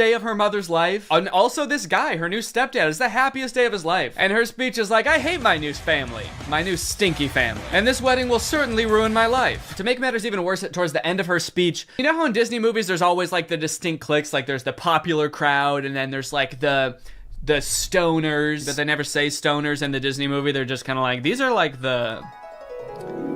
day of her mother's life. And also this guy, her new stepdad, is the happiest day of his life. And her speech is like, I hate my new family, my new stinky family. And this wedding will certainly ruin my life. To make matters even worse, towards the end of her speech, you know how in Disney movies there's always like the distinct cliques, like there's the popular crowd and then there's like the stoners, but they never say stoners in the Disney movie. They're just kind of like, these are like the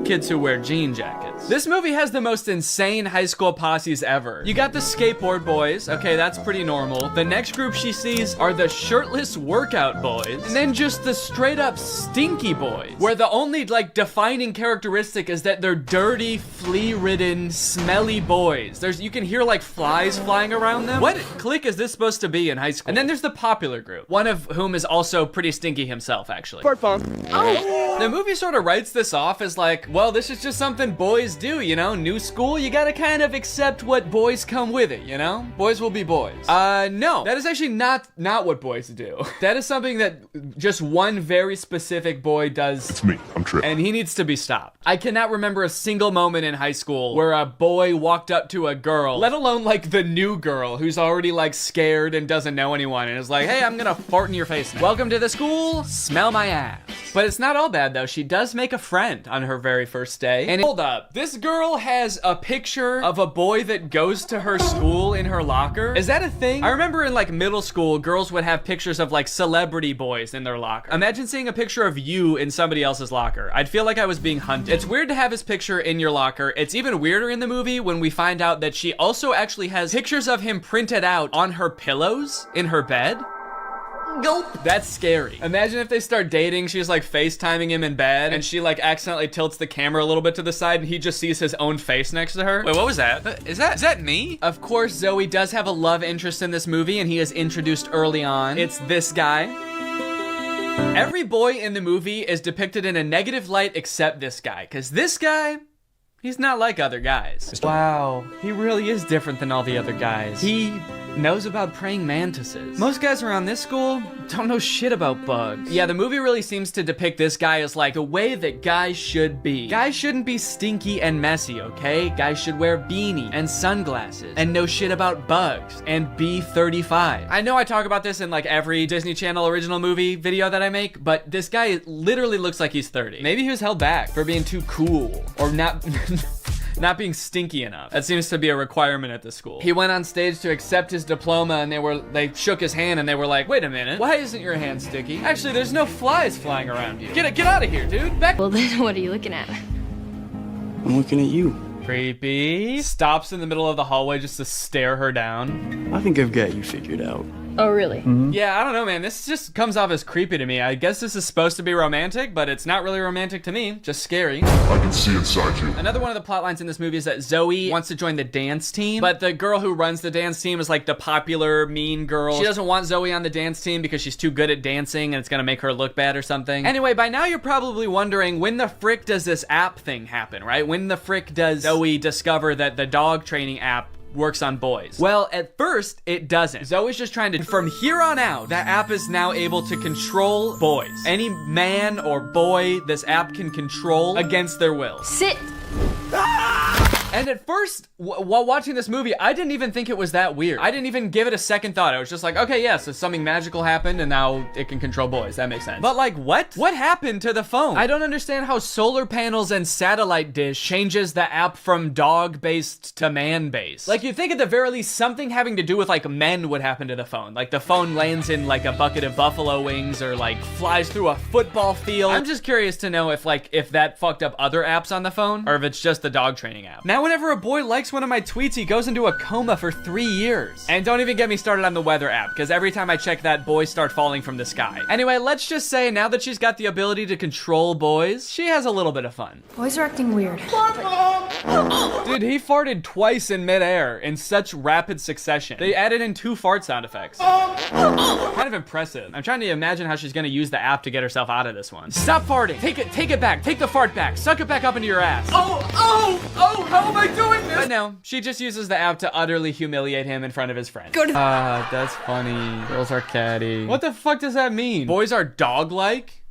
kids who wear jean jackets. This movie has the most insane high school posses ever. You got the skateboard boys. Okay, that's pretty normal. The next group she sees are the shirtless workout boys. And then just the straight up stinky boys, where the only like defining characteristic is that they're dirty, flea-ridden, smelly boys. You can hear like flies flying around them. What clique is this supposed to be in high school? And then there's the popular group, one of whom is also pretty stinky himself, actually. Oh. The movie sort of writes this off as like, well, this is just something boys do, you know? New school, you gotta kind of accept what boys come with it, you know? Boys will be boys. No, that is actually not what boys do. That is something that just one very specific boy does. It's me, I'm Trip. And he needs to be stopped. I cannot remember a single moment in high school where a boy walked up to a girl, let alone like the new girl who's already like scared and doesn't know anyone and is like, hey, I'm gonna fart in your face now. Welcome to the school, smell my ass. But it's not all bad though. She does make a friend on her very first day. And hold up, this girl has a picture of a boy that goes to her school in her locker. Is that a thing? I remember in like middle school, girls would have pictures of like celebrity boys in their locker. Imagine seeing a picture of you in somebody else's locker. I'd feel like I was being hunted. It's weird to have his picture in your locker. It's even weirder in the movie when we find out that she also actually has pictures of him printed out on her pillows in her bed. Nope. That's scary. Imagine if they start dating, she's like FaceTiming him in bed, and she like accidentally tilts the camera a little bit to the side, and he just sees his own face next to her. Wait, what was that? Is that me? Of course, Zoe does have a love interest in this movie, and he is introduced early on. It's this guy. Every boy in the movie is depicted in a negative light except this guy, because this guy, he's not like other guys. Wow, he really is different than all the other guys. He knows about praying mantises. Most guys around this school don't know shit about bugs. Yeah, the movie really seems to depict this guy as like the way that guys should be. Guys shouldn't be stinky and messy, okay? Guys should wear beanie and sunglasses and know shit about bugs and be 35. I know I talk about this in like every Disney Channel original movie video that I make, but this guy literally looks like he's 30. Maybe he was held back for being too cool or not not being stinky enough. That seems to be a requirement at the school. He went on stage to accept his diploma and they shook his hand and they were like, wait a minute, why isn't your hand sticky? Actually, there's no flies flying around you. Get out of here, dude. Back. Well, then what are you looking at? I'm looking at you. Creepy. Stops in the middle of the hallway just to stare her down. I think I've got you figured out. Oh, really? Mm-hmm. Yeah, I don't know, man. This just comes off as creepy to me. I guess this is supposed to be romantic, but it's not really romantic to me. Just scary. I can see inside you. Another one of the plot lines in this movie is that Zoe wants to join the dance team, but the girl who runs the dance team is like the popular mean girl. She doesn't want Zoe on the dance team because she's too good at dancing and it's gonna make her look bad or something. Anyway, by now you're probably wondering, when the frick does this app thing happen, right? When the frick does Zoe discover that the dog training app works on boys? Well, at first, it doesn't. Zoe's just trying to, from here on out, that app is now able to control boys. Any man or boy this app can control against their will. Sit. And at first, while watching this movie, I didn't even think it was that weird. I didn't even give it a second thought. I was just like, okay, yeah, so something magical happened and now it can control boys. That makes sense. But like, what? What happened to the phone? I don't understand how solar panels and satellite dish changes the app from dog-based to man-based. Like, you'd think at the very least something having to do with like men would happen to the phone. Like the phone lands in like a bucket of buffalo wings or like flies through a football field. I'm just curious to know if that fucked up other apps on the phone or if it's just the dog training app. Now, whenever a boy likes one of my tweets, he goes into a coma for 3 years. And don't even get me started on the weather app, because every time I check that, boys start falling from the sky. Anyway, let's just say now that she's got the ability to control boys, she has a little bit of fun. Boys are acting weird. Dude, he farted twice in midair in such rapid succession. They added in 2 fart sound effects. Kind of impressive. I'm trying to imagine how she's gonna use the app to get herself out of this one. Stop farting. Take it back. Take the fart back. Suck it back up into your ass. Oh, how am I doing this? But no, she just uses the app to utterly humiliate him in front of his friends. That's funny. Girls are catty. What the fuck does that mean? Boys are dog-like?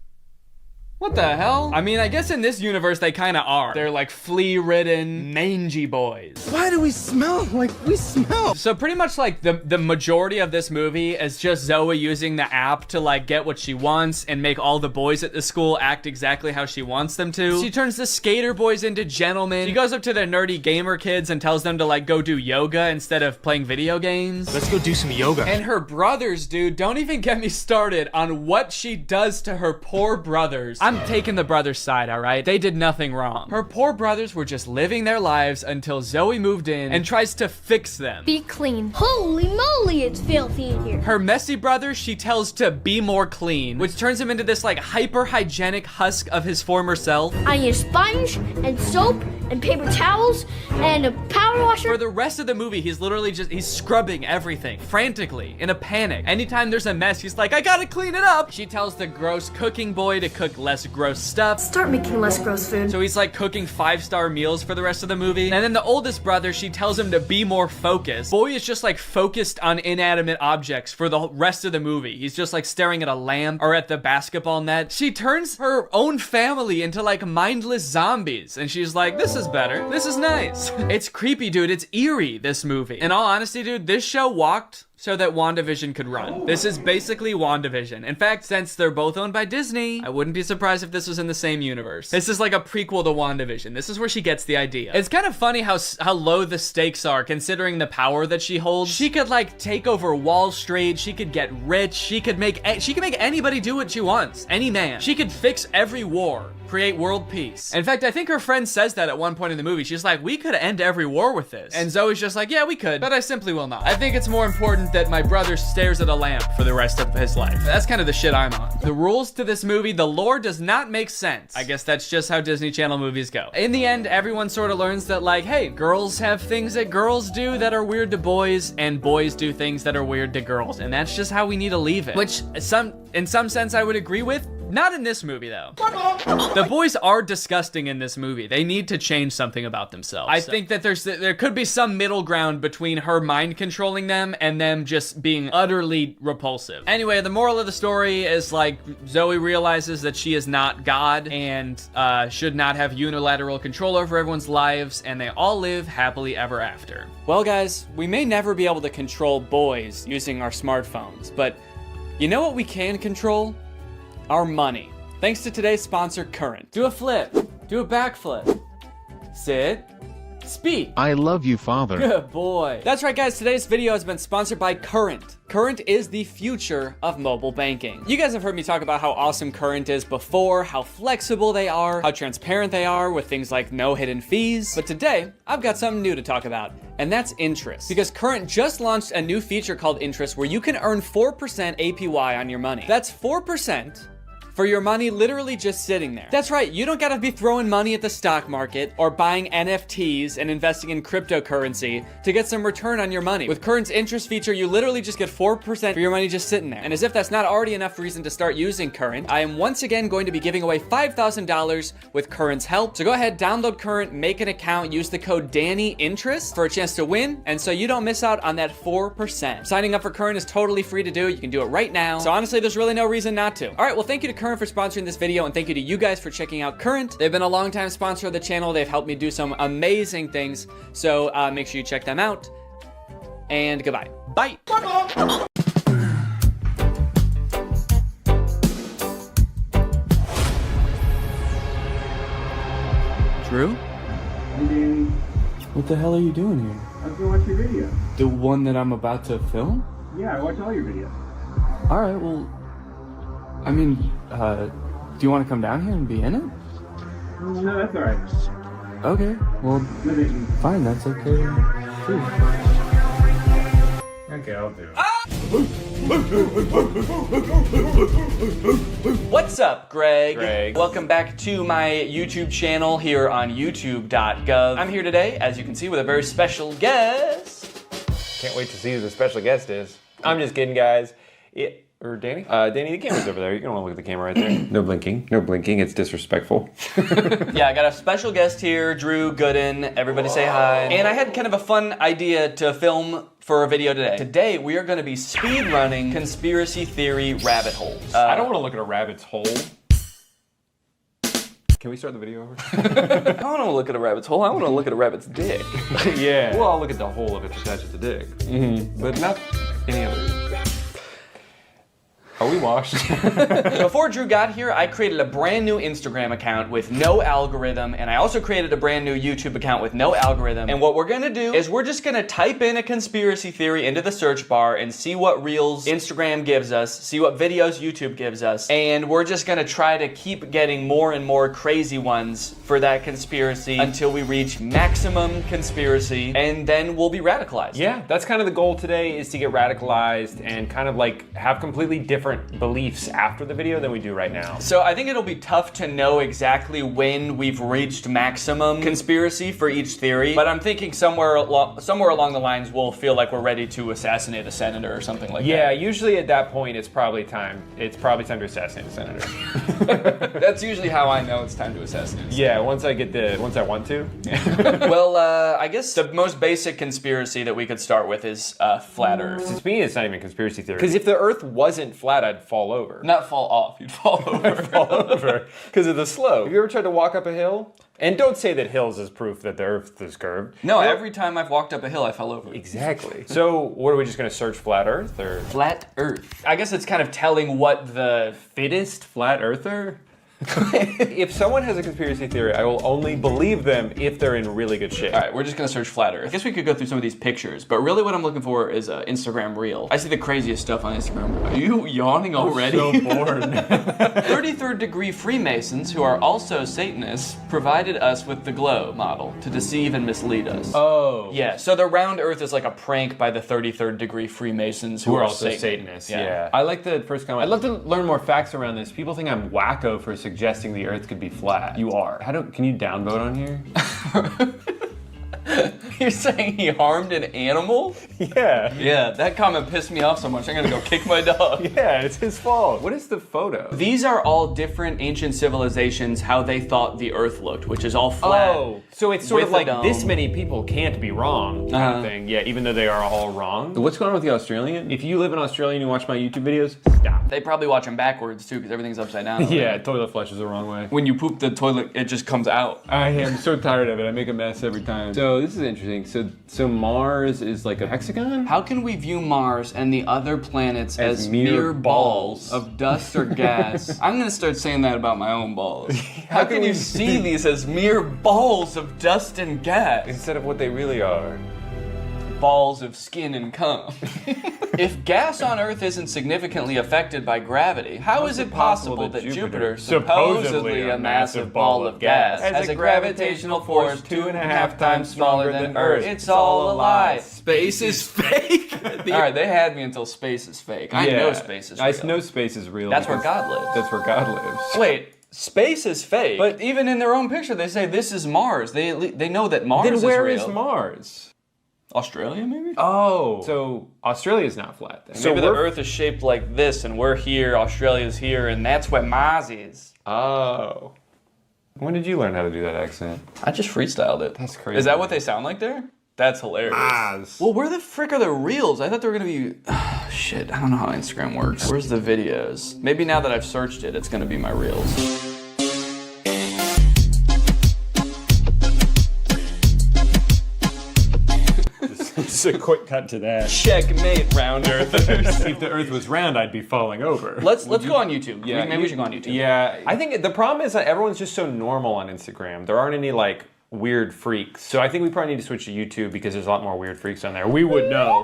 What the hell? I mean, I guess in this universe they kind of are. They're like flea-ridden, mangy boys. Why do we smell like we smell? So pretty much like the majority of this movie is just Zoe using the app to like get what she wants and make all the boys at the school act exactly how she wants them to. She turns the skater boys into gentlemen. She goes up to the nerdy gamer kids and tells them to like go do yoga instead of playing video games. Let's go do some yoga. And her brothers, dude, don't even get me started on what she does to her poor brothers. I'm taking the brothers' side, all right? They did nothing wrong. Her poor brothers were just living their lives until Zoe moved in and tries to fix them. Be clean. Holy moly, it's filthy in here. Her messy brother, she tells to be more clean, which turns him into this like hyper-hygienic husk of his former self. I need a sponge and soap and paper towels and a power washer. For the rest of the movie, he's literally he's scrubbing everything frantically in a panic. Anytime there's a mess, he's like, I gotta clean it up. She tells the gross cooking boy to cook less gross stuff. Start making less gross food. So he's like cooking 5-star meals for the rest of the movie. And then the oldest brother, she tells him to be more focused. Boy is just like focused on inanimate objects for the rest of the movie. He's just like staring at a lamp or at the basketball net. She turns her own family into like mindless zombies. And she's like, this is better. This is nice. It's creepy, dude. It's eerie, this movie. In all honesty, dude, this show walked so that WandaVision could run. This is basically WandaVision. In fact, since they're both owned by Disney, I wouldn't be surprised if this was in the same universe. This is like a prequel to WandaVision. This is where she gets the idea. It's kind of funny how low the stakes are considering the power that she holds. She could like take over Wall Street. She could get rich. She could make anybody do what she wants. Any man. She could fix every war. Create world peace. In fact, I think her friend says that at one point in the movie. She's like, we could end every war with this. And Zoe's just like, yeah, we could, but I simply will not. I think it's more important that my brother stares at a lamp for the rest of his life. That's kind of the shit I'm on. The rules to this movie, the lore does not make sense. I guess that's just how Disney Channel movies go. In the end, everyone sort of learns that like, hey, girls have things that girls do that are weird to boys, and boys do things that are weird to girls. And that's just how we need to leave it. Which in some sense I would agree with. Not in this movie, though. The boys are disgusting in this movie. They need to change something about themselves. I think that there could be some middle ground between her mind controlling them and them just being utterly repulsive. Anyway, the moral of the story is like Zoe realizes that she is not God and should not have unilateral control over everyone's lives, and they all live happily ever after. Well, guys, we may never be able to control boys using our smartphones, but you know what we can control? Our money. Thanks to today's sponsor, Current. Do a flip. Do a backflip. Sit. Speak. I love you, Father. Good boy. That's right, guys. Today's video has been sponsored by Current. Current is the future of mobile banking. You guys have heard me talk about how awesome Current is before, how flexible they are, how transparent they are with things like no hidden fees. But today, I've got something new to talk about, and that's interest. Because Current just launched a new feature called Interest where you can earn 4% APY on your money. That's 4% for your money literally just sitting there. That's right, you don't gotta be throwing money at the stock market or buying NFTs and investing in cryptocurrency to get some return on your money. With Current's interest feature, you literally just get 4% for your money just sitting there. And as if that's not already enough reason to start using Current, I am once again going to be giving away $5,000 with Current's help. So go ahead, download Current, make an account, use the code DANNYINTEREST for a chance to win, and so you don't miss out on that 4%. Signing up for Current is totally free to do. You can do it right now. So honestly, there's really no reason not to. All right, well, thank you to Current for sponsoring this video, and thank you to you guys for checking out Current. They've been a long-time sponsor of the channel. They've helped me do some amazing things, so make sure you check them out, and goodbye. Bye. Drew? What the hell are you doing here? I was gonna watch your video. The one that I'm about to film? Yeah, I watch all your videos. All right, well, I mean, do you want to come down here and be in it? No, that's alright. Okay, well, No biggie. fine, that's okay. Sure. Okay, I'll do it. What's up, Greg? Welcome back to my YouTube channel here on youtube.gov. I'm here today, as you can see, with a very special guest. Can't wait to see who the special guest is. I'm just kidding, guys. Or Danny? Danny, the camera's over there. You're gonna wanna look at the camera right there. No blinking. No blinking. It's disrespectful. Yeah, I got a special guest here, Drew Gooden. Everybody say hi. And I had kind of a fun idea to film for a video today. Today, we are gonna be speed running conspiracy theory rabbit holes. I don't wanna look at a rabbit's hole. Can we start the video over? I don't want to look at a rabbit's hole. I want to look at a rabbit's dick. Yeah. Well, I'll look at the hole if it's attached to the dick. But not any other. Are we washed? Before Drew got here, I created a brand new Instagram account with no algorithm, and I also created a brand new YouTube account with no algorithm. And what we're gonna do is we're just gonna type in a conspiracy theory into the search bar and see what reels Instagram gives us, see what videos YouTube gives us, and we're just gonna try to keep getting more and more crazy ones for that conspiracy until we reach maximum conspiracy, and then we'll be radicalized. Yeah, that's kind of the goal today, is to get radicalized and kind of like have completely different beliefs after the video than we do right now. So I think it'll be tough to know exactly when we've reached maximum conspiracy for each theory, but I'm thinking somewhere along the lines we'll feel like we're ready to assassinate a senator or something like that. Yeah, usually at that point it's probably time to assassinate a senator. That's usually how I know it's time to assassinate. Yeah, once I want to. Well, I guess the most basic conspiracy that we could start with is flat Earth. To me, it's not even a conspiracy theory. Because if the Earth wasn't flat, I'd fall over. Not fall off, you'd fall over. Fall over because of the slope. Have you ever tried to walk up a hill? And don't say that hills is proof that the Earth is curved. No, every time I've walked up a hill, I fell over. Exactly. So, what are we just going to search flat Earth or flat Earth? I guess it's kind of telling what the fittest flat earther? If someone has a conspiracy theory, I will only believe them if they're in really good shape. All right, we're just gonna search flat Earth. I guess we could go through some of these pictures, but really what I'm looking for is an Instagram reel. I see the craziest stuff on Instagram. Are you yawning already? I'm so bored. 33rd degree Freemasons, who are also Satanists, provided us with the glow model to deceive and mislead us. Oh. Yeah, so the round Earth is like a prank by the 33rd degree Freemasons who Who are also Satanists. Yeah. I like the first comment. I'd love to learn more facts around this. People think I'm wacko for suggesting the Earth could be flat. You are. Can you downvote on here? You're saying he harmed an animal? Yeah. Yeah, that comment pissed me off so much, I'm gonna go kick my dog. Yeah, it's his fault. What is the photo? These are all different ancient civilizations, how they thought the Earth looked, which is all flat. Oh, so it's sort of with a like dome. this many people can't be wrong kind of thing. Yeah, even though they are all wrong. What's going on with the Australian? If you live in Australia and you watch my YouTube videos, stop. They probably watch them backwards too, because everything's upside down. Yeah, toilet flushes the wrong way. When you poop the toilet, it just comes out. I am so tired of it. I make a mess every time. So this is interesting. So Mars is like a hexagon? How can we view Mars and the other planets as mere balls of dust or gas? I'm gonna start saying that about my own balls. How can you see these as mere balls of dust and gas? Instead of what they really are. Balls of skin and cum. If gas on Earth isn't significantly affected by gravity, how is it possible that Jupiter, supposedly a massive ball of gas, has a gravitational force 2.5 times smaller than Earth? It's all a lie. Space is fake. Alright, they had me until space is fake. I know space is real. I know space is real. That's where God lives. That's where God lives. Wait. Space is fake, but even in their own picture, they say this is Mars. They know that Mars is real. Then where is Mars? Australia, maybe? Oh. So Australia's not flat then. So maybe the Earth is shaped like this, and we're here, Australia's here, and that's where Mars is. Oh. When did you learn how to do that accent? I just freestyled it. That's crazy. Is that what they sound like there? That's hilarious. Mars. Well, where the frick are the reels? I thought they were gonna be... shit, I don't know how Instagram works. Where's the videos? Maybe now that I've searched it, it's gonna be my reels. Just a quick cut to that. Checkmate, round earthers. If the Earth was round, I'd be falling over. Let's go on YouTube. Yeah, maybe we should go on YouTube. Yeah, I think the problem is that everyone's just so normal on Instagram. There aren't any like weird freaks. So I think we probably need to switch to YouTube because there's a lot more weird freaks on there. We would know.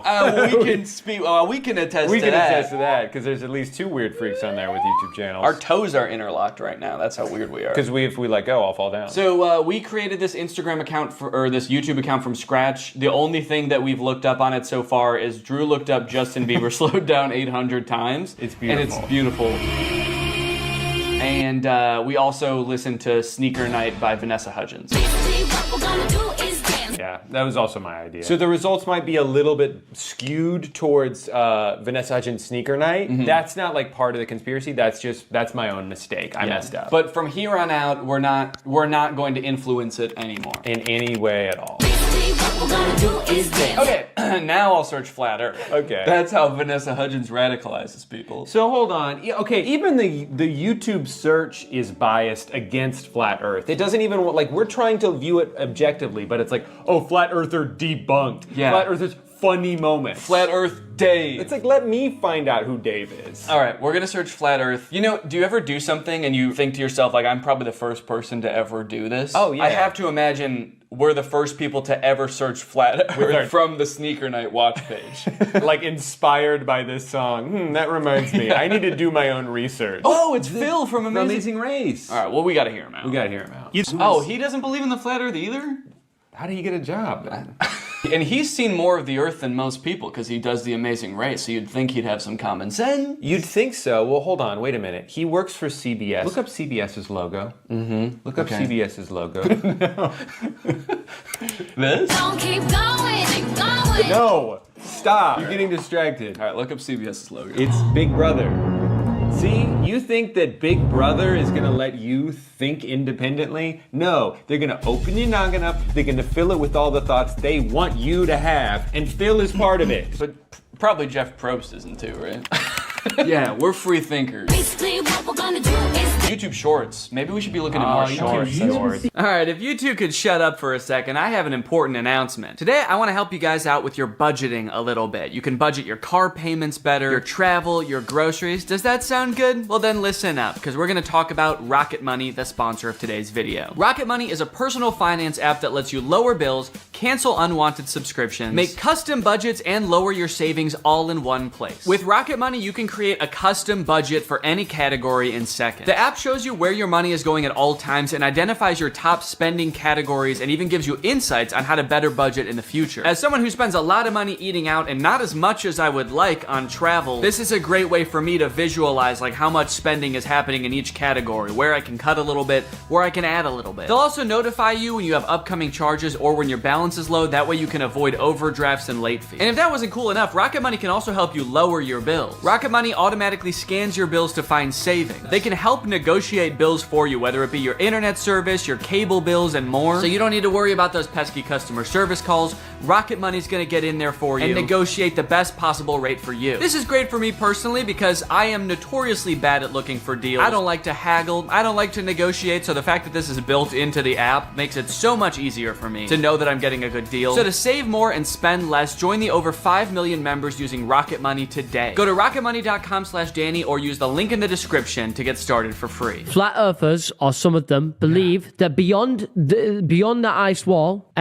We can speak. We can attest We to can that. attest to that because there's at least 2 weird freaks on there with YouTube channels. Our toes are interlocked right now. That's how weird we are. Because if we let go, I'll fall down. So we created this Instagram account or this YouTube account from scratch. The only thing that we've looked up on it so far is Drew looked up Justin Bieber slowed down 800 times. It's beautiful. And it's beautiful. And we also listened to Sneaker Night by Vanessa Hudgens. Yeah, that was also my idea. So the results might be a little bit skewed towards Vanessa Hudgens' Sneaker Night. Mm-hmm. That's not like part of the conspiracy. That's my own mistake. I messed up. But from here on out, we're not going to influence it anymore in any way at all. Okay, now I'll search flat Earth. Okay. That's how Vanessa Hudgens radicalizes people. So hold on. Yeah, okay, even the YouTube search is biased against flat Earth. It doesn't even like we're trying to view it objectively, but it's like, oh, flat Earther debunked. Yeah. Flat Earthers funny moments. Flat Earth Dave. It's like, let me find out who Dave is. All right, we're gonna search flat Earth. You know, do you ever do something and you think to yourself, like, I'm probably the first person to ever do this? Oh, yeah. I have to imagine we're the first people to ever search flat Earth from the Sneaker Night watch page. Like inspired by this song. That reminds me. I need to do my own research. Oh, it's Phil from Amazing. Race. All right, well, we gotta hear him out. We gotta hear him out. Oh, he doesn't believe in the flat Earth either? How do you get a job then? And he's seen more of the Earth than most people because he does the Amazing Race, so you'd think he'd have some common sense. You'd think so. Well, hold on. Wait a minute. He works for CBS. Look up CBS's logo. Mm-hmm. Look up CBS's logo. This? Don't keep going, keep going. No! Stop! You're getting distracted. All right, look up CBS's logo. It's Big Brother. See, you think that Big Brother is gonna let you think independently? No, they're gonna open your noggin up, they're gonna fill it with all the thoughts they want you to have, and Phil is part of it. But probably Jeff Probst isn't too, right? Yeah, we're free thinkers. Basically, what we're gonna do is YouTube Shorts. Maybe we should be looking at more shorts. All right, if you two could shut up for a second, I have an important announcement. Today, I want to help you guys out with your budgeting a little bit. You can budget your car payments better, your travel, your groceries. Does that sound good? Well, then listen up, because we're going to talk about Rocket Money, the sponsor of today's video. Rocket Money is a personal finance app that lets you lower bills, cancel unwanted subscriptions, make custom budgets, and lower your savings all in one place. With Rocket Money, you can create a custom budget for any category in seconds. The app shows you where your money is going at all times and identifies your top spending categories and even gives you insights on how to better budget in the future. As someone who spends a lot of money eating out and not as much as I would like on travel, this is a great way for me to visualize like how much spending is happening in each category, where I can cut a little bit, where I can add a little bit. They'll also notify you when you have upcoming charges or when your balance is low. That way you can avoid overdrafts and late fees. And if that wasn't cool enough, Rocket Money can also help you lower your bills. Rocket Money automatically scans your bills to find savings. They can help negotiate bills for you, whether it be your internet service, your cable bills, and more. So you don't need to worry about those pesky customer service calls. Rocket Money's gonna get in there for you and negotiate the best possible rate for you. This is great for me personally because I am notoriously bad at looking for deals. I don't like to haggle. I don't like to negotiate, so the fact that this is built into the app makes it so much easier for me to know that I'm getting a good deal. So to save more and spend less, join the over 5 million members using Rocket Money today. Go to rocketmoney.com/Danny or use the link in the description to get started for free. Flat earthers, or some of them, believe that beyond the ice wall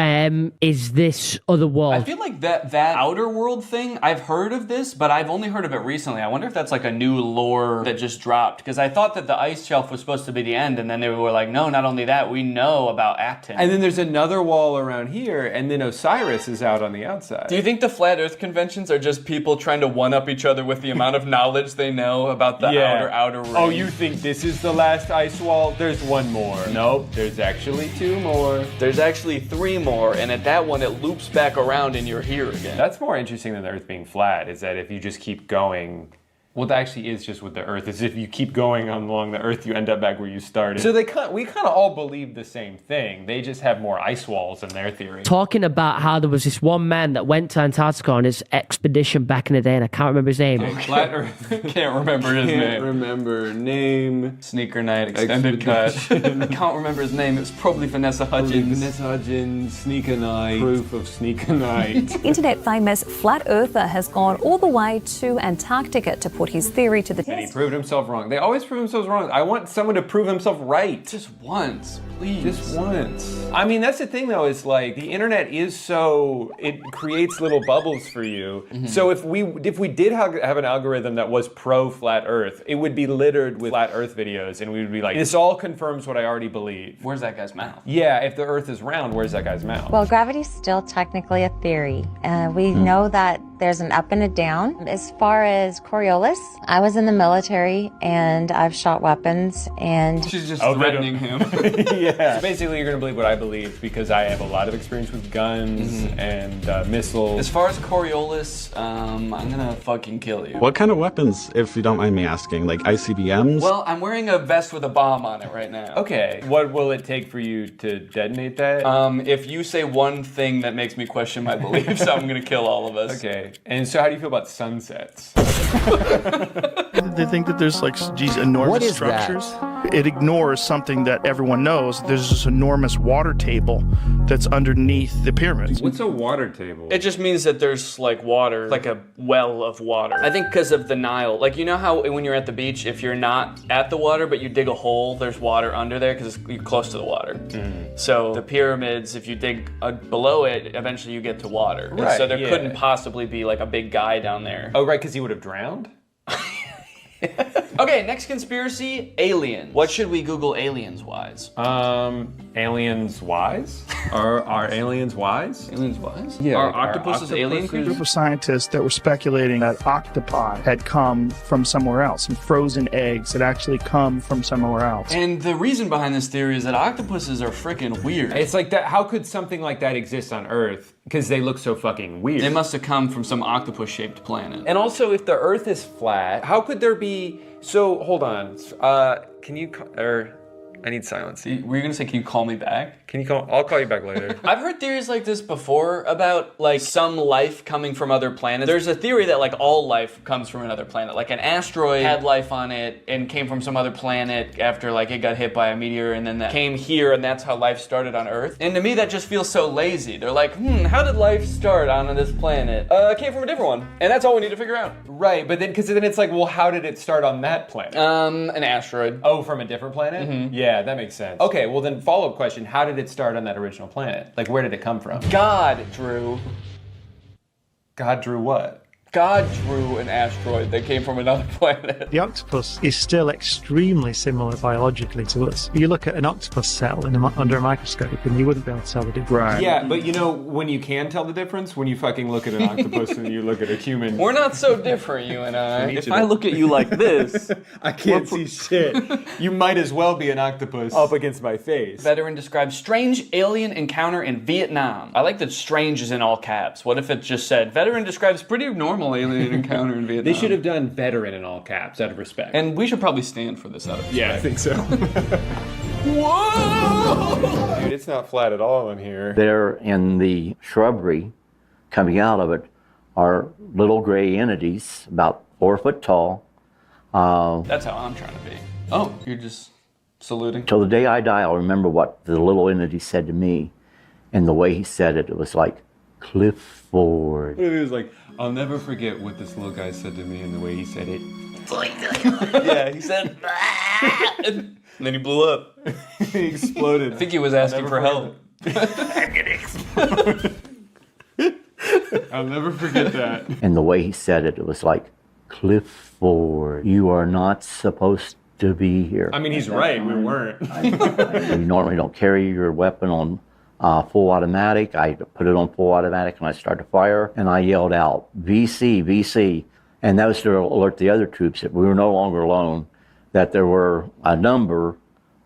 is this other world. I feel like that outer world thing, I've heard of this, but I've only heard of it recently. I wonder if that's like a new lore that just dropped, because I thought that the ice shelf was supposed to be the end, and then they were like, no, not only that, we know about Acton. And then there's another wall around here, and then Osiris is out on the outside. Do you think the flat earth conventions are just people trying to one-up each other with the amount of knowledge they know about the outer ring? Oh, you think this is the last ice wall? There's one more. Nope, there's actually 2 more. There's actually 3 more, and at that one, it loops back around and you're here again. That's more interesting than the Earth being flat, is that if you just keep going, well, that actually is just with the Earth, is if you keep going along the Earth, you end up back where you started. So we kind of all believe the same thing. They just have more ice walls in their theory. Talking about how there was this one man that went to Antarctica on his expedition back in the day, and I can't remember his name. Flat Earth. Can't remember his name. Can't remember name. Sneaker Night extended cut. I can't remember his name. It was probably Vanessa Hudgens. Vanessa Hudgens, Sneaker Night. Proof of Sneaker Night. Internet famous flat earther has gone all the way to Antarctica to put his theory to the test. And he proved himself wrong. They always prove themselves wrong. I want someone to prove himself right. Just once, please. Just once. I mean, that's the thing though, is like the internet is so, it creates little bubbles for you. Mm-hmm. So if we did have an algorithm that was pro flat earth, it would be littered with flat earth videos and we would be like, this all confirms what I already believe. Where's that guy's mouth? Yeah, if the earth is round, where's that guy's mouth? Well, gravity's still technically a theory. We know that There's an up and a down. As far as Coriolis, I was in the military and I've shot weapons and... She's just threatening him. Yeah. So basically, you're gonna believe what I believe because I have a lot of experience with guns and missiles. As far as Coriolis, I'm gonna fucking kill you. What kind of weapons, if you don't mind me asking? Like ICBMs? Well, I'm wearing a vest with a bomb on it right now. Okay. What will it take for you to detonate that? If you say one thing that makes me question my beliefs, I'm gonna kill all of us. Okay. And so how do you feel about sunsets? They think that there's like these enormous structures. It ignores something that everyone knows. There's this enormous water table that's underneath the pyramids. What's a water table? It just means that there's like water, like a well of water. I think because of the Nile. Like, you know how when you're at the beach, if you're not at the water, but you dig a hole, there's water under there because you're close to the water. So the pyramids, if you dig below it, eventually you get to water. Right, so there couldn't possibly be like a big guy down there. Oh, right, because he would have drowned? Okay, next conspiracy, aliens. What should we Google aliens wise? Aliens wise? Are aliens wise? Aliens wise? Yeah. Are octopuses alien A creatures? group of scientists that were speculating that octopi had come from somewhere else, and frozen eggs had actually come from somewhere else. And the reason behind this theory is that octopuses are freaking weird. It's like that. How could something like that exist on Earth? Because they look so fucking weird. They must have come from some octopus-shaped planet. And also, if the Earth is flat, how could there be? So hold on. Can you? I need silence. Were you gonna say, can you call me back? Can you call? I'll call you back later. I've heard theories like this before about like some life coming from other planets. There's a theory that like all life comes from another planet. Like an asteroid had life on it and came from some other planet after like it got hit by a meteor, and then that came here, and that's how life started on Earth. And to me, that just feels so lazy. They're like, how did life start on this planet? It came from a different one, and that's all we need to figure out. Right, but then because then it's like, well, how did it start on that planet? An asteroid. Oh, from a different planet? Yeah, that makes sense. Okay, well then follow-up question, how did it start on that original planet? Like, where did it come from? God drew. God drew what? God drew an asteroid that came from another planet. The octopus is still extremely similar biologically to us. You look at an octopus cell under a microscope and you wouldn't be able to tell the difference. Right. Yeah, but you know when you can tell the difference? When you fucking look at an octopus and you look at a human. We're not so different, you and I. If I look at you like this... I can't see shit. You might as well be an octopus up against my face. Veteran describes strange alien encounter in Vietnam. I like that strange is in all caps. What if it just said, veteran describes pretty normal alien encounter in Vietnam? They should have done veteran in all caps out of respect. And we should probably stand for this out of respect. Yeah, I think so. Whoa! Dude, it's not flat at all in here. There in the shrubbery, coming out of it, are little gray entities about 4 foot tall. That's how I'm trying to be. Oh, you're just saluting? Till the day I die, I'll remember what the little entity said to me. And the way he said it, it was like, Clifford. It was like, I'll never forget what this little guy said to me and the way he said it. Yeah, he said, and then he blew up. He exploded. I think he was asking for help. I'll never forget that. And the way he said it, it was like, Clifford, you are not supposed to be here. I mean, he's right, we weren't. You normally don't carry your weapon on full automatic. I put it on full automatic and I started to fire, and I yelled out, VC, VC. And that was to alert the other troops that we were no longer alone, that there were a number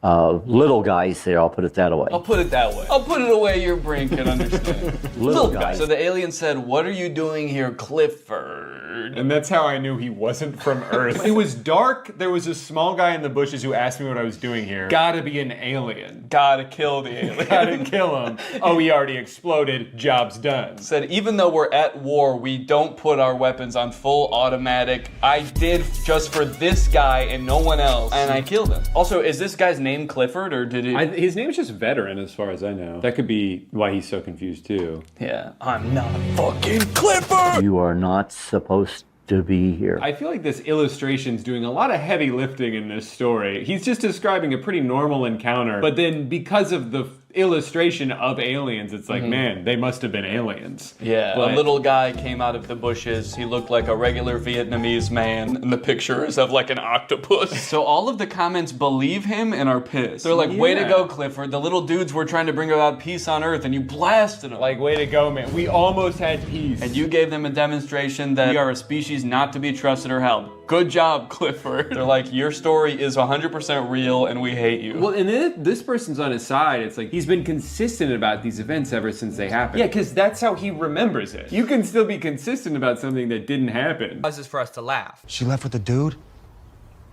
of little guys there, I'll put it that way. I'll put it that way. I'll put it away your brain can understand. Little guys. So the alien said, what are you doing here, Clifford? And that's how I knew he wasn't from Earth. It was dark. There was a small guy in the bushes who asked me what I was doing here. Gotta be an alien. Gotta kill the alien. Gotta kill him. Oh, he already exploded. Job's done. Said, even though we're at war, we don't put our weapons on full automatic. I did just for this guy and no one else. And I killed him. Also, is this guy's name Clifford, or did it... His name's just Veteran, as far as I know. That could be why he's so confused, too. Yeah, I'm not fucking Clifford! You are not supposed to be here. I feel like this illustration's doing a lot of heavy lifting in this story. He's just describing a pretty normal encounter, but then because of the illustration of aliens. It's like, man, they must have been aliens. Yeah, But- a little guy came out of the bushes. He looked like a regular Vietnamese man. And the picture is of like an octopus. So all of the comments believe him and are pissed. They're like, way to go, Clifford. The little dudes were trying to bring about peace on Earth and you blasted them. Like, way to go, man. We almost had peace. And you gave them a demonstration that we are a species not to be trusted or held. Good job, Clifford. They're like, your story is 100% real and we hate you. Well, and then this person's on his side. It's like, he's been consistent about these events ever since they happened. Yeah, because that's how he remembers it. You can still be consistent about something that didn't happen. This is for us to laugh. She left with a dude?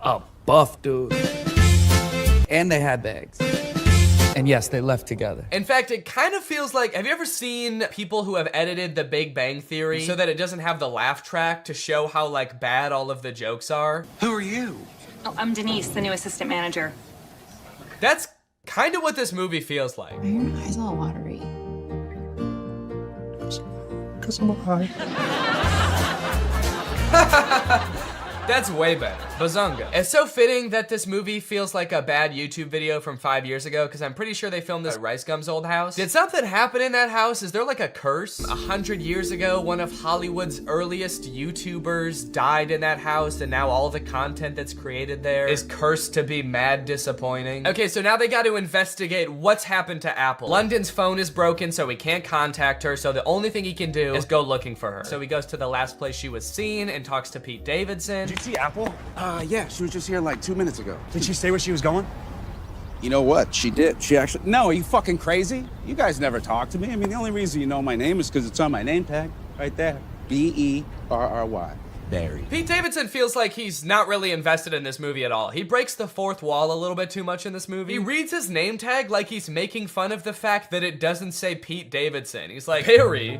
A buff dude. And they had bags. And yes, they left together. In fact, it kind of feels like, have you ever seen people who have edited The Big Bang Theory so that it doesn't have the laugh track to show how like bad all of the jokes are? Who are you? Oh, I'm Denise, the new assistant manager. That's kind of what this movie feels like. Why are your eyes all watery? Because I'm high. That's way better. Bazunga. It's so fitting that this movie feels like a bad YouTube video from 5 years ago, because I'm pretty sure they filmed this at Rice Gum's old house. Did something happen in that house? Is there like a curse? 100 years ago, one of Hollywood's earliest YouTubers died in that house, and now all the content that's created there is cursed to be mad disappointing. Okay, so now they got to investigate what's happened to Apple. London's phone is broken, so he can't contact her, so the only thing he can do is go looking for her. So he goes to the last place she was seen and talks to Pete Davidson. Did you see Apple? Yeah, she was just here like 2 minutes ago. Did she say where she was going? You know what? She did. She actually... No, are you fucking crazy? You guys never talk to me. I mean, the only reason you know my name is because it's on my name tag. Right there. B-E-R-R-Y. Barry. Pete Davidson feels like he's not really invested in this movie at all. He breaks the fourth wall a little bit too much in this movie. He reads his name tag like he's making fun of the fact that it doesn't say Pete Davidson. He's like, Barry?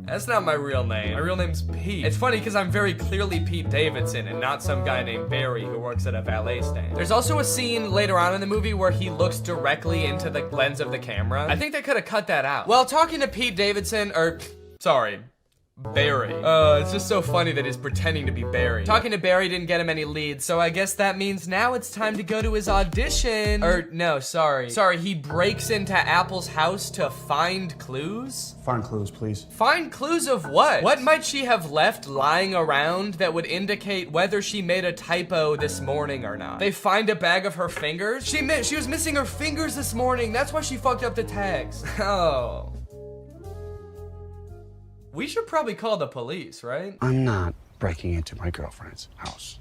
That's not my real name. My real name's Pete. It's funny because I'm very clearly Pete Davidson and not some guy named Barry who works at a valet stand. There's also a scene later on in the movie where he looks directly into the lens of the camera. I think they could have cut that out. Well, talking to Pete Davidson, sorry, Barry. It's just so funny that he's pretending to be Barry. Talking to Barry didn't get him any leads, so I guess that means now it's time to go to his audition. No, sorry. Sorry, he breaks into Apple's house to find clues? Find clues, please. Find clues of what? What might she have left lying around that would indicate whether she made a typo this morning or not? They find a bag of her fingers? She was missing her fingers this morning. That's why she fucked up the tags. Oh. We should probably call the police, right? I'm not breaking into my girlfriend's house.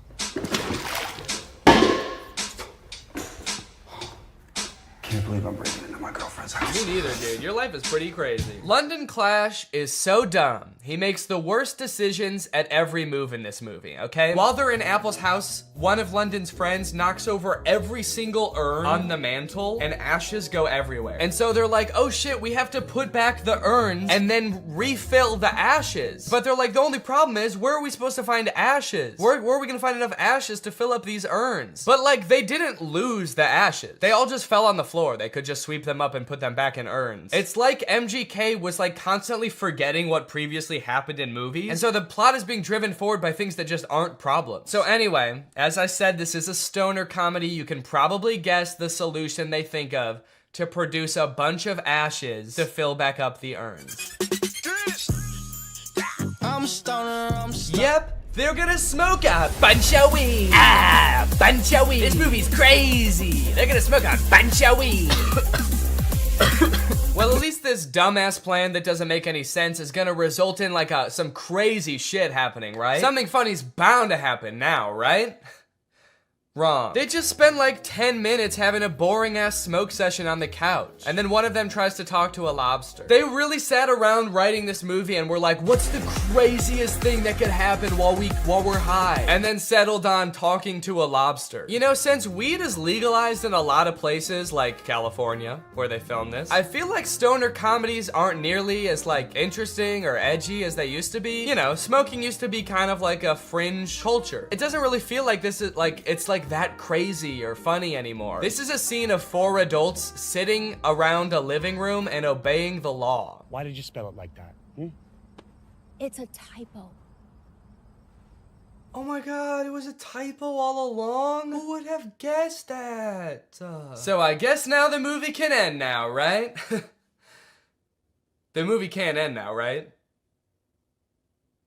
Can't believe I'm breaking into my girlfriend's house. Me neither, dude. Your life is pretty crazy. London Clash is so dumb. He makes the worst decisions at every move in this movie, okay? While they're in Apple's house, one of London's friends knocks over every single urn on the mantle and ashes go everywhere. And so they're like, oh shit, we have to put back the urns and then refill the ashes. But they're like, the only problem is, where are we supposed to find ashes? Where are we gonna find enough ashes to fill up these urns? But like, they didn't lose the ashes. They all just fell on the floor. They could just sweep them up and put them back in urns. It's like MGK was like constantly forgetting what previously happened in movies, and so the plot is being driven forward by things that just aren't problems. So anyway, as I said, this is a stoner comedy. You can probably guess the solution they think of to produce a bunch of ashes to fill back up the urns. Yep. They're gonna smoke a bunch of weed. Bunch of weed. This movie's crazy. They're gonna smoke a bunch of weed. Well, at least this dumbass plan that doesn't make any sense is gonna result in like some crazy shit happening, right? Something funny's bound to happen now, right? Wrong. They just spend like 10 minutes having a boring ass smoke session on the couch. And then one of them tries to talk to a lobster. They really sat around writing this movie and were like, what's the craziest thing that could happen while we're high? And then settled on talking to a lobster. You know, since weed is legalized in a lot of places like California, where they filmed this, I feel like stoner comedies aren't nearly as like interesting or edgy as they used to be. You know, smoking used to be kind of like a fringe culture. It doesn't really feel like this is like, it's like that crazy or funny anymore. This is a scene of 4 adults sitting around a living room and obeying the law. Why did you spell it like that? It's a typo. Oh my god, it was a typo all along? Who would have guessed that? So I guess now the movie can end now, right? The movie can't end now, right?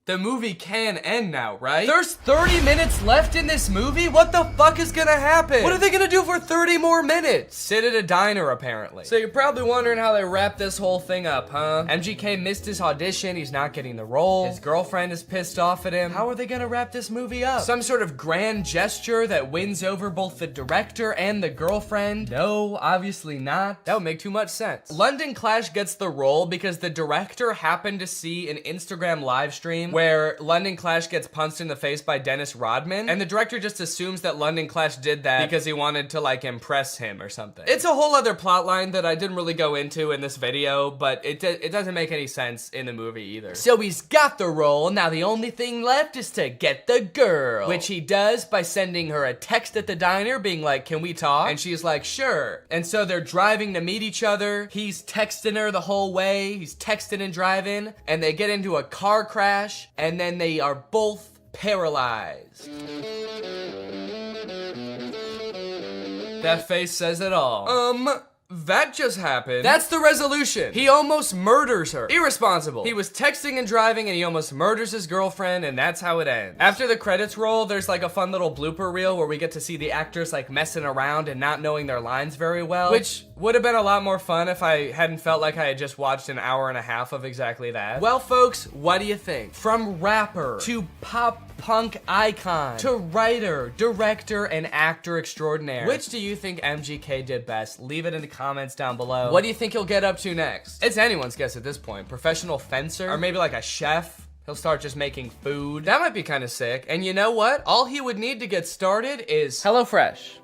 The movie can end now, right? There's 30 minutes left in this movie? What the fuck is gonna happen? What are they gonna do for 30 more minutes? Sit at a diner, apparently. So you're probably wondering how they wrap this whole thing up, huh? MGK missed his audition, he's not getting the role. His girlfriend is pissed off at him. How are they gonna wrap this movie up? Some sort of grand gesture that wins over both the director and the girlfriend? No, obviously not. That would make too much sense. London Clash gets the role because the director happened to see an Instagram live stream where London Clash gets punched in the face by Dennis Rodman, and the director just assumes that London Clash did that because he wanted to like impress him or something. It's a whole other plot line that I didn't really go into in this video, but it doesn't make any sense in the movie either. So he's got the role, now the only thing left is to get the girl, which he does by sending her a text at the diner being like, can we talk? And she's like, sure. And so they're driving to meet each other. He's texting her the whole way. He's texting and driving, and they get into a car crash, and then they are both paralyzed. That face says it all. That just happened. That's the resolution. He almost murders her. Irresponsible. He was texting and driving and he almost murders his girlfriend, and that's how it ends. After the credits roll, there's like a fun little blooper reel where we get to see the actors like messing around and not knowing their lines very well, which would have been a lot more fun if I hadn't felt like I had just watched an hour and a half of exactly that. Well, folks, what do you think? From rapper to pop punk icon to writer, director, and actor extraordinaire, which do you think MGK did best? Leave it in the comments down below. What do you think he'll get up to next? It's anyone's guess at this point. Professional fencer? Or maybe like a chef? He'll start just making food. That might be kind of sick. And you know what? All he would need to get started is HelloFresh,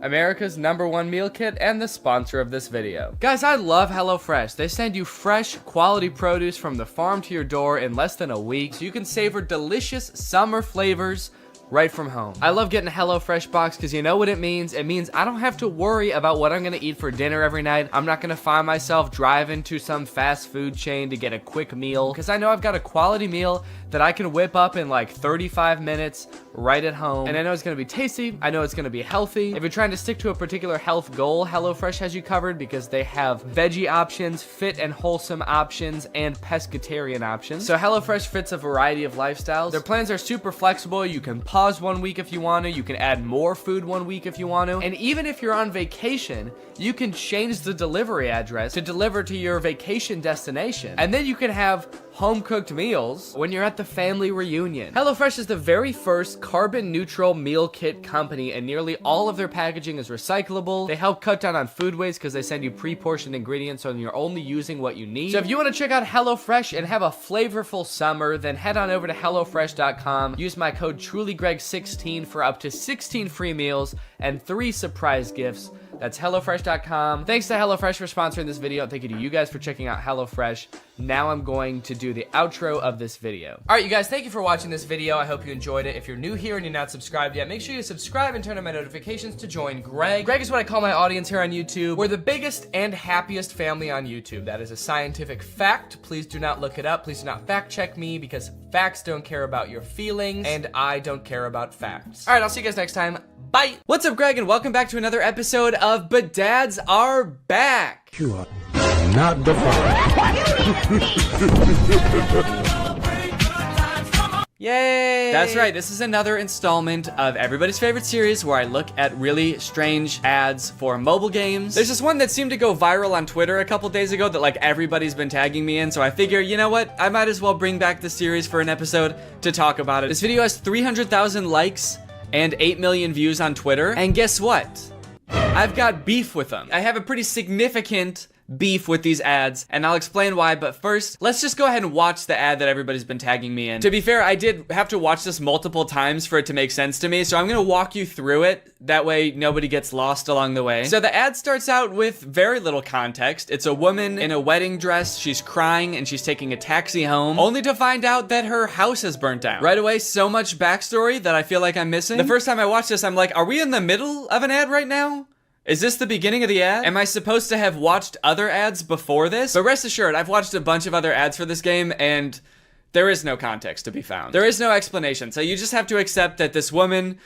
America's #1 meal kit and the sponsor of this video. Guys, I love HelloFresh. They send you fresh, quality produce from the farm to your door in less than a week, so you can savor delicious summer flavors right from home. I love getting a HelloFresh box because you know what it means? It means I don't have to worry about what I'm gonna eat for dinner every night. I'm not gonna find myself driving to some fast food chain to get a quick meal, because I know I've got a quality meal that I can whip up in like 35 minutes right at home. And I know it's gonna be tasty. I know it's gonna be healthy. If you're trying to stick to a particular health goal, HelloFresh has you covered because they have veggie options, fit and wholesome options, and pescatarian options. So HelloFresh fits a variety of lifestyles. Their plans are super flexible. You can pause 1 week if you want to. You can add more food 1 week if you want to. And even if you're on vacation, you can change the delivery address to deliver to your vacation destination. And then you can have home-cooked meals when you're at the family reunion. HelloFresh is the very first carbon-neutral meal kit company, and nearly all of their packaging is recyclable. They help cut down on food waste because they send you pre-portioned ingredients so you're only using what you need. So if you want to check out HelloFresh and have a flavorful summer, then head on over to HelloFresh.com. Use my code TrulyGreg16 for up to 16 free meals and 3 surprise gifts. That's HelloFresh.com. Thanks to HelloFresh for sponsoring this video. Thank you to you guys for checking out HelloFresh. Now I'm going to do the outro of this video. All right, you guys, thank you for watching this video. I hope you enjoyed it. If you're new here and you're not subscribed yet, make sure you subscribe and turn on my notifications to join Greg. Greg is what I call my audience here on YouTube. We're the biggest and happiest family on YouTube. That is a scientific fact. Please do not look it up. Please do not fact check me because facts don't care about your feelings and I don't care about facts. All right, I'll see you guys next time. Bye. What's up, Greg, and welcome back to another episode of But Dads Are Back. You are not the father. Yay! That's right, this is another installment of everybody's favorite series where I look at really strange ads for mobile games. There's this one that seemed to go viral on Twitter a couple days ago that like everybody's been tagging me in, so I figure, you know what? I might as well bring back the series for an episode to talk about it. This video has 300,000 likes and 8 million views on Twitter, and guess what? I've got beef with them. I have a pretty significant beef with these ads, and I'll explain why, but first, let's just go ahead and watch the ad that everybody's been tagging me in. To be fair, I did have to watch this multiple times for it to make sense to me, so I'm gonna walk you through it. That way, nobody gets lost along the way. So the ad starts out with very little context. It's a woman in a wedding dress. She's crying, and she's taking a taxi home, only to find out that her house has burnt down. Right away, so much backstory that I feel like I'm missing. The first time I watched this, I'm like, are we in the middle of an ad right now? Is this the beginning of the ad? Am I supposed to have watched other ads before this? But rest assured, I've watched a bunch of other ads for this game, and There is no context to be found. There is no explanation. So you just have to accept that this woman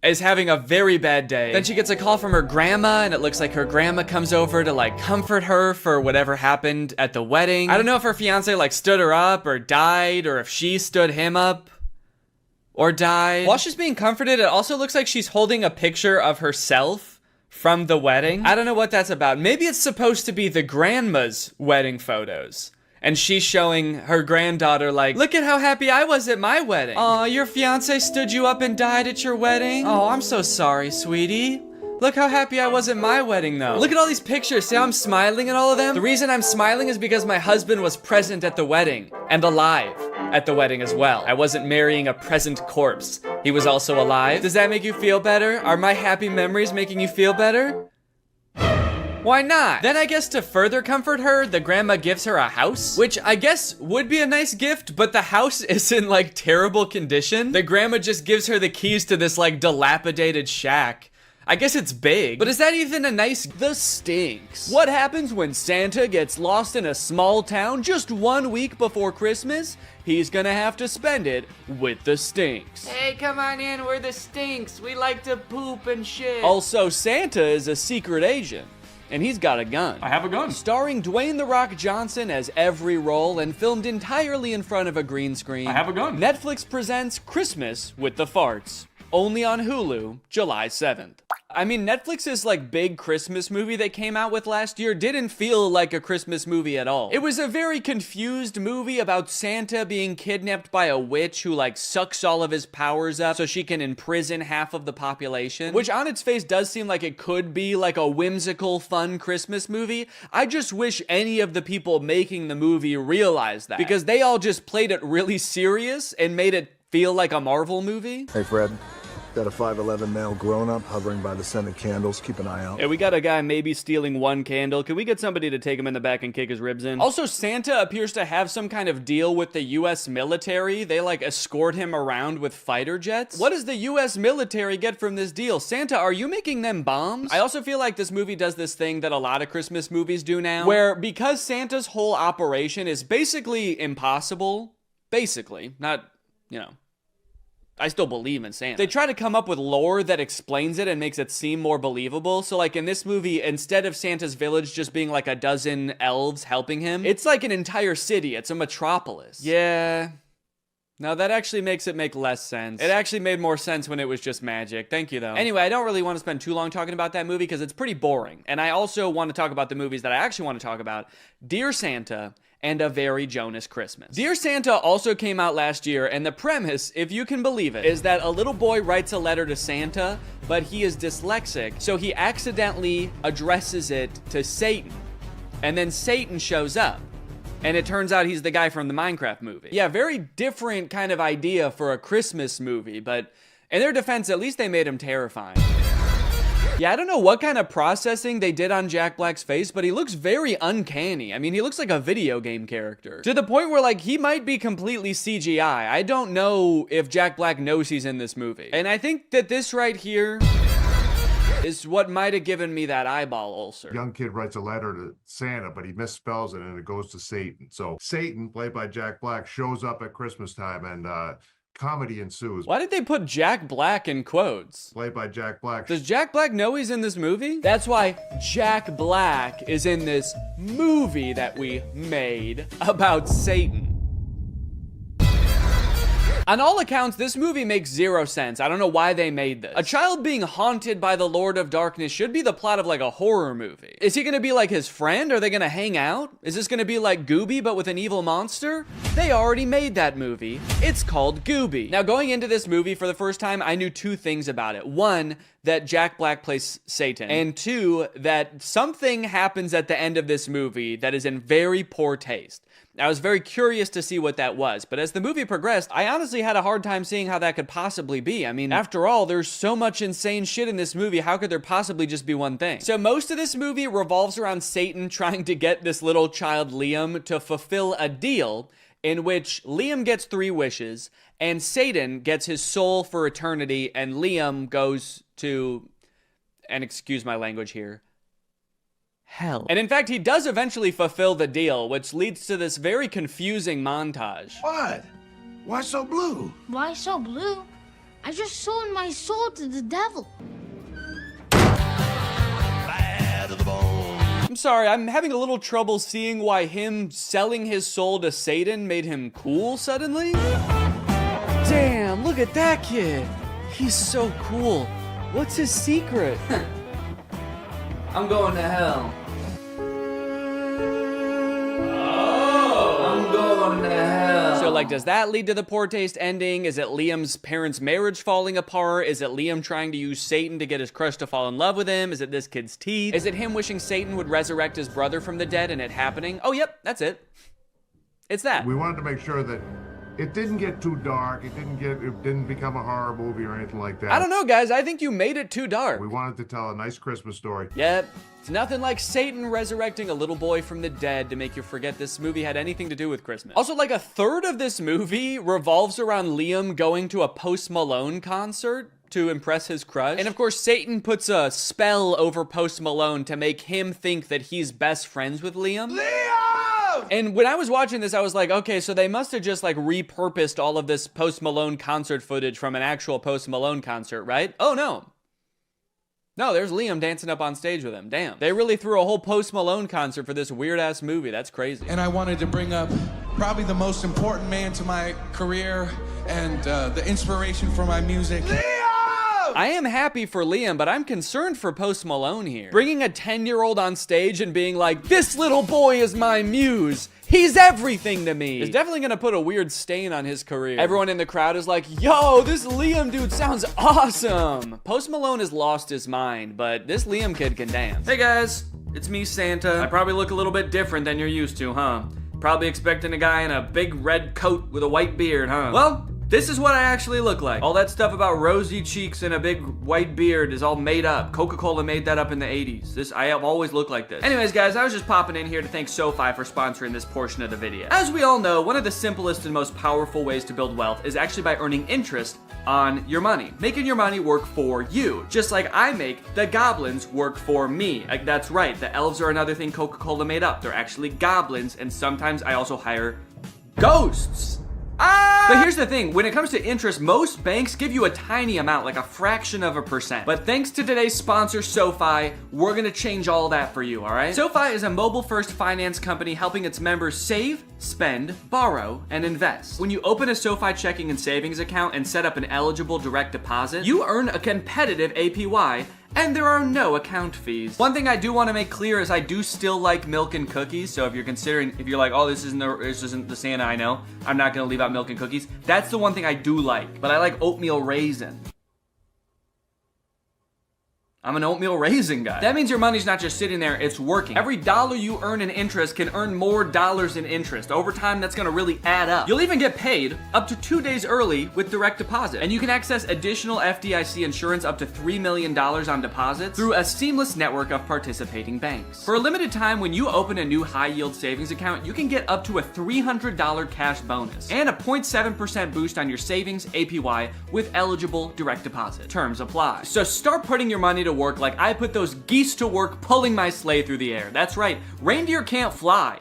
is having a very bad day. Then she gets a call from her grandma, and it looks like her grandma comes over to like comfort her for whatever happened at the wedding. I don't know if her fiance like stood her up or died, or if she stood him up or died. While she's being comforted, it also looks like she's holding a picture of herself from the wedding. I don't know what that's about. Maybe it's supposed to be the grandma's wedding photos. And she's showing her granddaughter like, look at how happy I was at my wedding. Aw, your fiance stood you up and died at your wedding? Oh, I'm so sorry, sweetie. Look how happy I was at my wedding though. Look at all these pictures. See how I'm smiling at all of them? The reason I'm smiling is because my husband was present at the wedding and alive at the wedding as well. I wasn't marrying a present corpse. He was also alive. Does that make you feel better? Are my happy memories making you feel better? Why not? Then I guess to further comfort her, the grandma gives her a house, which I guess would be a nice gift, but the house is in like terrible condition. The grandma just gives her the keys to this like dilapidated shack. I guess it's big, but is that even a nice? The Stinks. What happens when Santa gets lost in a small town just 1 week before Christmas? He's gonna have to spend it with the Stinks. Hey, come on in, we're the Stinks. We like to poop and shit. Also, Santa is a secret agent. And he's got a gun. I have a gun. Starring Dwayne "The Rock" Johnson as every role and filmed entirely in front of a green screen. I have a gun. Netflix presents Christmas with the Farts. Only on Hulu, July 7th. I mean, Netflix's like big Christmas movie they came out with last year didn't feel like a Christmas movie at all. It was a very confused movie about Santa being kidnapped by a witch who like sucks all of his powers up so she can imprison half of the population, which on its face does seem like it could be like a whimsical, fun Christmas movie. I just wish any of the people making the movie realized that, because they all just played it really serious and made it feel like a Marvel movie. Hey, Fred. Got a 5'11" male grown-up hovering by the scented candles. Keep an eye out. Yeah, we got a guy maybe stealing one candle. Can we get somebody to take him in the back and kick his ribs in? Also, Santa appears to have some kind of deal with the U.S. military. They like escort him around with fighter jets. What does the U.S. military get from this deal? Santa, are you making them bombs? I also feel like this movie does this thing that a lot of Christmas movies do now, where because Santa's whole operation is basically impossible, basically, not, you know, I still believe in Santa. They try to come up with lore that explains it and makes it seem more believable. So like in this movie, instead of Santa's village just being like a dozen elves helping him, it's like an entire city. It's a metropolis. Yeah. Now that actually makes it make less sense. It actually made more sense when it was just magic. Thank you though. Anyway, I don't really want to spend too long talking about that movie because it's pretty boring. And I also want to talk about the movies that I actually want to talk about. Dear Santa and A Very Jonas Christmas. Dear Santa also came out last year, and the premise, if you can believe it, is that a little boy writes a letter to Santa, but he is dyslexic, so he accidentally addresses it to Satan. And then Satan shows up. And it turns out he's the guy from the Minecraft movie. Yeah, very different kind of idea for a Christmas movie, but in their defense, at least they made him terrifying. Yeah, I don't know what kind of processing they did on Jack Black's face, but he looks very uncanny. I mean, he looks like a video game character. To the point where, like, he might be completely CGI. I don't know if Jack Black knows he's in this movie. And I think that this right here is what might have given me that eyeball ulcer. Young kid writes a letter to Santa, but he misspells it and it goes to Satan. So Satan, played by Jack Black, shows up at Christmas time and comedy ensues. Why did they put Jack Black in quotes? Played by Jack Black. Does Jack Black know he's in this movie? That's why Jack Black is in this movie that we made about Satan. On all accounts, this movie makes zero sense. I don't know why they made this. A child being haunted by the Lord of Darkness should be the plot of like a horror movie. Is he gonna be like his friend? Are they gonna hang out? Is this gonna be like Gooby but with an evil monster? They already made that movie. It's called Gooby. Now going into this movie for the first time, I knew two things about it. One, that Jack Black plays Satan. And two, that something happens at the end of this movie that is in very poor taste. I was very curious to see what that was, but as the movie progressed, I honestly had a hard time seeing how that could possibly be. I mean, after all, there's so much insane shit in this movie, how could there possibly just be one thing? So most of this movie revolves around Satan trying to get this little child Liam to fulfill a deal in which Liam gets 3 wishes, and Satan gets his soul for eternity, and Liam goes to, and excuse my language here, hell. And in fact, he does eventually fulfill the deal, which leads to this very confusing montage. What? Why so blue? Why so blue? I just sold my soul to the devil. I'm sorry, I'm having a little trouble seeing why him selling his soul to Satan made him cool suddenly. Damn, look at that kid. He's so cool. What's his secret? I'm going to hell. I'm going to hell. So, like, does that lead to the poor taste ending? Is it Liam's parents' marriage falling apart? Is it Liam trying to use Satan to get his crush to fall in love with him? Is it this kid's teeth? Is it him wishing Satan would resurrect his brother from the dead and it happening? Oh, yep, that's it. It's that. We wanted to make sure that it didn't get too dark. It didn't become a horror movie or anything like that. I don't know, guys. I think you made it too dark. We wanted to tell a nice Christmas story. Yep. It's nothing like Satan resurrecting a little boy from the dead to make you forget this movie had anything to do with Christmas. Also, like, a third of this movie revolves around Liam going to a Post Malone concert to impress his crush. And of course, Satan puts a spell over Post Malone to make him think that he's best friends with Liam. And when I was watching this, I was like, okay, so they must have just like repurposed all of this Post Malone concert footage from an actual Post Malone concert, right? Oh no. No, there's Liam dancing up on stage with him. Damn. They really threw a whole Post Malone concert for this weird ass movie. That's crazy. And I wanted to bring up probably the most important man to my career and the inspiration for my music. I am happy for Liam, but I'm concerned for Post Malone here. Bringing a 10-year-old on stage and being like, this little boy is my muse. He's everything to me. It's definitely gonna put a weird stain on his career. Everyone in the crowd is like, yo, this Liam dude sounds awesome. Post Malone has lost his mind, but this Liam kid can dance. Hey guys, it's me, Santa. I probably look a little bit different than you're used to, huh? Probably expecting a guy in a big red coat with a white beard, huh? Well, this is what I actually look like. All that stuff about rosy cheeks and a big white beard is all made up. Coca-Cola made that up in the 80s. I have always looked like this. Anyways, guys, I was just popping in here to thank SoFi for sponsoring this portion of the video. As we all know, one of the simplest and most powerful ways to build wealth is actually by earning interest on your money. Making your money work for you. Just like I make the goblins work for me. Like, that's right, the elves are another thing Coca-Cola made up. They're actually goblins, and sometimes I also hire ghosts. But here's the thing, when it comes to interest, most banks give you a tiny amount, like a fraction of a percent. But thanks to today's sponsor, SoFi, we're gonna change all that for you, all right? SoFi is a mobile-first finance company helping its members save, spend, borrow, and invest. When you open a SoFi checking and savings account and set up an eligible direct deposit, you earn a competitive APY, and there are no account fees. One thing I do want to make clear is I do still like milk and cookies, so if you're like, oh, this isn't the Santa I know, I'm not gonna leave out milk and cookies. That's the one thing I do like, but I like oatmeal raisin. I'm an oatmeal raisin guy. That means your money's not just sitting there, it's working. Every dollar you earn in interest can earn more dollars in interest. Over time, that's gonna really add up. You'll even get paid up to 2 days early with direct deposit. And you can access additional FDIC insurance up to $3 million on deposits through a seamless network of participating banks. For a limited time, when you open a new high-yield savings account, you can get up to a $300 cash bonus and a 0.7% boost on your savings APY with eligible direct deposit. Terms apply. So start putting your money to work like I put those geese to work pulling my sleigh through the air. That's right, reindeer can't fly.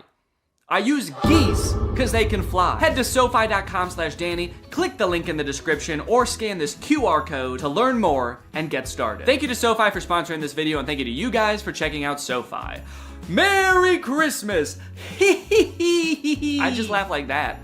I use geese because they can fly. Head to SoFi.com/Danny, click the link in the description, or scan this QR code to learn more and get started. Thank you to SoFi for sponsoring this video, and thank you to you guys for checking out SoFi. Merry Christmas! I just laugh like that.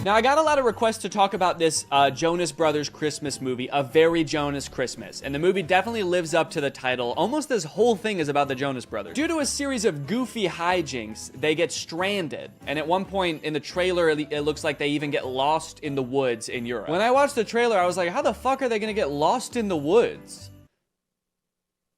Now, I got a lot of requests to talk about this Jonas Brothers Christmas movie, A Very Jonas Christmas. And the movie definitely lives up to the title. Almost this whole thing is about the Jonas Brothers. Due to a series of goofy hijinks, they get stranded. And at one point in the trailer, it looks like they even get lost in the woods in Europe. When I watched the trailer, I was like, how the fuck are they gonna get lost in the woods?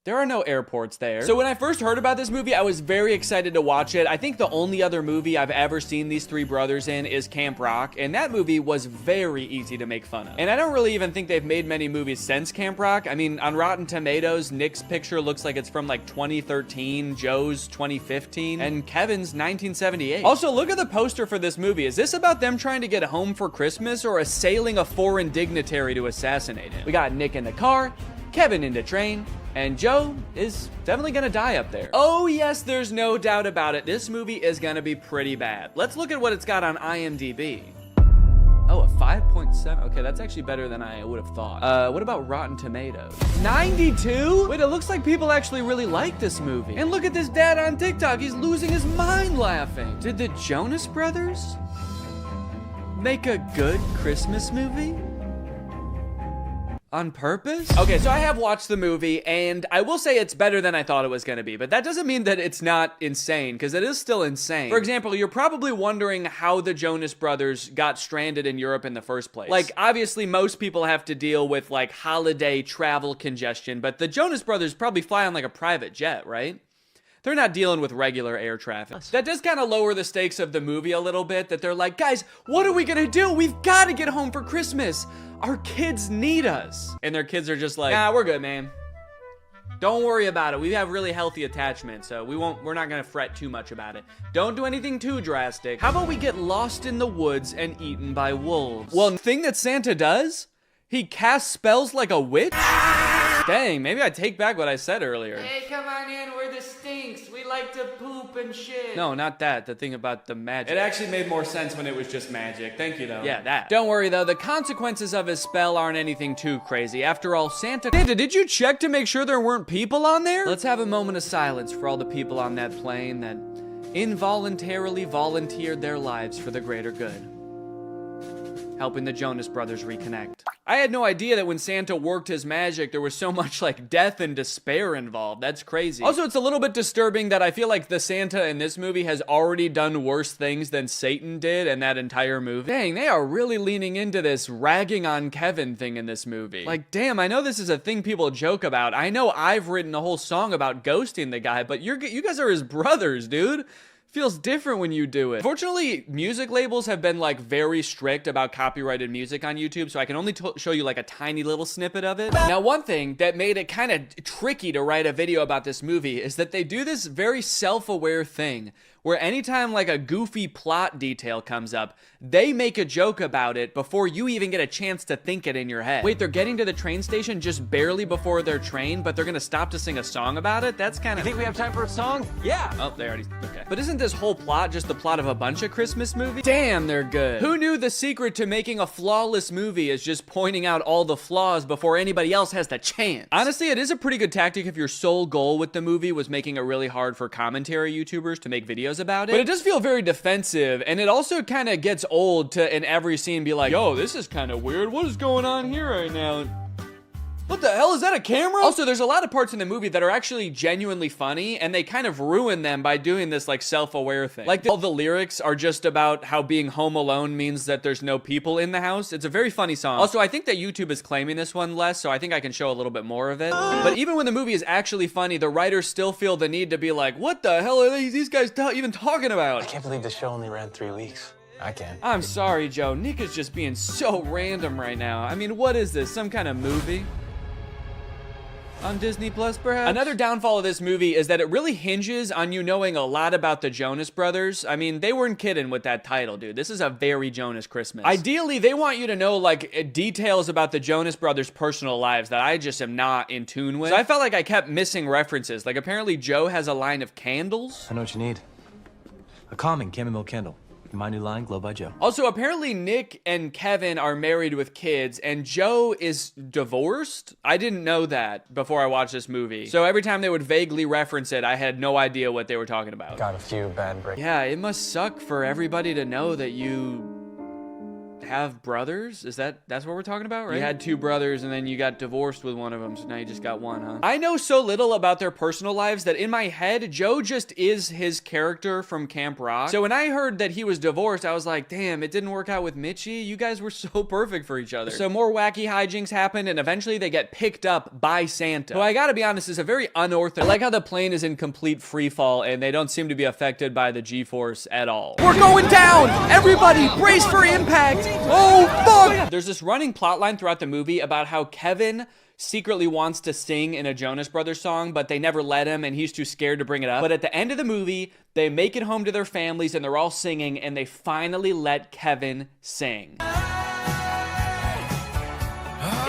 There are no airports there. So when I first heard about this movie, I was very excited to watch it. I think the only other movie I've ever seen these three brothers in is Camp Rock, and that movie was very easy to make fun of. And I don't really even think they've made many movies since Camp Rock. I mean, on Rotten Tomatoes, Nick's picture looks like it's from like 2013, Joe's 2015, and Kevin's 1978. Also, look at the poster for this movie. Is this about them trying to get home for Christmas or assailing a foreign dignitary to assassinate him? We got Nick in the car, Kevin into train, and Joe is definitely gonna die up there. Oh yes, there's no doubt about it. This movie is gonna be pretty bad. Let's look at what it's got on IMDb. Oh, a 5.7. Okay, that's actually better than I would have thought. What about Rotten Tomatoes? 92? Wait, it looks like people actually really like this movie. And look at this dad on TikTok. He's losing his mind laughing. Did the Jonas Brothers make a good Christmas movie? On purpose? Okay, so I have watched the movie, and I will say it's better than I thought it was gonna be, but that doesn't mean that it's not insane, because it is still insane. For example, you're probably wondering how the Jonas Brothers got stranded in Europe in the first place. Like, obviously, most people have to deal with, like, holiday travel congestion, but the Jonas Brothers probably fly on, like, a private jet, right? They're not dealing with regular air traffic. That does kind of lower the stakes of the movie a little bit, that they're like, guys, what are we gonna do? We've gotta get home for Christmas. Our kids need us. And their kids are just like, nah, we're good, man. Don't worry about it. We have really healthy attachment, so we're not gonna fret too much about it. Don't do anything too drastic. How about we get lost in the woods and eaten by wolves? Well, the thing that Santa does, he casts spells like a witch? Dang, maybe I take back what I said earlier. Hey, come on in, we're the Stinks. We like to poop and shit. No, not that. The thing about the magic. It actually made more sense when it was just magic. Thank you, though. Yeah, that. Don't worry, though. The consequences of his spell aren't anything too crazy. After all, Santa, did you check to make sure there weren't people on there? Let's have a moment of silence for all the people on that plane that involuntarily volunteered their lives for the greater good, helping the Jonas Brothers reconnect. I had no idea that when Santa worked his magic, there was so much like death and despair involved. That's crazy. Also, it's a little bit disturbing that I feel like the Santa in this movie has already done worse things than Satan did in that entire movie. Dang, they are really leaning into this ragging on Kevin thing in this movie. Like, damn, I know this is a thing people joke about. I know I've written a whole song about ghosting the guy, but you guys are his brothers, dude. Feels different when you do it. Fortunately, music labels have been like very strict about copyrighted music on YouTube, so I can only show you like a tiny little snippet of it. Now, one thing that made it kind of tricky to write a video about this movie is that they do this very self-aware thing where anytime like a goofy plot detail comes up, they make a joke about it before you even get a chance to think it in your head. Wait, they're getting to the train station just barely before their train, but they're gonna stop to sing a song about it? That's kind of... You think we have time for a song? Yeah! Oh, they already... Okay. But isn't this whole plot just the plot of a bunch of Christmas movies? Damn, they're good. Who knew the secret to making a flawless movie is just pointing out all the flaws before anybody else has the chance? Honestly, it is a pretty good tactic if your sole goal with the movie was making it really hard for commentary YouTubers to make videos about it. But it does feel very defensive, and it also kind of gets old to in every scene be like, yo, this is kind of weird. What is going on here right now? What the hell, is that a camera? Also, there's a lot of parts in the movie that are actually genuinely funny, and they kind of ruin them by doing this like self-aware thing. Like all the lyrics are just about how being home alone means that there's no people in the house. It's a very funny song. Also, I think that YouTube is claiming this one less, so I think I can show a little bit more of it. But even when the movie is actually funny, the writers still feel the need to be like, what the hell are these guys even talking about? I can't believe the show only ran 3 weeks. I can. I'm sorry, Joe. Nick is just being so random right now. I mean, what is this? Some kind of movie? On Disney Plus, perhaps? Another downfall of this movie is that it really hinges on you knowing a lot about the Jonas Brothers. I mean, they weren't kidding with that title, dude. This is a very Jonas Christmas. Ideally, they want you to know, like, details about the Jonas Brothers' personal lives that I just am not in tune with. So I felt like I kept missing references. Like, apparently Joe has a line of candles. I know what you need. A calming chamomile candle. My new line, Glow by Joe. Also, apparently Nick and Kevin are married with kids, and Joe is divorced? I didn't know that before I watched this movie. So every time they would vaguely reference it, I had no idea what they were talking about. Got a few bad breaks. Yeah, it must suck for everybody to know that you have brothers? That's what we're talking about, right? You had 2 brothers and then you got divorced with one of them, so now you just got one, huh? I know so little about their personal lives that in my head, Joe just is his character from Camp Rock. So when I heard that he was divorced, I was like, damn, it didn't work out with Mitchie. You guys were so perfect for each other. So more wacky hijinks happened, and eventually they get picked up by Santa, who I gotta be honest is a very unorthodox. I like how the plane is in complete free fall and they don't seem to be affected by the G-force at all. We're going down! Everybody brace for impact! Oh, fuck! There's this running plot line throughout the movie about how Kevin secretly wants to sing in a Jonas Brothers song, but they never let him and he's too scared to bring it up. But at the end of the movie, they make it home to their families and they're all singing and they finally let Kevin sing.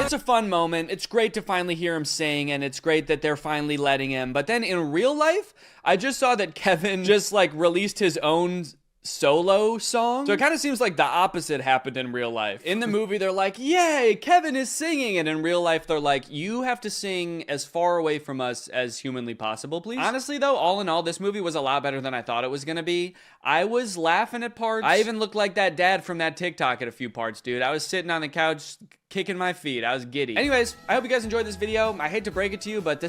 It's a fun moment. It's great to finally hear him sing, and it's great that they're finally letting him. But then in real life, I just saw that Kevin just like released his own solo song. So it kind of seems like the opposite happened in real life. In the movie, they're like, yay, Kevin is singing. And in real life, they're like, you have to sing as far away from us as humanly possible, please. Honestly, though, all in all, this movie was a lot better than I thought it was gonna be. I was laughing at parts. I even looked like that dad from that TikTok at a few parts, dude. I was sitting on the couch, kicking my feet. I was giddy. Anyways, I hope you guys enjoyed this video. I hate to break it to you, but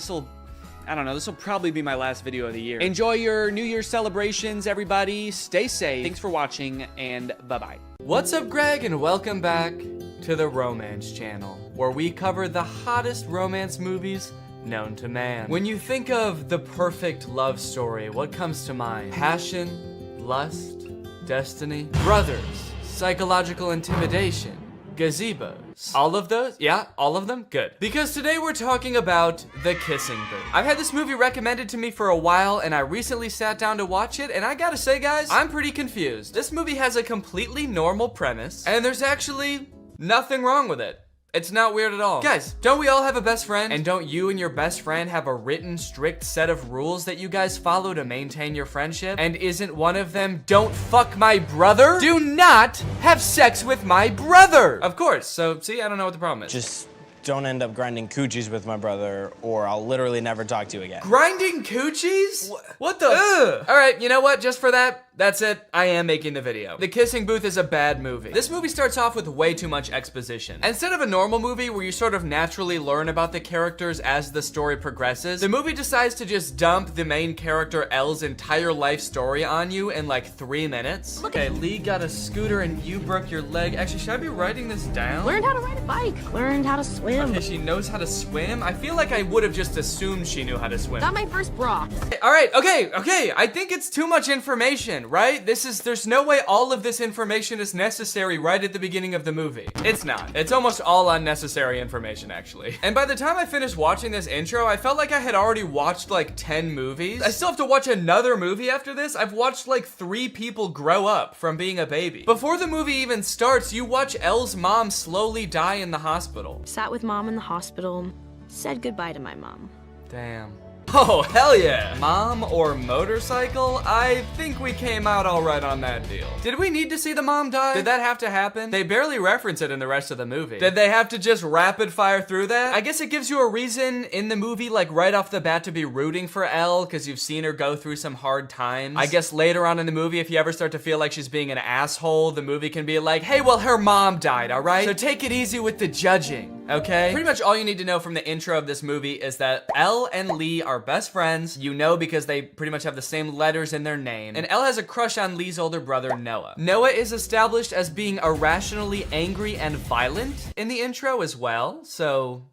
I don't know, this will probably be my last video of the year. Enjoy your New Year's celebrations, everybody. Stay safe. Thanks for watching, and bye-bye. What's up, Greg, and welcome back to the Romance Channel, where we cover the hottest romance movies known to man. When you think of the perfect love story, what comes to mind? Passion, lust, destiny, brothers, psychological intimidation, gazebos. All of those? Yeah, all of them? Good. Because today we're talking about The Kissing Booth. I've had this movie recommended to me for a while, and I recently sat down to watch it, and I gotta say, guys, I'm pretty confused. This movie has a completely normal premise, and there's actually nothing wrong with it. It's not weird at all. Guys, don't we all have a best friend? And don't you and your best friend have a written, strict set of rules that you guys follow to maintain your friendship? And isn't one of them, don't fuck my brother? Do not have sex with my brother! Of course, so see, I don't know what the problem is. Just don't end up grinding coochies with my brother, or I'll literally never talk to you again. Grinding coochies? What the? Ugh. All right, you know what? Just for that, that's it. I am making the video. The Kissing Booth is a bad movie. This movie starts off with way too much exposition. Instead of a normal movie where you sort of naturally learn about the characters as the story progresses, the movie decides to just dump the main character Elle's entire life story on you in like 3 minutes. Okay, Lee got a scooter and you broke your leg. Actually, should I be writing this down? Learned how to ride a bike. Learned how to swim. Okay, she knows how to swim? I feel like I would have just assumed she knew how to swim. Got my first bra. All right, okay. I think it's too much information, right? There's no way all of this information is necessary right at the beginning of the movie. It's not. It's almost all unnecessary information, actually. And by the time I finished watching this intro, I felt like I had already watched like 10 movies. I still have to watch another movie after this. I've watched like 3 people grow up from being a baby. Before the movie even starts, you watch Elle's mom slowly die in the hospital. Sat with mom in the hospital. Said goodbye to my mom. Damn. Oh, hell yeah. Mom or motorcycle? I think we came out all right on that deal. Did we need to see the mom die? Did that have to happen? They barely reference it in the rest of the movie. Did they have to just rapid fire through that? I guess it gives you a reason in the movie, like right off the bat, to be rooting for Elle, because you've seen her go through some hard times. I guess later on in the movie, if you ever start to feel like she's being an asshole, the movie can be like, hey, well, her mom died, all right? So take it easy with the judging, okay? Pretty much all you need to know from the intro of this movie is that Elle and Lee are best friends. You know because they pretty much have the same letters in their name. And Elle has a crush on Lee's older brother, Noah. Noah is established as being irrationally angry and violent in the intro as well, so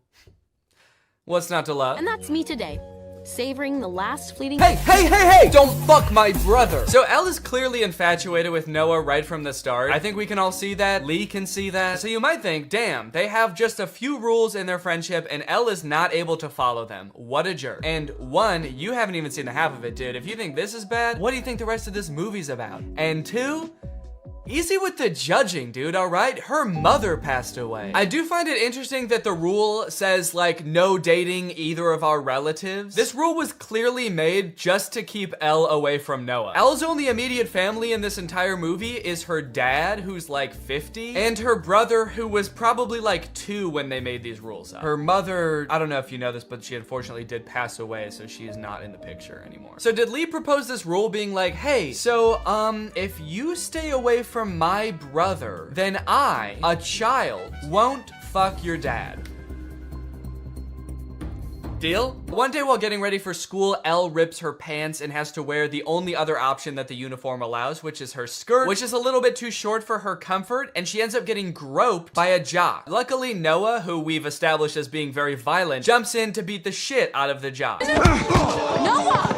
what's not to love? And that's me today. Savoring the last fleeting— Hey! Don't fuck my brother! So Elle is clearly infatuated with Noah right from the start. I think we can all see that. Lee can see that. So you might think, damn, they have just a few rules in their friendship and Elle is not able to follow them. What a jerk. And 1, you haven't even seen the half of it, dude. If you think this is bad, what do you think the rest of this movie's about? And 2, easy with the judging, dude, all right? Her mother passed away. I do find it interesting that the rule says, like, no dating either of our relatives. This rule was clearly made just to keep Elle away from Noah. Elle's only immediate family in this entire movie is her dad, who's like 50, and her brother, who was probably like 2 when they made these rules up. Her mother, I don't know if you know this, but she unfortunately did pass away, so she is not in the picture anymore. So did Lee propose this rule being like, hey, so, if you stay away from my brother, then I, a child, won't fuck your dad? Deal? One day while getting ready for school, Elle rips her pants and has to wear the only other option that the uniform allows, which is her skirt, which is a little bit too short for her comfort, and she ends up getting groped by a jock. Luckily, Noah, who we've established as being very violent, jumps in to beat the shit out of the jock. Noah!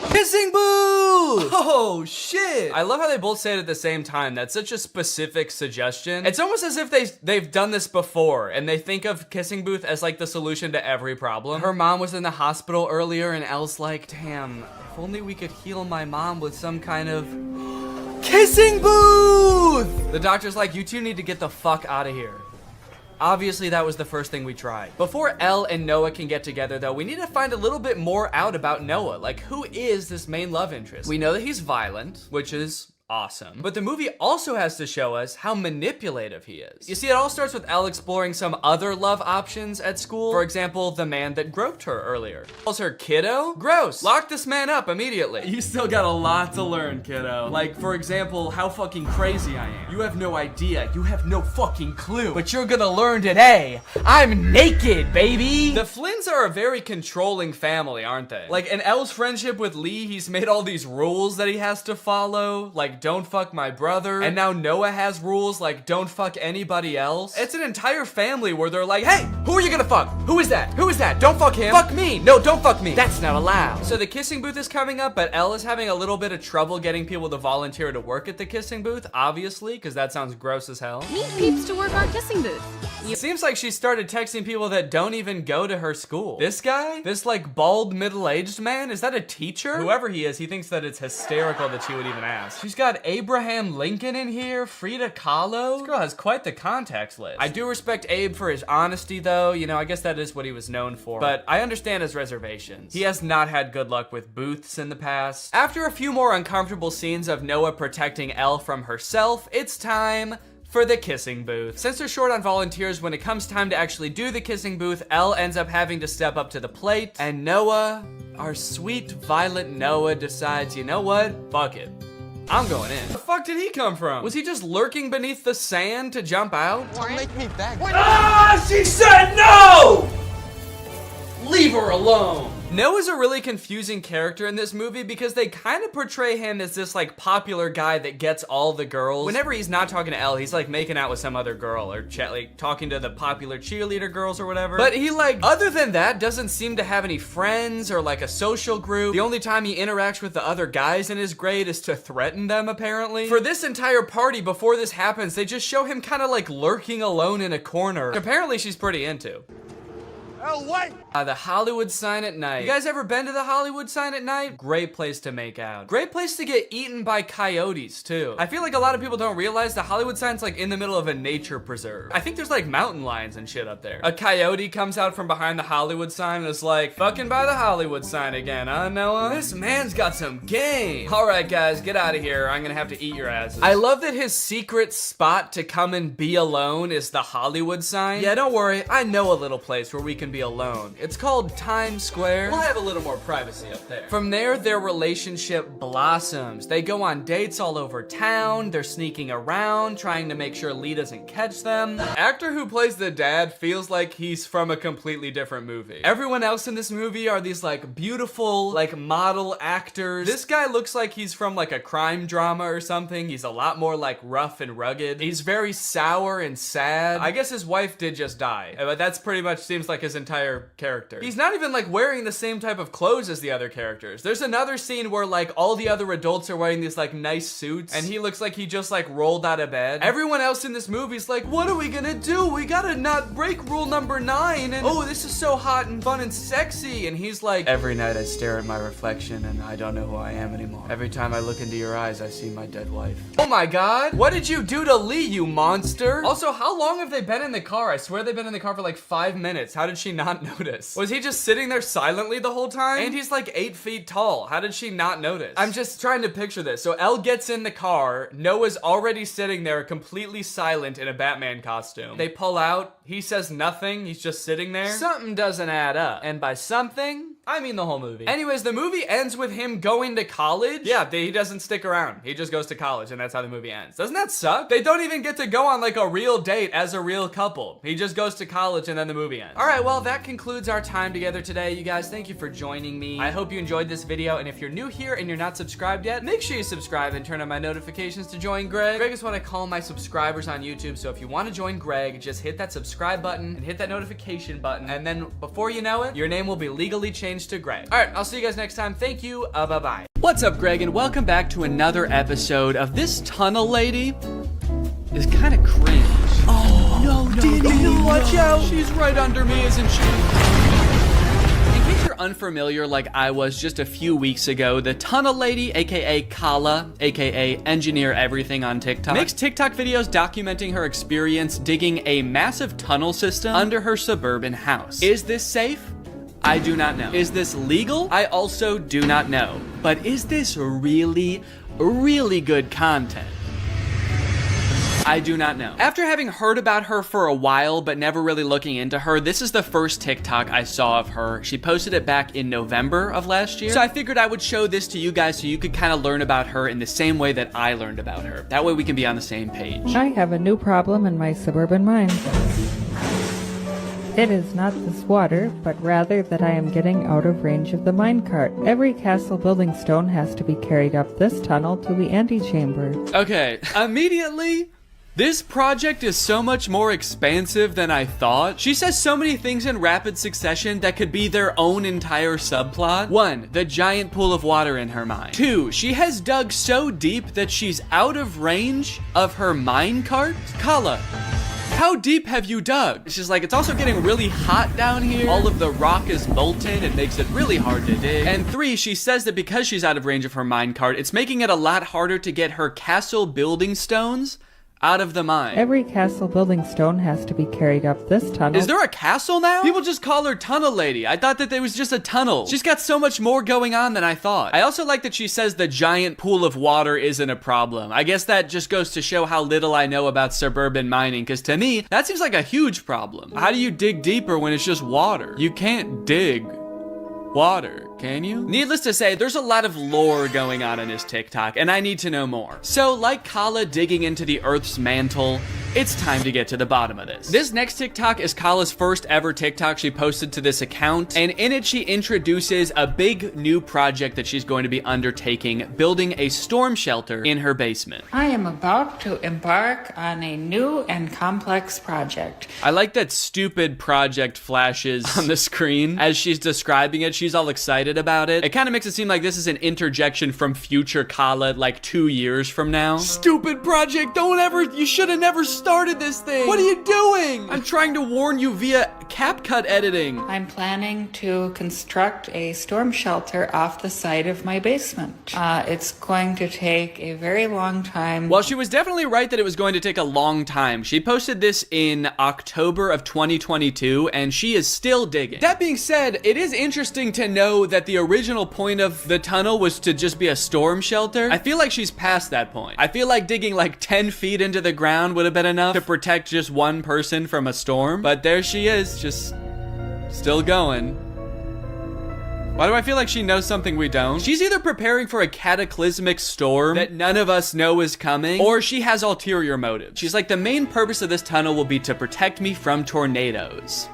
Kissing booth! Oh, shit. I love how they both say it at the same time. That's such a specific suggestion. It's almost as if they've done this before and they think of kissing booth as like the solution to every problem. Her mom was in the hospital earlier and Elle's like, damn, if only we could heal my mom with some kind of kissing booth! The doctor's like, you two need to get the fuck out of here. Obviously, that was the first thing we tried. Before Elle and Noah can get together, though, we need to find a little bit more out about Noah. Like, who is this main love interest? We know that he's violent, which is awesome. But the movie also has to show us how manipulative he is. You see, it all starts with Elle exploring some other love options at school. For example, the man that groped her earlier. Calls her kiddo? Gross. Lock this man up immediately. You still got a lot to learn, kiddo. Like, for example, how fucking crazy I am. You have no idea. You have no fucking clue. But you're gonna learn today. I'm naked, baby. The Flynns are a very controlling family, aren't they? Like, in Elle's friendship with Lee, he's made all these rules that he has to follow. Like, don't fuck my brother. And now Noah has rules like don't fuck anybody else. It's an entire family where they're like, hey, who are you gonna fuck? Who is that? Who is that? Don't fuck him. Fuck me. No, don't fuck me. That's not allowed. So the kissing booth is coming up, but Elle is having a little bit of trouble getting people to volunteer to work at the kissing booth, obviously, because that sounds gross as hell. Need peeps to work our kissing booth. It seems like she started texting people that don't even go to her school. This guy? This like bald middle-aged man? Is that a teacher? Whoever he is, he thinks that it's hysterical that she would even ask. She's got Abraham Lincoln in here, Frida Kahlo. This girl has quite the contacts list. I do respect Abe for his honesty though. You know, I guess that is what he was known for. But I understand his reservations. He has not had good luck with booths in the past. After a few more uncomfortable scenes of Noah protecting Elle from herself, it's time for the kissing booth. Since they're short on volunteers, when it comes time to actually do the kissing booth, Elle ends up having to step up to the plate, and Noah, our sweet, violent Noah, decides, you know what? Fuck it. I'm going in. Where the fuck did he come from? Was he just lurking beneath the sand to jump out? Don't make me beg. Ah, she said no! Leave her alone. Noah's a really confusing character in this movie because they kind of portray him as this like popular guy that gets all the girls. Whenever he's not talking to Elle, he's like making out with some other girl or like talking to the popular cheerleader girls or whatever. But he like, other than that, doesn't seem to have any friends or like a social group. The only time he interacts with the other guys in his grade is to threaten them, apparently. For this entire party, before this happens, they just show him kind of like lurking alone in a corner. Apparently she's pretty into. Oh, wait! The Hollywood sign at night. You guys ever been to the Hollywood sign at night? Great place to make out. Great place to get eaten by coyotes, too. I feel like a lot of people don't realize the Hollywood sign's like in the middle of a nature preserve. I think there's like mountain lions and shit up there. A coyote comes out from behind the Hollywood sign and is like, fucking by the Hollywood sign again, huh, Noah? This man's got some game. All right, guys, get out of here. I'm gonna have to eat your asses. I love that his secret spot to come and be alone is the Hollywood sign. Yeah, don't worry. I know a little place where we can be alone. It's called Times Square. We'll have a little more privacy up there. From there, their relationship blossoms. They go on dates all over town. They're sneaking around, trying to make sure Lee doesn't catch them. The actor who plays the dad feels like he's from a completely different movie. Everyone else in this movie are these like beautiful, like model actors. This guy looks like he's from like a crime drama or something. He's a lot more like rough and rugged. He's very sour and sad. I guess his wife did just die, but that's pretty much seems like his entire character. He's not even like wearing the same type of clothes as the other characters. There's another scene where like all the other adults are wearing these like nice suits and he looks like he just like rolled out of bed. Everyone else in this movie is like, what are we gonna do? We gotta not break rule number 9 and oh, this is so hot and fun and sexy. And he's like, every night I stare at my reflection and I don't know who I am anymore. Every time I look into your eyes, I see my dead wife. Oh my God, what did you do to Lee, you monster? Also, how long have they been in the car? I swear they've been in the car for like 5 minutes. How did she not notice? Was he just sitting there silently the whole time? And he's like 8 feet tall. How did she not notice? I'm just trying to picture this. So Elle gets in the car. Noah's already sitting there completely silent in a Batman costume. They pull out. He says nothing. He's just sitting there. Something doesn't add up. And by something, I mean the whole movie. Anyways, the movie ends with him going to college. Yeah, he doesn't stick around. He just goes to college and that's how the movie ends. Doesn't that suck? They don't even get to go on like a real date as a real couple. He just goes to college and then the movie ends. All right, well, that concludes our time together today. You guys, thank you for joining me. I hope you enjoyed this video. And if you're new here and you're not subscribed yet, make sure you subscribe and turn on my notifications to join Greg. Greg is what I call my subscribers on YouTube. So if you want to join Greg, just hit that subscribe button and hit that notification button. And then before you know it, your name will be legally changed to Greg. All right, I'll see you guys next time. Thank you. Bye-bye. What's up, Greg? And welcome back to another episode of This Tunnel Lady is kind of cringe. Oh, no, Danny, watch out. She's right under me, isn't she? In case you're unfamiliar like I was just a few weeks ago, the Tunnel Lady, aka Kala, aka Engineer Everything on TikTok, makes TikTok videos documenting her experience digging a massive tunnel system under her suburban house. Is this safe? I do not know. Is this legal? I also do not know. But is this really good content? I do not know. After having heard about her for a while but never really looking into her, this is the first TikTok I saw of her. She posted it back in November of last year. So I figured I would show this to you guys so you could kind of learn about her in the same way that I learned about her. That way we can be on the same page. I have a new problem in my suburban mine. It is not this water, but rather that I am getting out of range of the minecart. Every castle building stone has to be carried up this tunnel to the antechamber. Okay, immediately, this project is so much more expansive than I thought. She says so many things in rapid succession that could be their own entire subplot. 1, the giant pool of water in her mine. 2, she has dug so deep that she's out of range of her minecart. Kala, how deep have you dug? She's like, it's also getting really hot down here. All of the rock is molten. It makes it really hard to dig. And 3, she says that because she's out of range of her minecart, it's making it a lot harder to get her castle building stones out of the mine. Every castle building stone has to be carried up this tunnel. Is there a castle now? People just call her Tunnel Lady. I thought that there was just a tunnel. She's got so much more going on than I thought. I also like that she says the giant pool of water isn't a problem. I guess that just goes to show how little I know about suburban mining, because to me, that seems like a huge problem. How do you dig deeper when it's just water? You can't dig water, can you? Needless to say, there's a lot of lore going on in this TikTok, and I need to know more. So, like Kala digging into the Earth's mantle, it's time to get to the bottom of this. This next TikTok is Kala's first ever TikTok she posted to this account, and in it she introduces a big new project that she's going to be undertaking, building a storm shelter in her basement. I am about to embark on a new and complex project. I like that stupid project flashes on the screen as she's describing it. She's all excited about it. It kind of makes it seem like this is an interjection from future Kala, like 2 years from now. Stupid project, you should have never started this thing. What are you doing? I'm trying to warn you via CapCut editing. I'm planning to construct a storm shelter off the side of my basement. It's going to take a very long time. Well, she was definitely right that it was going to take a long time. She posted this in October of 2022, and she is still digging. That being said, it is interesting to know that the original point of the tunnel was to just be a storm shelter. I feel like she's past that point. I feel like digging like 10 feet into the ground would have been enough to protect just one person from a storm. But there she is, just still going. Why do I feel like she knows something we don't? She's either preparing for a cataclysmic storm that none of us know is coming, or she has ulterior motives. She's like, the main purpose of this tunnel will be to protect me from tornadoes.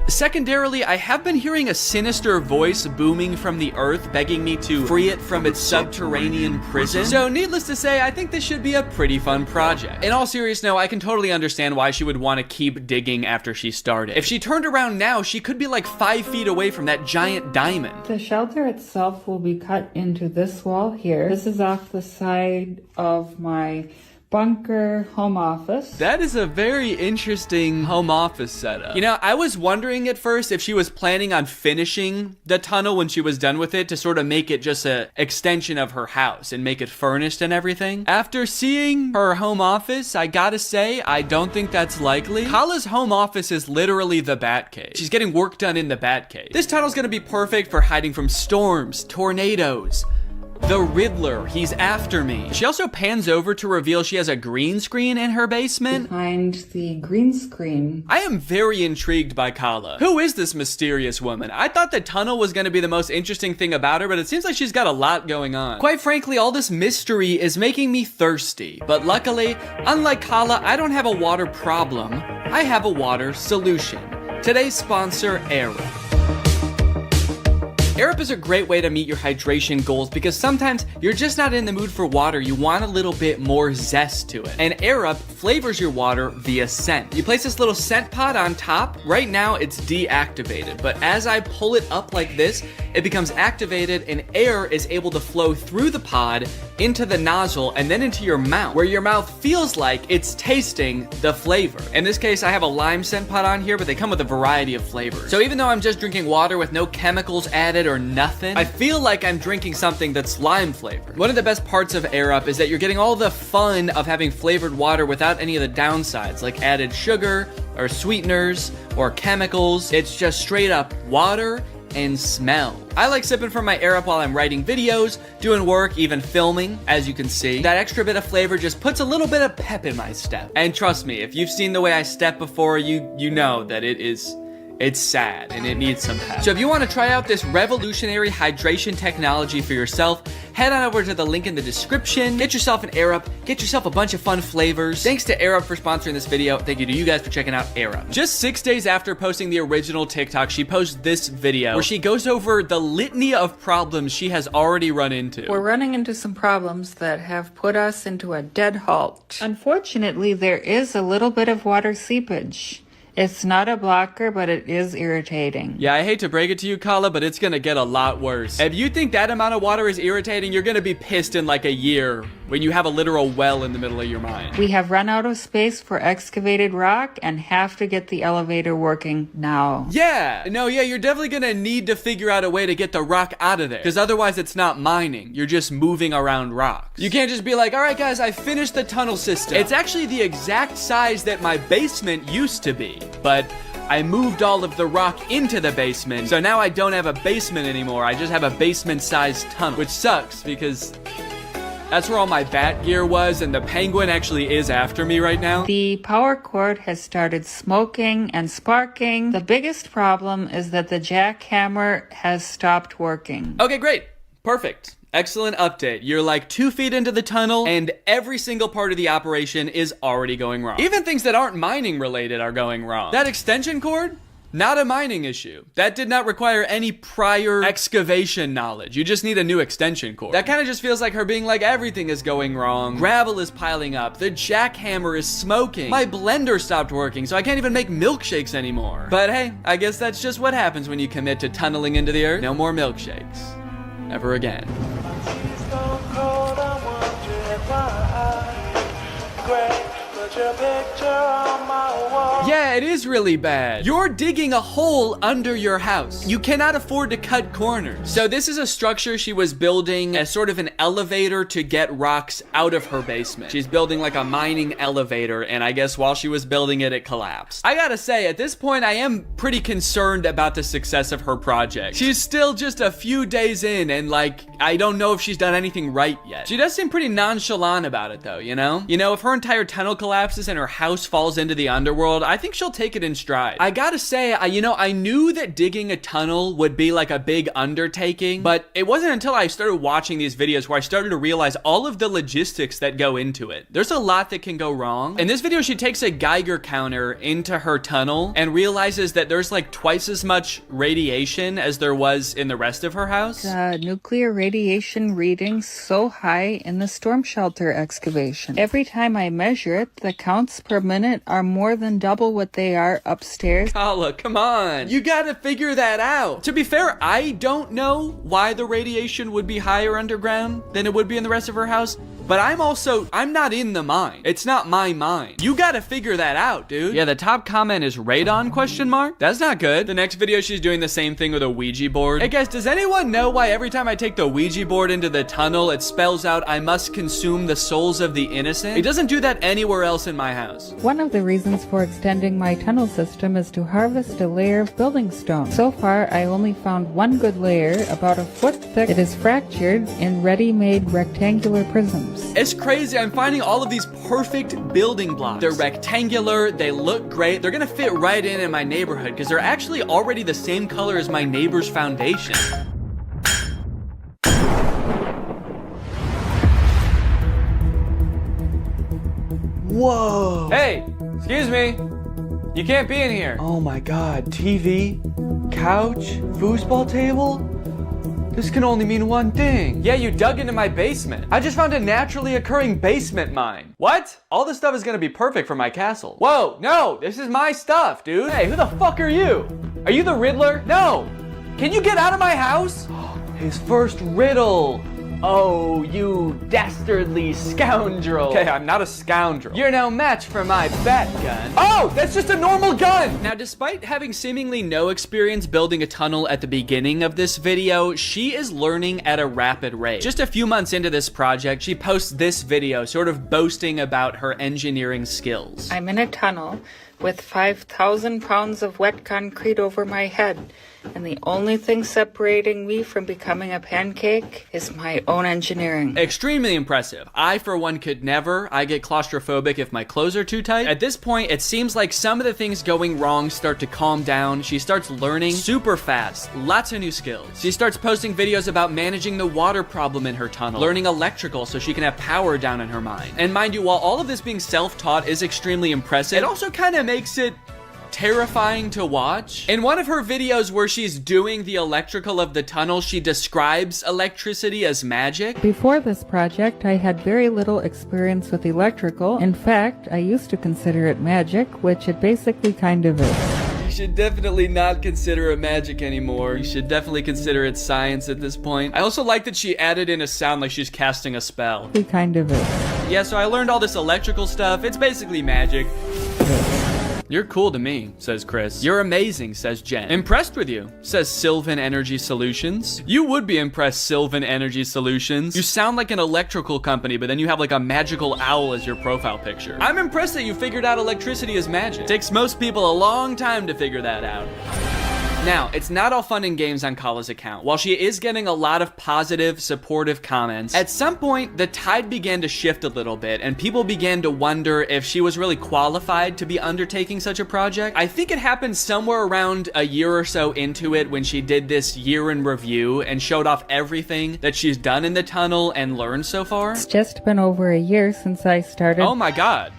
Secondarily, I have been hearing a sinister voice booming from the earth, begging me to free it from its subterranean prison. So needless to say, I think this should be a pretty fun project. In all seriousness, no, I can totally understand why she would want to keep digging after she started. If she turned around now, she could be like 5 feet away from that giant diamond. The shelter itself will be cut into this wall here. This is off the side of my bunker home office. That is a very interesting home office setup. You know, I was wondering at first if she was planning on finishing the tunnel when she was done with it to sort of make it just an extension of her house and make it furnished and everything. After seeing her home office, I gotta say, I don't think that's likely. Kala's home office is literally the Batcave. She's getting work done in the Batcave. This tunnel's gonna be perfect for hiding from storms, tornadoes, the Riddler, he's after me. She also pans over to reveal she has a green screen in her basement. Behind the green screen. I am very intrigued by Kala. Who is this mysterious woman? I thought the tunnel was going to be the most interesting thing about her, but it seems like she's got a lot going on. Quite frankly, all this mystery is making me thirsty. But luckily, unlike Kala, I don't have a water problem. I have a water solution. Today's sponsor, Arup. Arup is a great way to meet your hydration goals because sometimes you're just not in the mood for water. You want a little bit more zest to it. And Arup flavors your water via scent. You place this little scent pod on top. Right now it's deactivated, but as I pull it up like this, it becomes activated and air is able to flow through the pod into the nozzle and then into your mouth, where your mouth feels like it's tasting the flavor. In this case, I have a lime scent pod on here, but they come with a variety of flavors. So even though I'm just drinking water with no chemicals added or nothing, I feel like I'm drinking something that's lime flavored. One of the best parts of Air Up is that you're getting all the fun of having flavored water without any of the downsides, like added sugar or sweeteners or chemicals. It's just straight up water and smell. I like sipping from my Air Up while I'm writing videos, doing work, even filming, as you can see. That extra bit of flavor just puts a little bit of pep in my step. And trust me, if you've seen the way I step before, you know that it's sad and it needs some pep. So if you want to try out this revolutionary hydration technology for yourself, head on over to the link in the description. Get yourself an Air Up. Get yourself a bunch of fun flavors. Thanks to Air Up for sponsoring this video. Thank you to you guys for checking out Air Up. Just 6 days after posting the original TikTok, she posts this video where she goes over the litany of problems she has already run into. We're running into some problems that have put us into a dead halt. Unfortunately, there is a little bit of water seepage. It's not a blocker, but it is irritating. Yeah, I hate to break it to you, Kala, but it's gonna get a lot worse. If you think that amount of water is irritating, you're gonna be pissed in like a year when you have a literal well in the middle of your mind. We have run out of space for excavated rock and have to get the elevator working now. Yeah, you're definitely gonna need to figure out a way to get the rock out of there, because otherwise it's not mining. You're just moving around rocks. You can't just be like, all right guys, I finished the tunnel system. It's actually the exact size that my basement used to be, but I moved all of the rock into the basement, so now I don't have a basement anymore. I just have a basement-sized tunnel, which sucks because that's where all my bat gear was, and the penguin actually is after me right now. The power cord has started smoking and sparking. The biggest problem is that the jackhammer has stopped working. Okay, great. Perfect. Excellent update. You're like 2 feet into the tunnel and every single part of the operation is already going wrong. Even things that aren't mining related are going wrong. That extension cord? Not a mining issue. That did not require any prior excavation knowledge. You just need a new extension cord. That kind of just feels like her being like, everything is going wrong. Gravel is piling up. The jackhammer is smoking. My blender stopped working, so I can't even make milkshakes anymore. But hey, I guess that's just what happens when you commit to tunneling into the earth. No more milkshakes. Ever again. Yeah, it is really bad. You're digging a hole under your house. You cannot afford to cut corners. So this is a structure she was building as sort of an elevator to get rocks out of her basement. She's building like a mining elevator, and I guess while she was building it, it collapsed. I gotta say, at this point, I am pretty concerned about the success of her project. She's still just a few days in, and like, I don't know if she's done anything right yet. She does seem pretty nonchalant about it though, you know? If her entire tunnel collapses and her house falls into the underworld, I think she'll take it in stride. I gotta say, I knew that digging a tunnel would be like a big undertaking, but it wasn't until I started watching these videos where I started to realize all of the logistics that go into it. There's a lot that can go wrong. In this video, she takes a Geiger counter into her tunnel and realizes that there's like twice as much radiation as there was in the rest of her house. Nuclear radiation readings so high in the storm shelter excavation. Every time I measure it, the counts per minute are more than double what they are upstairs. Kala, come on. You gotta figure that out. To be fair, I don't know why the radiation would be higher underground than it would be in the rest of her house, but I'm not in the mine. It's not my mine. You gotta figure that out, dude. Yeah, the top comment is radon ? That's not good. The next video, she's doing the same thing with a Ouija board. Hey guys, does anyone know why every time I take the Ouija board into the tunnel, it spells out, I must consume the souls of the innocent? It doesn't do that anywhere else in my house. One of the reasons for extending my tunnel system is to harvest a layer of building stone. So far, I only found one good layer, about a foot thick. It is fractured in ready-made rectangular prisms. It's crazy. I'm finding all of these perfect building blocks. They're rectangular, they look great, they're gonna fit right in my neighborhood because they're actually already the same color as my neighbor's foundation. Whoa. Hey, excuse me. You can't be in here. Oh my God, TV, couch, foosball table? This can only mean one thing. Yeah, you dug into my basement. I just found a naturally occurring basement mine. What? All this stuff is gonna be perfect for my castle. Whoa, no, this is my stuff, dude. Hey, who the fuck are you? Are you the Riddler? No. Can you get out of my house? His first riddle. Oh, you dastardly scoundrel. Okay, I'm not a scoundrel. You're no match for my bat gun. Oh, that's just a normal gun! Now, despite having seemingly no experience building a tunnel at the beginning of this video, she is learning at a rapid rate. Just a few months into this project, she posts this video, sort of boasting about her engineering skills. I'm in a tunnel with 5,000 pounds of wet concrete over my head, and the only thing separating me from becoming a pancake is my own engineering. Extremely impressive. I, for one, could never. I get claustrophobic if my clothes are too tight. At this point, it seems like some of the things going wrong start to calm down. She starts learning super fast, lots of new skills. She starts posting videos about managing the water problem in her tunnel, learning electrical so she can have power down in her mine. And mind you, while all of this being self-taught is extremely impressive, it also kind of makes it terrifying to watch. In one of her videos where she's doing the electrical of the tunnel, she describes electricity as magic. Before this project, I had very little experience with electrical. In fact, I used to consider it magic, which it basically kind of is. You should definitely not consider it magic anymore. You should definitely consider it science at this point. I also like that she added in a sound like she's casting a spell. It kind of is. Yeah, so I learned all this electrical stuff. It's basically magic. You're cool to me, says Chris. You're amazing, says Jen. Impressed with you, says Sylvan Energy Solutions. You would be impressed, Sylvan Energy Solutions. You sound like an electrical company, but then you have like a magical owl as your profile picture. I'm impressed that you figured out electricity is magic. It takes most people a long time to figure that out. Now, it's not all fun and games on Kala's account. While she is getting a lot of positive, supportive comments, at some point, the tide began to shift a little bit, and people began to wonder if she was really qualified to be undertaking such a project. I think it happened somewhere around a year or so into it when she did this year in review and showed off everything that she's done in the tunnel and learned so far. It's just been over a year since I started. Oh my god.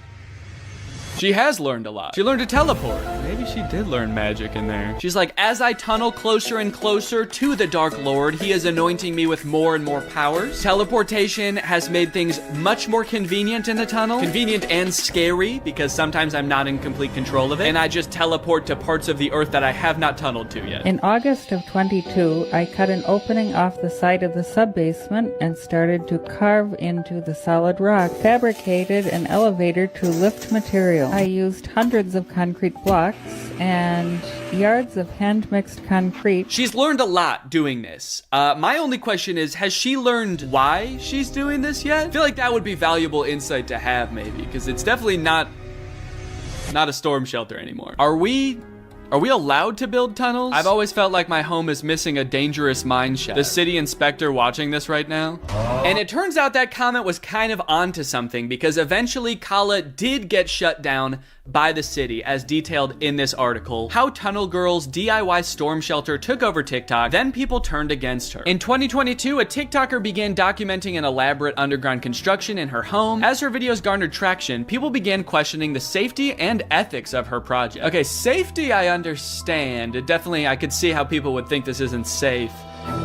She has learned a lot. She learned to teleport. Maybe she did learn magic in there. She's like, as I tunnel closer and closer to the Dark Lord, he is anointing me with more and more powers. Teleportation has made things much more convenient in the tunnel. Convenient and scary, because sometimes I'm not in complete control of it, and I just teleport to parts of the earth that I have not tunneled to yet. In August of 22, I cut an opening off the side of the sub-basement and started to carve into the solid rock, fabricated an elevator to lift material. I used hundreds of concrete blocks and yards of hand-mixed concrete. She's learned a lot doing this. My only question is, has she learned why she's doing this yet? I feel like that would be valuable insight to have, maybe, because it's definitely not a storm shelter anymore. Are we allowed to build tunnels? I've always felt like my home is missing a dangerous mine shaft. The city inspector watching this right now. And it turns out that comment was kind of onto something, because eventually Kala did get shut down by the city, as detailed in this article. How Tunnel Girl's DIY storm shelter took over TikTok, then people turned against her. In 2022, a TikToker began documenting an elaborate underground construction in her home. As her videos garnered traction, people began questioning the safety and ethics of her project. Okay, safety I understand. I could see how people would think this isn't safe.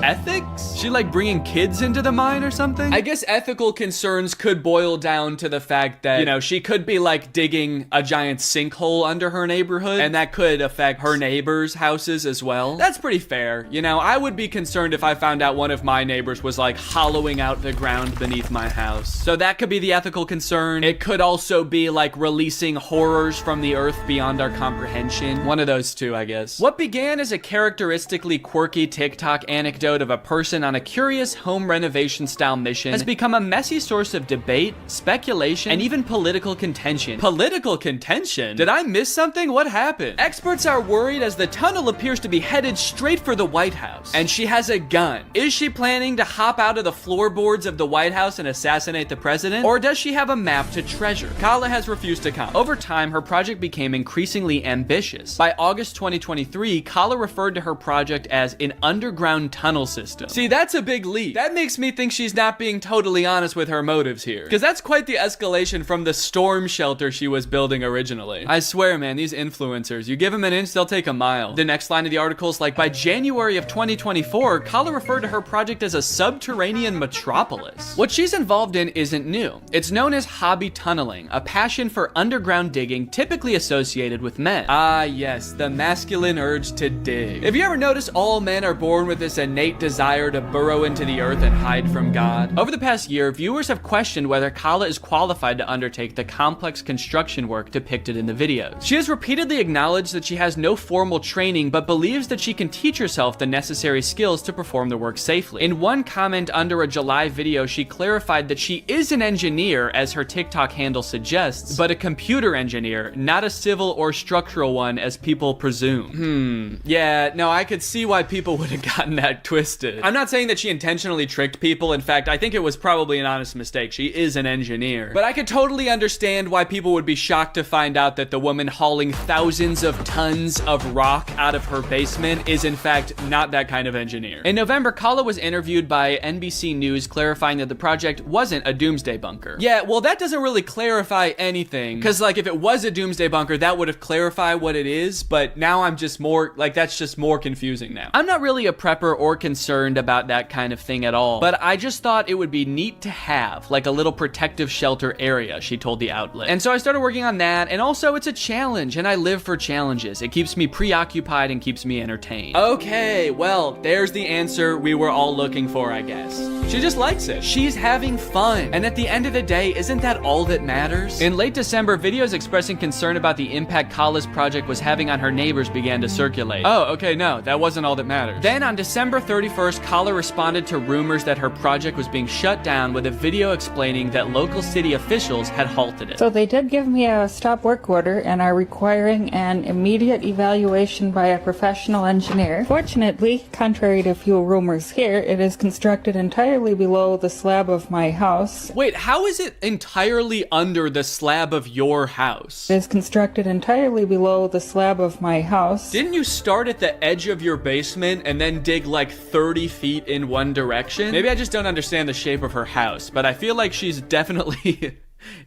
Ethics? She like bringing kids into the mine or something? I guess ethical concerns could boil down to the fact that, you know, she could be like digging a giant sinkhole under her neighborhood, and that could affect her neighbors' houses as well. That's pretty fair. You know, I would be concerned if I found out one of my neighbors was like hollowing out the ground beneath my house. So that could be the ethical concern. It could also be like releasing horrors from the earth beyond our comprehension. One of those two, I guess. What began as a characteristically quirky TikTok anecdote of a person on a curious home renovation style mission has become a messy source of debate, speculation, and even political contention. Political contention? Did I miss something? What happened? Experts are worried as the tunnel appears to be headed straight for the White House. And she has a gun. Is she planning to hop out of the floorboards of the White House and assassinate the president? Or does she have a map to treasure? Kala has refused to comment. Over time, her project became increasingly ambitious. By August 2023, Kala referred to her project as an underground tunnel system. See, that's a big leap. That makes me think she's not being totally honest with her motives here, because that's quite the escalation from the storm shelter she was building originally. I swear, man, these influencers, you give them an inch, they'll take a mile. The next line of the article is like, by January of 2024, Kala referred to her project as a subterranean metropolis. What she's involved in isn't new. It's known as hobby tunneling, a passion for underground digging typically associated with men. Ah, yes, the masculine urge to dig. Have you ever noticed all men are born with this innate desire to burrow into the earth and hide from God? Over the past year, viewers have questioned whether Kala is qualified to undertake the complex construction work depicted in the videos. She has repeatedly acknowledged that she has no formal training, but believes that she can teach herself the necessary skills to perform the work safely. In one comment under a July video, she clarified that she is an engineer, as her TikTok handle suggests, but a computer engineer, not a civil or structural one as people presume. Yeah, no, I could see why people would have gotten that twisted. I'm not saying that she intentionally tricked people. In fact, I think it was probably an honest mistake. She is an engineer. But I could totally understand why people would be shocked to find out that the woman hauling thousands of tons of rock out of her basement is in fact not that kind of engineer. In November, Kala was interviewed by NBC News clarifying that the project wasn't a doomsday bunker. Yeah, well, that doesn't really clarify anything, because like if it was a doomsday bunker, that would have clarified what it is, but now I'm just more, like that's just more confusing now. I'm not really a prepper or concerned about that kind of thing at all, but I just thought it would be neat to have, like a little protective shelter area, she told the outlet. And so I started working on that, and also it's a challenge, and I live for challenges. It keeps me preoccupied and keeps me entertained. Okay, well, there's the answer we were all looking for, I guess. She just likes it. She's having fun. And at the end of the day, isn't that all that matters? In late December, videos expressing concern about the impact Kala's project was having on her neighbors began to circulate. Oh, okay, no, that wasn't all that matters. Then on December 31st, Kala responded to rumors that her project was being shut down with a video explaining that local city officials had halted it. So they did give me a stop work order and are requiring an immediate evaluation by a professional engineer. Fortunately, contrary to few rumors here, it is constructed entirely below the slab of my house. Wait, how is it entirely under the slab of your house? It is constructed entirely below the slab of my house. Didn't you start at the edge of your basement and then dig like 30 feet in one direction? Maybe I just don't understand the shape of her house, but I feel like she's definitely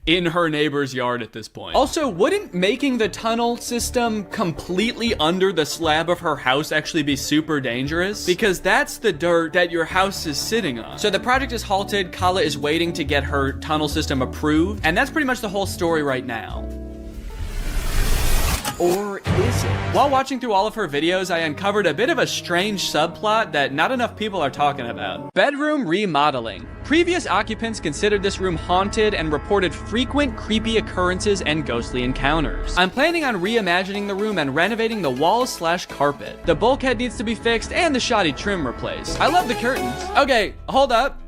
in her neighbor's yard at this point. Also, wouldn't making the tunnel system completely under the slab of her house actually be super dangerous? Because that's the dirt that your house is sitting on. So the project is halted, Kala is waiting to get her tunnel system approved, and that's pretty much the whole story right now. Or is it? While watching through all of her videos, I uncovered a bit of a strange subplot that not enough people are talking about. Bedroom remodeling. Previous occupants considered this room haunted and reported frequent creepy occurrences and ghostly encounters. I'm planning on reimagining the room and renovating the walls/carpet. The bulkhead needs to be fixed and the shoddy trim replaced. I love the curtains. Okay, hold up.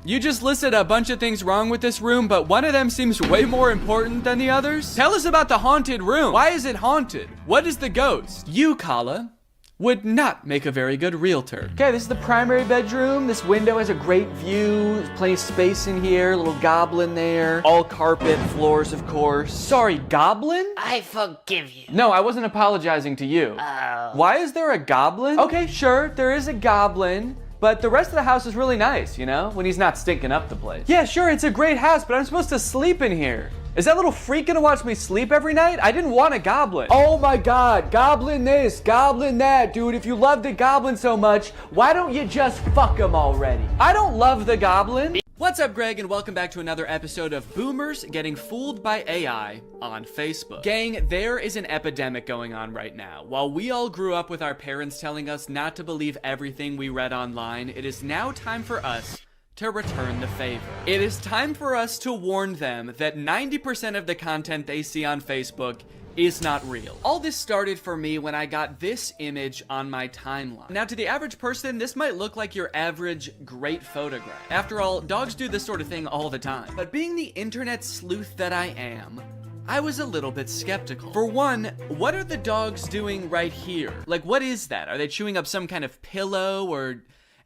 You just listed a bunch of things wrong with this room, but one of them seems way more important than the others. Tell us about the haunted room. Why is it haunted? What is the ghost? You, Kala, would not make a very good realtor. Okay, this is the primary bedroom. This window has a great view. There's plenty of space in here. Little goblin there. All carpet, floors, of course. Sorry, goblin? I forgive you. No, I wasn't apologizing to you. Oh. Why is there a goblin? Okay, sure, there is a goblin. But the rest of the house is really nice, you know, when he's not stinking up the place. Yeah, sure, it's a great house, but I'm supposed to sleep in here. Is that little freak gonna watch me sleep every night? I didn't want a goblin. Oh my God, goblin this, goblin that. Dude, if you love the goblin so much, why don't you just fuck him already? I don't love the goblin. What's up, Greg, and welcome back to another episode of Boomers Getting Fooled by AI on Facebook. Gang, there is an epidemic going on right now. While we all grew up with our parents telling us not to believe everything we read online, it is now time for us to return the favor. It is time for us to warn them that 90% of the content they see on Facebook is not real. All this started for me when I got this image on my timeline. Now, to the average person, this might look like your average great photograph. After all, dogs do this sort of thing all the time. But being the internet sleuth that I am, I was a little bit skeptical. For one, what are the dogs doing right here? Like, what is that? Are they chewing up some kind of pillow or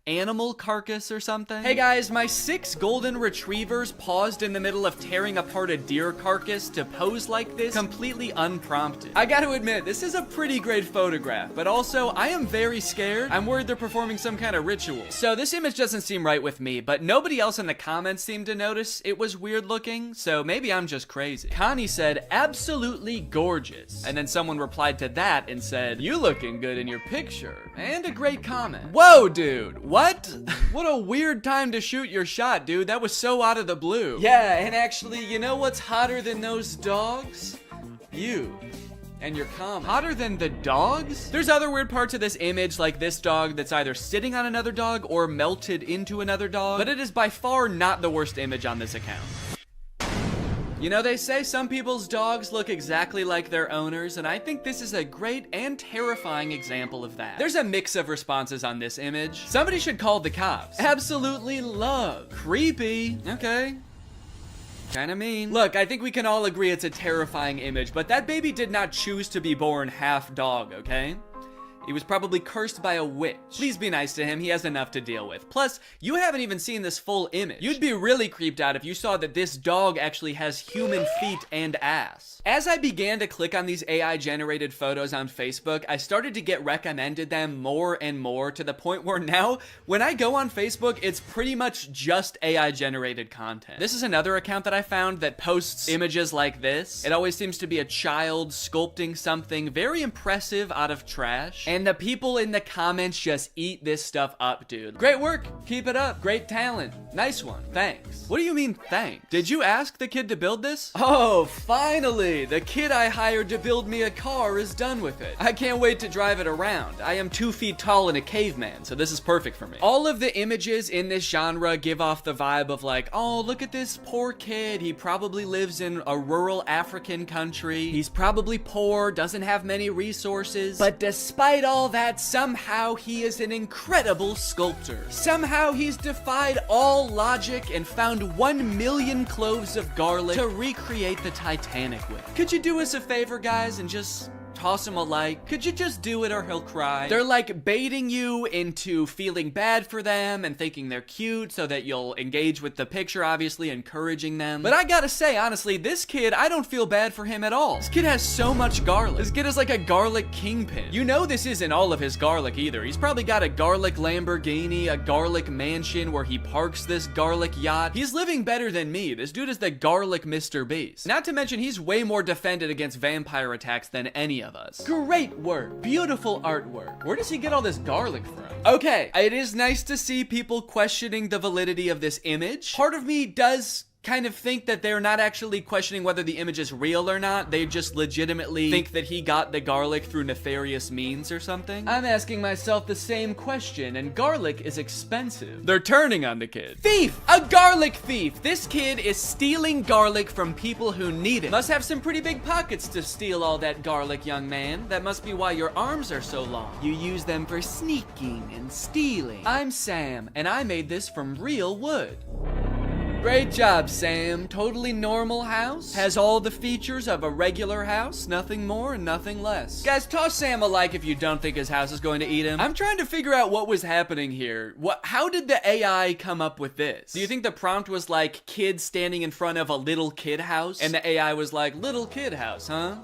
animal carcass or something. Hey guys, my 6 golden retrievers paused in the middle of tearing apart a deer carcass to pose like this, completely unprompted. I gotta admit, this is a pretty great photograph, but also I am very scared. I'm worried they're performing some kind of ritual. So this image doesn't seem right with me, but nobody else in the comments seemed to notice it was weird looking, so maybe I'm just crazy. Connie said, absolutely gorgeous. And then someone replied to that and said, you looking good in your picture. And a great comment. Whoa, dude. What? What a weird time to shoot your shot, dude. That was so out of the blue. Yeah, and actually, you know what's hotter than those dogs? You. And your comment. Hotter than the dogs? There's other weird parts of this image, like this dog that's either sitting on another dog or melted into another dog, but it is by far not the worst image on this account. You know, they say some people's dogs look exactly like their owners, and I think this is a great and terrifying example of that. There's a mix of responses on this image. Somebody should call the cops. Absolutely love. Creepy. Okay. Kinda mean. Look, I think we can all agree it's a terrifying image, but that baby did not choose to be born half dog, okay? He was probably cursed by a witch. Please be nice to him, he has enough to deal with. Plus, you haven't even seen this full image. You'd be really creeped out if you saw that this dog actually has human feet and ass. As I began to click on these AI-generated photos on Facebook, I started to get recommended them more and more, to the point where now, when I go on Facebook, it's pretty much just AI-generated content. This is another account that I found that posts images like this. It always seems to be a child sculpting something very impressive out of trash. And the people in the comments just eat this stuff up, dude. Great work. Keep it up. Great talent. Nice one. Thanks. What do you mean, thanks? Did you ask the kid to build this? Oh, finally. The kid I hired to build me a car is done with it. I can't wait to drive it around. I am 2 feet tall and a caveman, so this is perfect for me. All of the images in this genre give off the vibe of like, oh, look at this poor kid. He probably lives in a rural African country. He's probably poor, doesn't have many resources. But despite all that, somehow he is an incredible sculptor. Somehow he's defied all logic and found 1 million cloves of garlic to recreate the Titanic with. Could you do us a favor, guys, and just toss him a like? Could you just do it or he'll cry? They're like baiting you into feeling bad for them and thinking they're cute so that you'll engage with the picture, obviously encouraging them. But I gotta say, honestly, this kid, I don't feel bad for him at all. This kid has so much garlic. This kid is like a garlic kingpin. You know this isn't all of his garlic either. He's probably got a garlic Lamborghini, a garlic mansion where he parks this garlic yacht. He's living better than me. This dude is the garlic Mr. Beast. Not to mention he's way more defended against vampire attacks than any of us. Great work. Beautiful artwork. Where does he get all this garlic from? Okay, it is nice to see people questioning the validity of this image. Part of me does kind of think that they're not actually questioning whether the image is real or not. They just legitimately think that he got the garlic through nefarious means or something. I'm asking myself the same question, and garlic is expensive. They're turning on the kid. Thief! A garlic thief! This kid is stealing garlic from people who need it. Must have some pretty big pockets to steal all that garlic, young man. That must be why your arms are so long. You use them for sneaking and stealing. I'm Sam, and I made this from real wood. Great job, Sam. Totally normal house. Has all the features of a regular house. Nothing more and nothing less. Guys, toss Sam a like if you don't think his house is going to eat him. I'm trying to figure out what was happening here. How did the AI come up with this? Do you think the prompt was like kid standing in front of a little kid house? And the AI was like, little kid house, huh?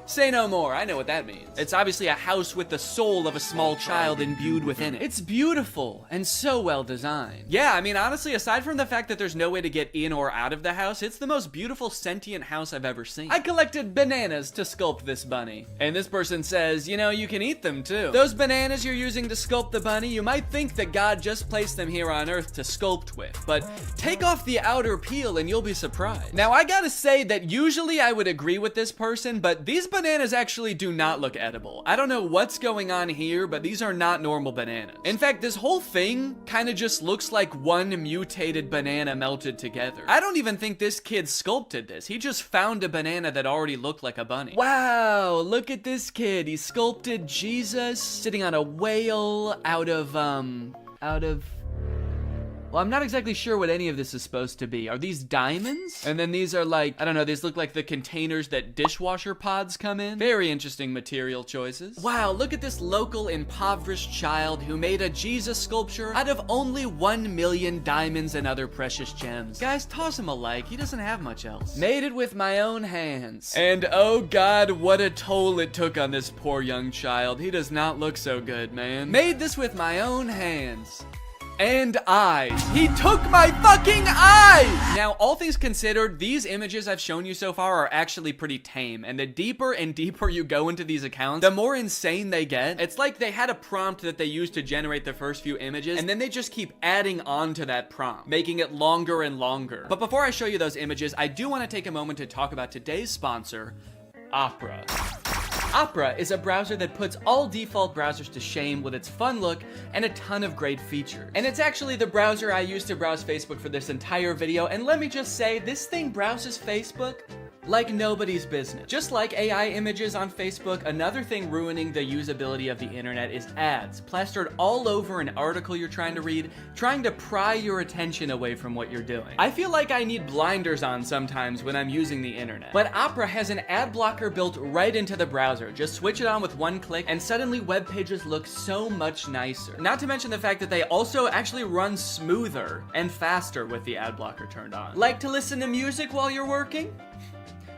Say no more, I know what that means. It's obviously a house with the soul of a small child imbued within it. It's beautiful and so well designed. Yeah, I mean, honestly, aside from the fact that there's no way to get in or out of the house, it's the most beautiful sentient house I've ever seen. I collected bananas to sculpt this bunny. And this person says, you know, you can eat them too. Those bananas you're using to sculpt the bunny, you might think that God just placed them here on Earth to sculpt with, but take off the outer peel and you'll be surprised. Now, I gotta say that usually I would agree with this person, but these bananas actually do not look edible. I don't know what's going on here, but these are not normal bananas. In fact, this whole thing kind of just looks like one mutated banana melted together. I don't even think this kid sculpted this. He just found a banana that already looked like a bunny. Wow, look at this kid. He sculpted Jesus sitting on a whale out of Well, I'm not exactly sure what any of this is supposed to be. Are these diamonds? And then these are like, I don't know, these look like the containers that dishwasher pods come in. Very interesting material choices. Wow, look at this local impoverished child who made a Jesus sculpture out of only 1 million diamonds and other precious gems. Guys, toss him a like, he doesn't have much else. Made it with my own hands. And oh God, what a toll it took on this poor young child. He does not look so good, man. Made this with my own hands. And eyes. He took my fucking eyes! Now, all things considered, these images I've shown you so far are actually pretty tame, and the deeper and deeper you go into these accounts, the more insane they get. It's like they had a prompt that they used to generate the first few images, and then they just keep adding on to that prompt, making it longer and longer. But before I show you those images, I do want to take a moment to talk about today's sponsor, Opera. Opera is a browser that puts all default browsers to shame with its fun look and a ton of great features. And it's actually the browser I used to browse Facebook for this entire video, and let me just say, this thing browses Facebook like nobody's business. Just like AI images on Facebook, another thing ruining the usability of the internet is ads, plastered all over an article you're trying to read, trying to pry your attention away from what you're doing. I feel like I need blinders on sometimes when I'm using the internet. But Opera has an ad blocker built right into the browser. Just switch it on with one click, and suddenly web pages look so much nicer. Not to mention the fact that they also actually run smoother and faster with the ad blocker turned on. Like to listen to music while you're working?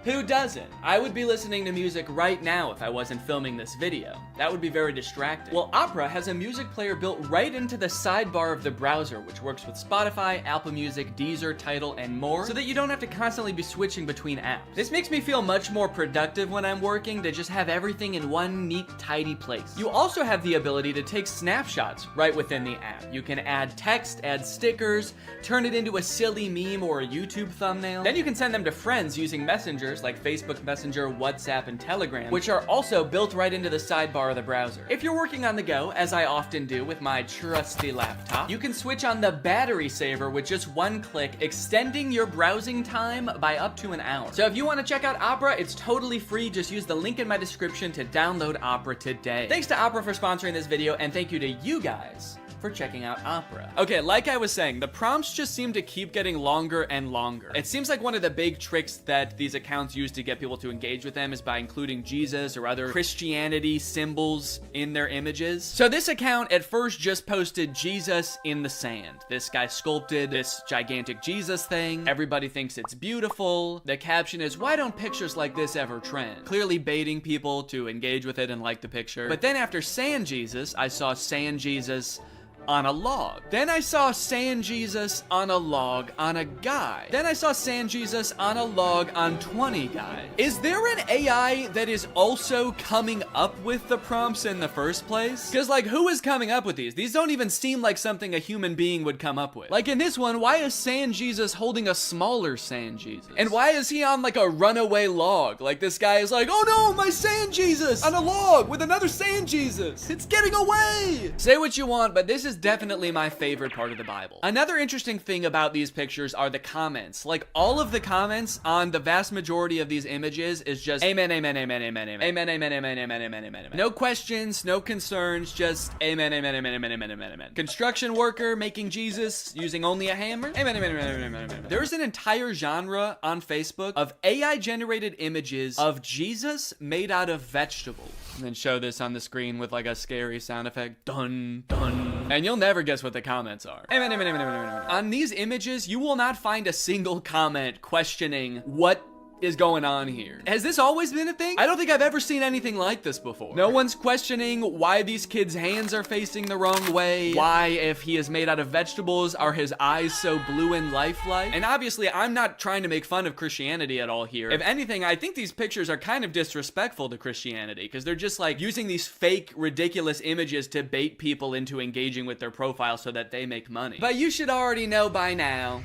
Who doesn't? I would be listening to music right now if I wasn't filming this video. That would be very distracting. Well, Opera has a music player built right into the sidebar of the browser, which works with Spotify, Apple Music, Deezer, Tidal, and more, so that you don't have to constantly be switching between apps. This makes me feel much more productive when I'm working to just have everything in one neat, tidy place. You also have the ability to take snapshots right within the app. You can add text, add stickers, turn it into a silly meme or a YouTube thumbnail. Then you can send them to friends using Messenger like Facebook Messenger, WhatsApp, and Telegram, which are also built right into the sidebar of the browser. If you're working on the go, as I often do with my trusty laptop, you can switch on the battery saver with just one click, extending your browsing time by up to an hour. So if you want to check out Opera, it's totally free. Just use the link in my description to download Opera today. Thanks to Opera for sponsoring this video, and thank you to you guys for checking out Opera. Okay, like I was saying, the prompts just seem to keep getting longer and longer. It seems like one of the big tricks that these accounts use to get people to engage with them is by including Jesus or other Christianity symbols in their images. So this account at first just posted Jesus in the sand. This guy sculpted this gigantic Jesus thing. Everybody thinks it's beautiful. The caption is, "Why don't pictures like this ever trend?" Clearly baiting people to engage with it and like the picture. But then after Sand Jesus, I saw Sand Jesus on a log. Then I saw Sand Jesus on a log on a guy. Then I saw Sand Jesus on a log on 20 guys. Is there an AI that is also coming up with the prompts in the first place? Because like, who is coming up with these? These don't even seem like something a human being would come up with. Like in this one, why is Sand Jesus holding a smaller Sand Jesus? And why is he on like a runaway log? Like this guy is like, oh no, my Sand Jesus on a log with another Sand Jesus. It's getting away. Say what you want, but this is definitely my favorite part of the Bible. Another interesting thing about these pictures are the comments. Like all of the comments on the vast majority of these images is just amen, amen, amen, amen, amen, amen, amen, amen, amen, amen, amen, amen. No questions, no concerns, just amen, amen, amen, amen, amen, amen, amen. Construction worker making Jesus using only a hammer. Amen, amen, amen, amen, amen, amen. There's an entire genre on Facebook of AI generated images of Jesus made out of vegetables. And then show this on the screen with like a scary sound effect. Dun, dun. And you'll never guess what the comments are. Amen, amen, amen, amen, amen, amen. On these images, you will not find a single comment questioning what is going on here. Has this always been a thing? I don't think I've ever seen anything like this before. No one's questioning why these kids' hands are facing the wrong way. Why, if he is made out of vegetables, are his eyes so blue and lifelike? And obviously, I'm not trying to make fun of Christianity at all here. If anything, I think these pictures are kind of disrespectful to Christianity because they're just like using these fake, ridiculous images to bait people into engaging with their profile so that they make money. But you should already know by now,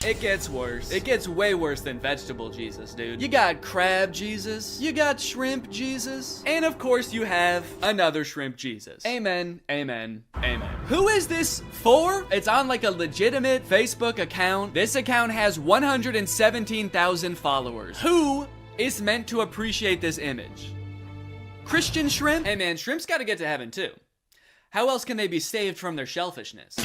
it gets worse. It gets way worse than vegetable Jesus, dude. You got crab Jesus, you got shrimp Jesus, and of course you have another shrimp Jesus. Amen, amen, amen. Who is this for? It's on like a legitimate Facebook account. This account has 117,000 followers. Who is meant to appreciate this image? Christian shrimp? Hey man, shrimps gotta get to heaven too. How else can they be saved from their shellfishness?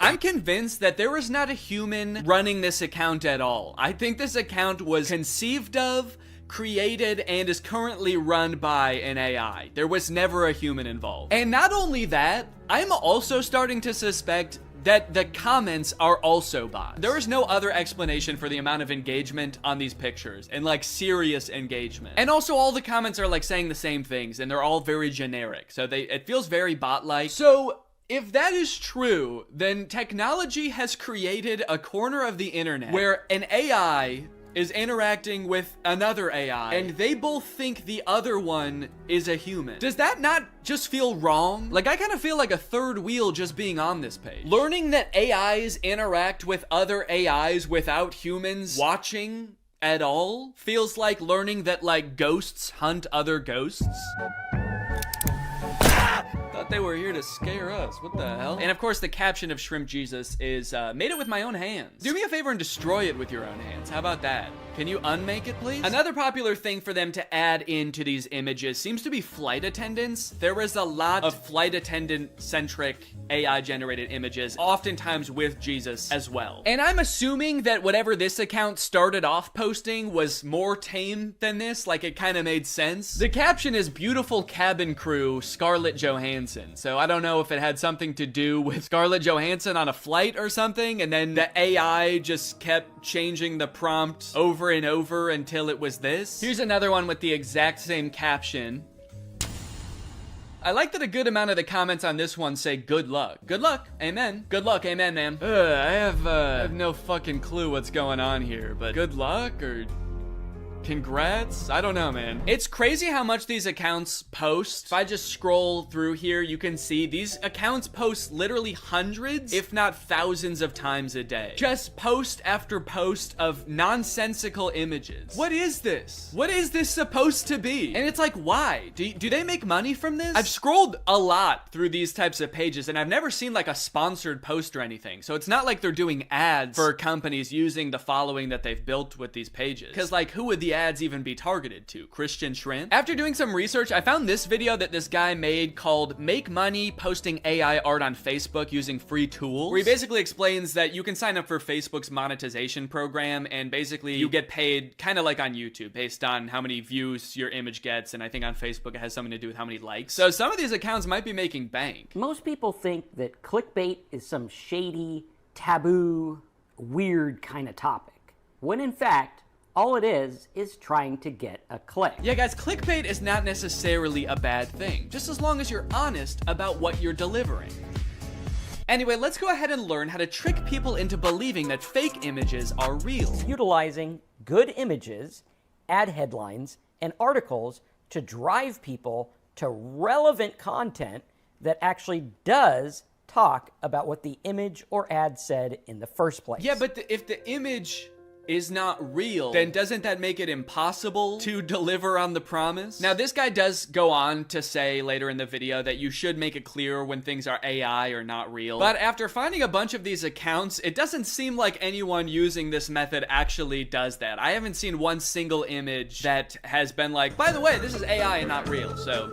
I'm convinced that there was not a human running this account at all. I think this account was conceived of, created, and is currently run by an AI. There was never a human involved. And not only that, I'm also starting to suspect that the comments are also bots. There is no other explanation for the amount of engagement on these pictures, and like serious engagement. And also all the comments are like saying the same things, and they're all very generic. So it feels very bot-like. So if that is true, then technology has created a corner of the internet where an AI is interacting with another AI, and they both think the other one is a human. Does that not just feel wrong? Like, I kind of feel like a third wheel just being on this page. Learning that AIs interact with other AIs without humans watching at all feels like learning that, like, ghosts hunt other ghosts. Thought they were here to scare us. What the hell? And of course, the caption of Shrimp Jesus is, made it with my own hands. Do me a favor and destroy it with your own hands. How about that? Can you unmake it, please? Another popular thing for them to add into these images seems to be flight attendants. There is a lot of flight attendant-centric AI-generated images, oftentimes with Jesus as well. And I'm assuming that whatever this account started off posting was more tame than this, like it kind of made sense. The caption is beautiful cabin crew, Scarlett Johansson. So I don't know if it had something to do with Scarlett Johansson on a flight or something, and then the AI just kept changing the prompt over and over until it was this. Here's another one with the exact same caption. I like that a good amount of the comments on this one say good luck. Good luck, amen. Good luck, amen, ma'am. I have no fucking clue what's going on here, but good luck or congrats? I don't know, man. It's crazy how much these accounts post. If I just scroll through here, you can see these accounts post literally hundreds, if not thousands of times a day. Just post after post of nonsensical images. What is this? What is this supposed to be? And it's like, why? Do they make money from this? I've scrolled a lot through these types of pages, and I've never seen like a sponsored post or anything. So it's not like they're doing ads for companies using the following that they've built with these pages. Because like, who would the ads even be targeted to? Christian Shrimp? After doing some research, I found this video that this guy made called Make Money Posting AI Art on Facebook Using Free Tools, where he basically explains that you can sign up for Facebook's monetization program, and basically you get paid kind of like on YouTube based on how many views your image gets, and I think on Facebook it has something to do with how many likes. So some of these accounts might be making bank. Most people think that clickbait is some shady, taboo, weird kind of topic, when in fact, all it is trying to get a click. Yeah, guys, clickbait is not necessarily a bad thing, just as long as you're honest about what you're delivering. Anyway, let's go ahead and learn how to trick people into believing that fake images are real. Utilizing good images, ad headlines, and articles to drive people to relevant content that actually does talk about what the image or ad said in the first place. Yeah, but if the image is not real, then doesn't that make it impossible to deliver on the promise? Now, this guy does go on to say later in the video that you should make it clear when things are AI or not real. But after finding a bunch of these accounts, it doesn't seem like anyone using this method actually does that. I haven't seen one single image that has been like, by the way, this is AI and not real, so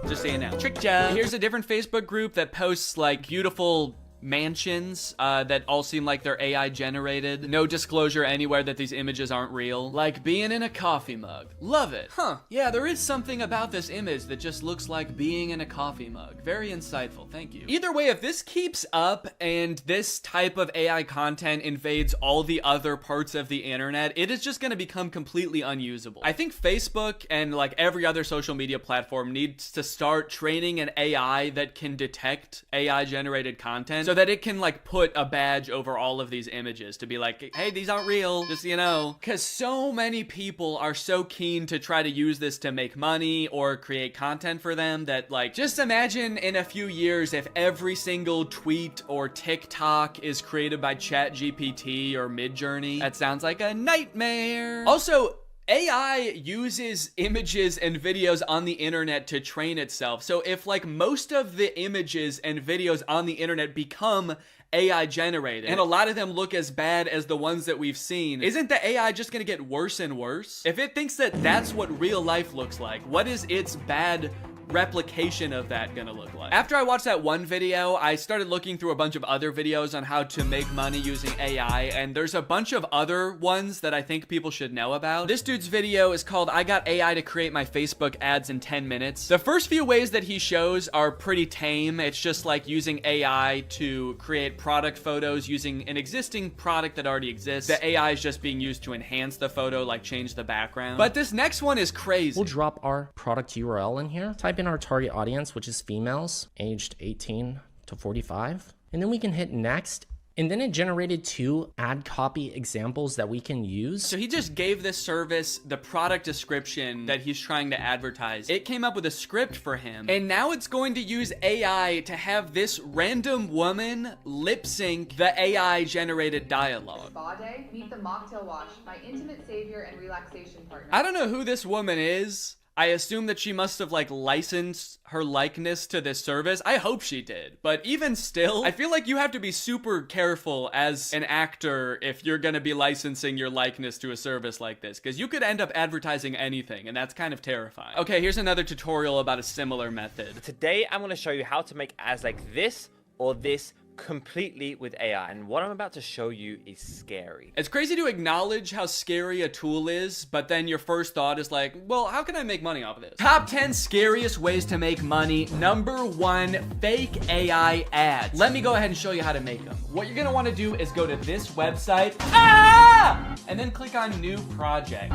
just saying now. Trick job. Here's a different Facebook group that posts like beautiful mansions that all seem like they're AI generated. No disclosure anywhere that these images aren't real. Like being in a coffee mug. Love it. Huh. Yeah, there is something about this image that just looks like being in a coffee mug. Very insightful. Thank you. Either way, if this keeps up and this type of AI content invades all the other parts of the internet, it is just going to become completely unusable. I think Facebook and like every other social media platform needs to start training an AI that can detect AI generated content, so that it can like put a badge over all of these images to be like, hey, these aren't real, just, you know. Because so many people are so keen to try to use this to make money or create content for them that, like, just imagine in a few years if every single tweet or TikTok is created by ChatGPT or Midjourney. That sounds like a nightmare. Also, AI uses images and videos on the internet to train itself. So if like most of the images and videos on the internet become AI generated, and a lot of them look as bad as the ones that we've seen, isn't the AI just gonna get worse and worse? If it thinks that that's what real life looks like, what is its bad replication of that gonna look like? After I watched that one video, I started looking through a bunch of other videos on how to make money using AI, and there's a bunch of other ones that I think people should know about. This dude's video is called I Got AI to Create My Facebook Ads in 10 minutes. The first few ways that he shows are pretty tame. It's just like using AI to create product photos using an existing product that already exists. The AI is just being used to enhance the photo, like change the background. But this next one is crazy. We'll drop our product URL in here, type in our target audience, which is females aged 18 to 45, and then we can hit next. And then it generated 2 ad copy examples that we can use. So he just gave this service the product description that he's trying to advertise. It came up with a script for him. And now it's going to use AI to have this random woman lip sync the AI generated dialogue. Spa day, meet the mocktail wash, my intimate savior and relaxation partner. I don't know who this woman is. I assume that she must have like licensed her likeness to this service. I hope she did. But even still, I feel like you have to be super careful as an actor if you're gonna be licensing your likeness to a service like this, because you could end up advertising anything, and that's kind of terrifying. Okay, here's another tutorial about a similar method. Today, I'm gonna show you how to make ads like this or this completely with AI, and what I'm about to show you is scary. It's crazy to acknowledge how scary a tool is, but then your first thought is like, well, how can I make money off of this? Top 10 scariest ways to make money. Number 1, fake AI ads. Let me go ahead and show you how to make them. What you're gonna wanna do is go to this website, and then click on new project.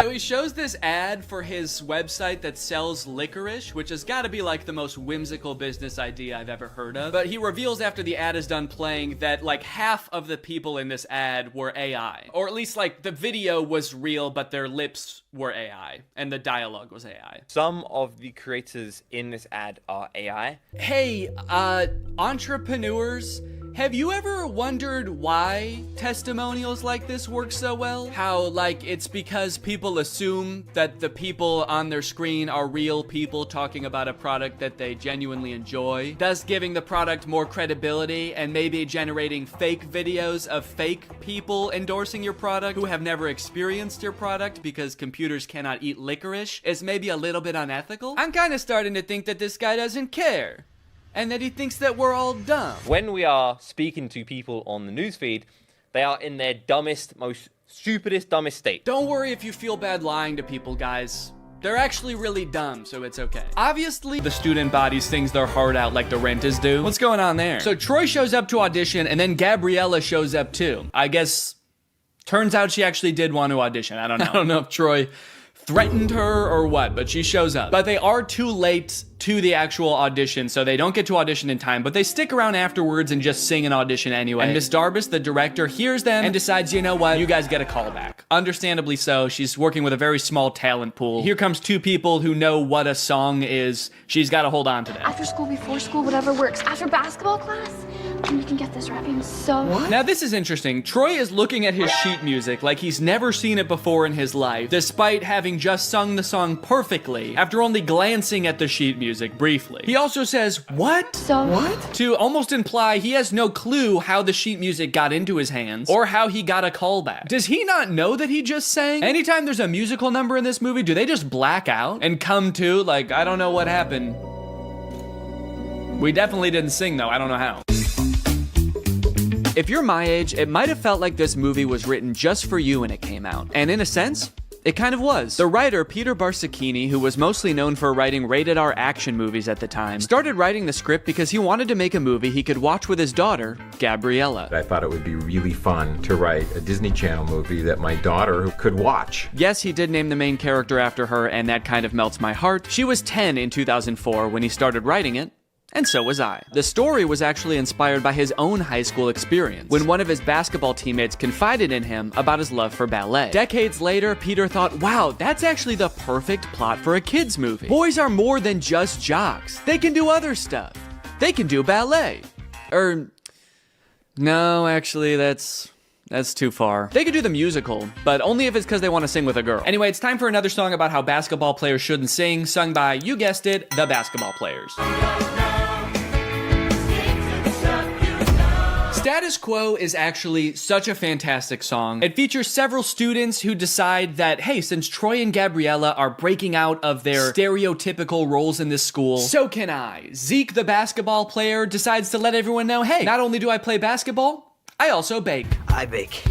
So he shows this ad for his website that sells licorice, which has gotta be like the most whimsical business idea I've ever heard of. But he reveals after the ad is done playing that like half of the people in this ad were AI. Or at least like the video was real, but their lips were AI and the dialogue was AI. Some of the creators in this ad are AI. Hey, entrepreneurs, have you ever wondered why testimonials like this work so well? How, like, it's because people assume that the people on their screen are real people talking about a product that they genuinely enjoy, thus giving the product more credibility and maybe generating fake videos of fake people endorsing your product who have never experienced your product because computers cannot eat licorice is maybe a little bit unethical? I'm kind of starting to think that this guy doesn't care, and that he thinks that we're all dumb. When we are speaking to people on the newsfeed, they are in their dumbest, most stupidest, dumbest state. Don't worry if you feel bad lying to people, guys. They're actually really dumb, so it's okay. Obviously, the student body sings their heart out like the Renters do. What's going on there? So Troy shows up to audition, and then Gabriella shows up too. I guess, turns out she actually did want to audition. I don't know. I don't know if Troy threatened her or what, but she shows up. But they are too late to the actual audition, so they don't get to audition in time, but they stick around afterwards and just sing an audition anyway. And Miss Darbus, the director, hears them and decides, you know what, you guys get a call back. Understandably so, she's working with a very small talent pool. Here comes 2 people who know what a song is. She's got to hold on to that. After school, before school, whatever works. After basketball class, you can get this rap game so... What? Now this is interesting. Troy is looking at his sheet music like he's never seen it before in his life, despite having just sung the song perfectly after only glancing at the sheet music briefly. He also says, what? So what? To almost imply he has no clue how the sheet music got into his hands or how he got a callback. Does he not know that he just sang? Anytime there's a musical number in this movie, do they just black out and come to like, I don't know what happened. We definitely didn't sing though, I don't know how. If you're my age, it might have felt like this movie was written just for you when it came out. And in a sense, it kind of was. The writer, Peter Barsacchini, who was mostly known for writing rated R action movies at the time, started writing the script because he wanted to make a movie he could watch with his daughter, Gabriella. I thought it would be really fun to write a Disney Channel movie that my daughter could watch. Yes, he did name the main character after her, and that kind of melts my heart. She was 10 in 2004 when he started writing it. And so was I. The story was actually inspired by his own high school experience, when one of his basketball teammates confided in him about his love for ballet. Decades later, Peter thought, wow, that's actually the perfect plot for a kid's movie. Boys are more than just jocks. They can do other stuff. They can do ballet. No, actually, that's too far. They could do the musical, but only if it's because they want to sing with a girl. Anyway, it's time for another song about how basketball players shouldn't sing, sung by, you guessed it, the Basketball Players. Status Quo is actually such a fantastic song. It features several students who decide that, hey, since Troy and Gabriella are breaking out of their stereotypical roles in this school, so can I. Zeke, the basketball player, decides to let everyone know, hey, not only do I play basketball, I also bake. I bake.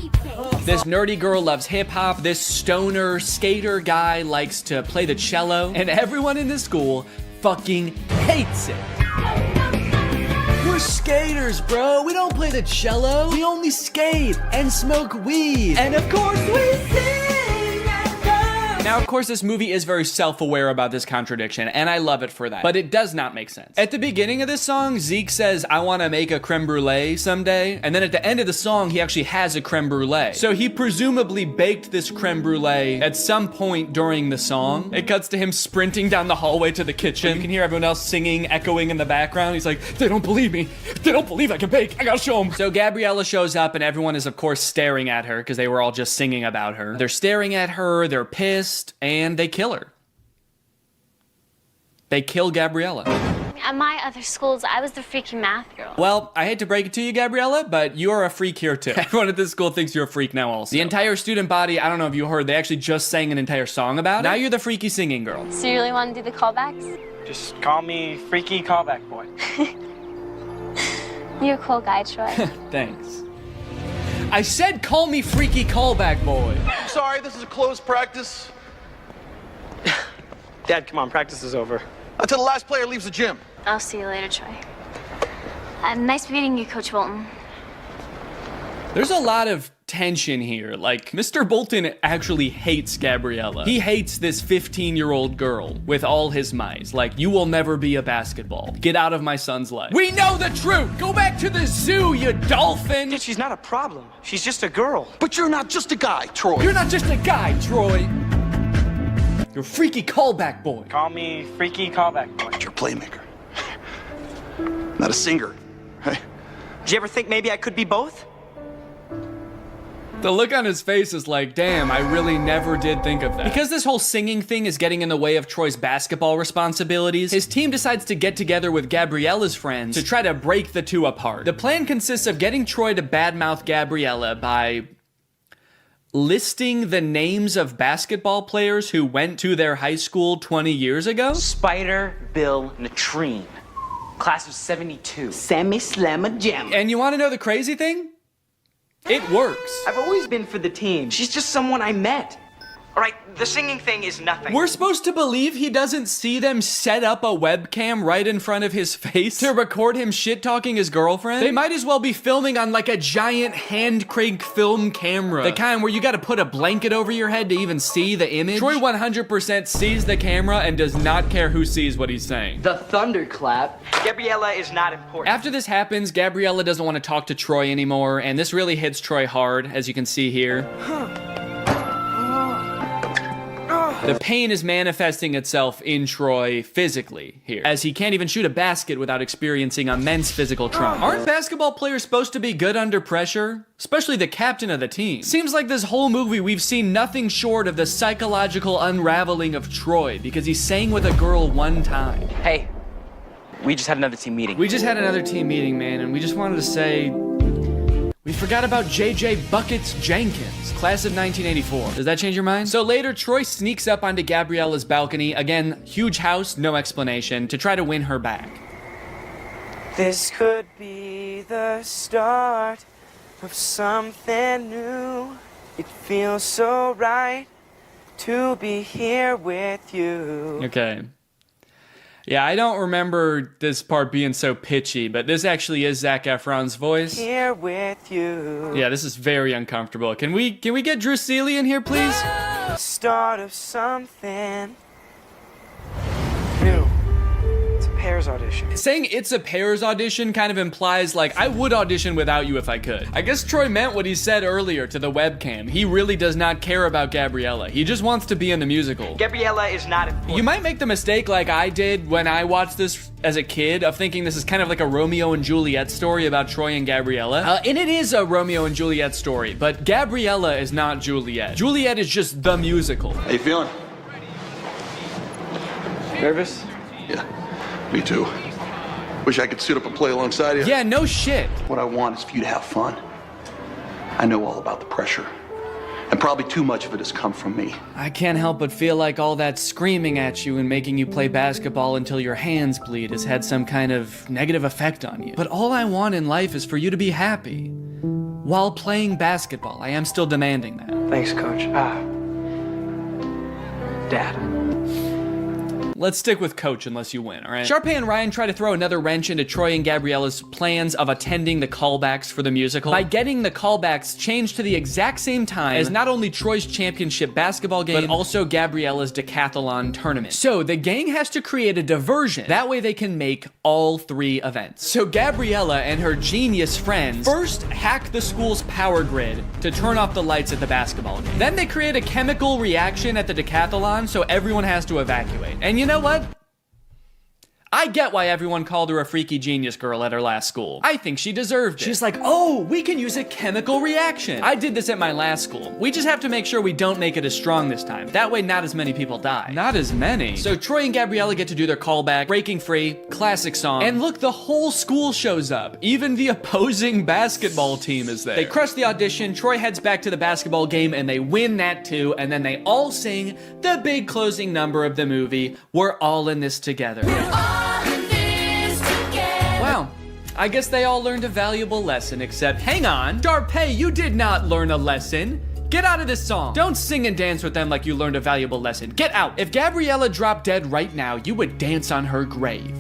This nerdy girl loves hip-hop, this stoner skater guy likes to play the cello, and everyone in the school fucking hates it. We're skaters, bro. We don't play the cello. We only skate and smoke weed. And of course we sing. Now, of course, this movie is very self-aware about this contradiction, and I love it for that, but it does not make sense. At the beginning of this song, Zeke says, I want to make a creme brulee someday, and then at the end of the song, he actually has a creme brulee. So he presumably baked this creme brulee at some point during the song. It cuts to him sprinting down the hallway to the kitchen. You can hear everyone else singing, echoing in the background. He's like, they don't believe me. They don't believe I can bake. I gotta show them. So Gabriella shows up, and everyone is, of course, staring at her because they were all just singing about her. They're staring at her, they're pissed, and they kill her. They kill Gabriella. At my other schools, I was the freaky math girl. Well, I hate to break it to you, Gabriella, but you are a freak here too. Everyone at this school thinks you're a freak now also. The entire student body, I don't know if you heard, they actually just sang an entire song about it. Now you're the freaky singing girl. So you really want to do the callbacks? Just call me Freaky Callback Boy. You're a cool guy, Troy. Thanks. I said call me Freaky Callback Boy. Sorry, this is a closed practice. Dad, come on, practice is over. Until the last player leaves the gym. I'll see you later, Troy. Nice meeting you, Coach Bolton. There's a lot of tension here. Like, Mr. Bolton actually hates Gabriella. He hates this 15-year-old girl with all his might. Like, you will never be a basketball. Get out of my son's life. We know the truth! Go back to the zoo, you dolphin! Dude, she's not a problem. She's just a girl. But you're not just a guy, Troy. You're not just a guy, Troy. You're Freaky Callback Boy. Call me Freaky Callback Boy. You're a playmaker. Not a singer. Hey. Did you ever think maybe I could be both? The look on his face is like, damn, I really never did think of that. Because this whole singing thing is getting in the way of Troy's basketball responsibilities, his team decides to get together with Gabriella's friends to try to break the two apart. The plan consists of getting Troy to badmouth Gabriella by listing the names of basketball players who went to their high school 20 years ago. Spider Bill Natrine. Class of 72. Sammy Slamma Jam. And you want to know the crazy thing? It works. I've always been for the team. She's just someone I met. All right, the singing thing is nothing. We're supposed to believe he doesn't see them set up a webcam right in front of his face to record him shit-talking his girlfriend? They might as well be filming on like a giant hand-crank film camera. The kind where you gotta put a blanket over your head to even see the image. Troy 100% sees the camera and does not care who sees what he's saying. The thunderclap. Gabriella is not important. After this happens, Gabriella doesn't want to talk to Troy anymore, and this really hits Troy hard, as you can see here. The pain is manifesting itself in Troy physically here, as he can't even shoot a basket without experiencing immense physical trauma. Aren't basketball players supposed to be good under pressure? Especially the captain of the team. Seems like this whole movie we've seen nothing short of the psychological unraveling of Troy, because he sang with a girl one time. Hey, we just had another team meeting. We just had another team meeting, man, and we just wanted to say, we forgot about JJ Buckets Jenkins, class of 1984. Does that change your mind? So later, Troy sneaks up onto Gabriella's balcony. Again, huge house, no explanation, to try to win her back. This could be the start of something new. It feels so right to be here with you. Okay. Yeah, I don't remember this part being so pitchy, but this actually is Zac Efron's voice. Here with you. Yeah, this is very uncomfortable. Can we get Drew Seeley in here, please? The start of something new. It's a Pairs audition. Saying it's a Pairs audition kind of implies, like, I would audition without you if I could. I guess Troy meant what he said earlier to the webcam. He really does not care about Gabriella. He just wants to be in the musical. Gabriella is not important. You might make the mistake like I did when I watched this as a kid of thinking this is kind of like a Romeo and Juliet story about Troy and Gabriella. And it is a Romeo and Juliet story, but Gabriella is not Juliet. Juliet is just the musical. How you feeling? Nervous? Yeah, me too. Wish I could sit up and play alongside you. Yeah, no shit. What I want is for you to have fun. I know all about the pressure. And probably too much of it has come from me. I can't help but feel like all that screaming at you and making you play basketball until your hands bleed has had some kind of negative effect on you. But all I want in life is for you to be happy. While playing basketball, I am still demanding that. Thanks, Coach. Dad. Let's stick with Coach unless you win, all right? Sharpay and Ryan try to throw another wrench into Troy and Gabriella's plans of attending the callbacks for the musical by getting the callbacks changed to the exact same time as not only Troy's championship basketball game, but also Gabriella's decathlon tournament. So the gang has to create a diversion. That way they can make all three events. So Gabriella and her genius friends first hack the school's power grid to turn off the lights at the basketball game. Then they create a chemical reaction at the decathlon so everyone has to evacuate. And you know what? I get why everyone called her a freaky genius girl at her last school. I think she deserved it. She's like, oh, we can use a chemical reaction. I did this at my last school. We just have to make sure we don't make it as strong this time. That way not as many people die. Not as many. So Troy and Gabriella get to do their callback, Breaking Free, classic song. And look, the whole school shows up. Even the opposing basketball team is there. They crush the audition, Troy heads back to the basketball game and they win that too. And then they all sing the big closing number of the movie, We're All in This Together. Wow, I guess they all learned a valuable lesson, except, hang on, Sharpay, you did not learn a lesson. Get out of this song. Don't sing and dance with them like you learned a valuable lesson. Get out. If Gabriella dropped dead right now, you would dance on her grave.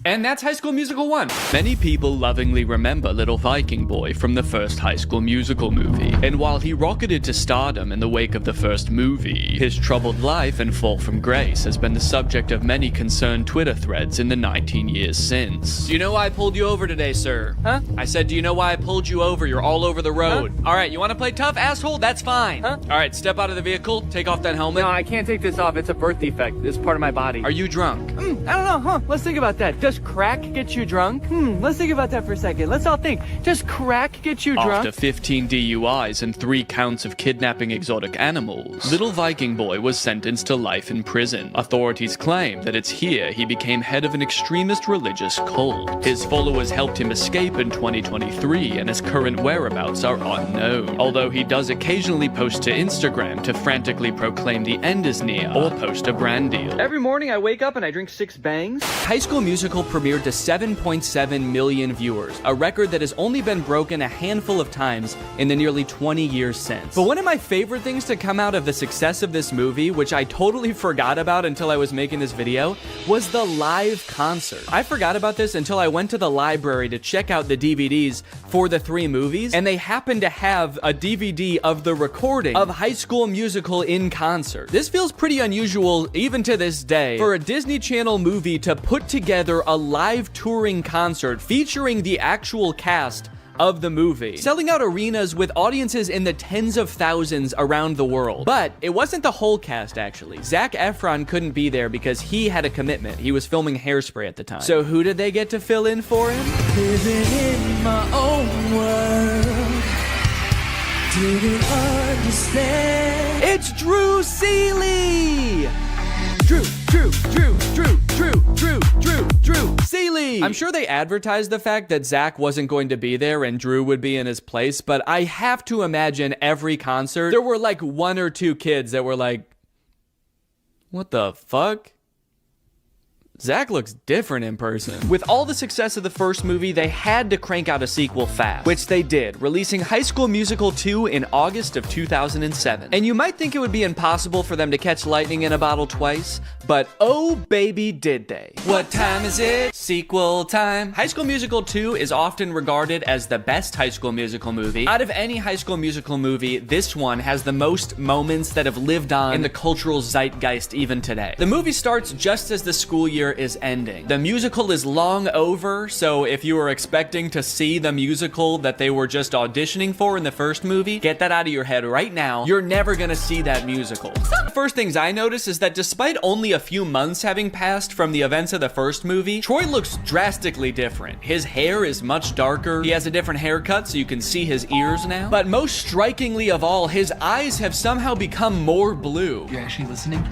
And that's High School Musical 1. Many people lovingly remember little Viking boy from the first High School Musical movie. And while he rocketed to stardom in the wake of the first movie, his troubled life and fall from grace has been the subject of many concerned Twitter threads in the 19 years since. Do you know why I pulled you over today, sir? Huh? I said, do you know why I pulled you over? You're all over the road. Huh? All right, you want to play tough, asshole? That's fine. Huh? All right, step out of the vehicle, take off that helmet. No, I can't take this off. It's a birth defect. It's part of my body. Are you drunk? I don't know, huh? Let's think about that. Does crack get you drunk? Let's think about that for a second. Let's all think. Does crack get you drunk? After 15 DUIs and 3 counts of kidnapping exotic animals, little Viking boy was sentenced to life in prison. Authorities claim that it's here he became head of an extremist religious cult. His followers helped him escape in 2023, and his current whereabouts are unknown. Although he does occasionally post to Instagram to frantically proclaim the end is near or post a brand deal. Every morning I wake up and I drink 6 bangs. High School Musical premiered to 7.7 million viewers, a record that has only been broken a handful of times in the nearly 20 years since. But one of my favorite things to come out of the success of this movie, which I totally forgot about until I was making this video, was the live concert. I forgot about this until I went to the library to check out the DVDs for the 3 movies, and they happened to have a DVD of the recording of High School Musical in concert. This feels pretty unusual even to this day for a Disney Channel movie to put together a live touring concert featuring the actual cast of the movie, selling out arenas with audiences in the tens of thousands around the world. But it wasn't the whole cast, actually. Zac Efron couldn't be there because he had a commitment. He was filming Hairspray at the time. So who did they get to fill in for him? Living in my own world, didn't understand. It's Drew Seeley! Drew Seeley! I'm sure they advertised the fact that Zach wasn't going to be there and Drew would be in his place, but I have to imagine every concert, there were like 1 or 2 kids that were like, what the fuck? Zach looks different in person. With all the success of the first movie, they had to crank out a sequel fast, which they did, releasing High School Musical 2 in August of 2007. And you might think it would be impossible for them to catch lightning in a bottle twice, but oh baby did they. What time is it? Sequel time. High School Musical 2 is often regarded as the best High School Musical movie. Out of any High School Musical movie, this one has the most moments that have lived on in the cultural zeitgeist even today. The movie starts just as the school year is ending. The musical is long over, so if you were expecting to see the musical that they were just auditioning for in the first movie, get that out of your head right now. You're never gonna see that musical. The first things I notice is that despite only a few months having passed from the events of the first movie, Troy looks drastically different. His hair is much darker. He has a different haircut so you can see his ears now. But most strikingly of all, his eyes have somehow become more blue. You actually listening?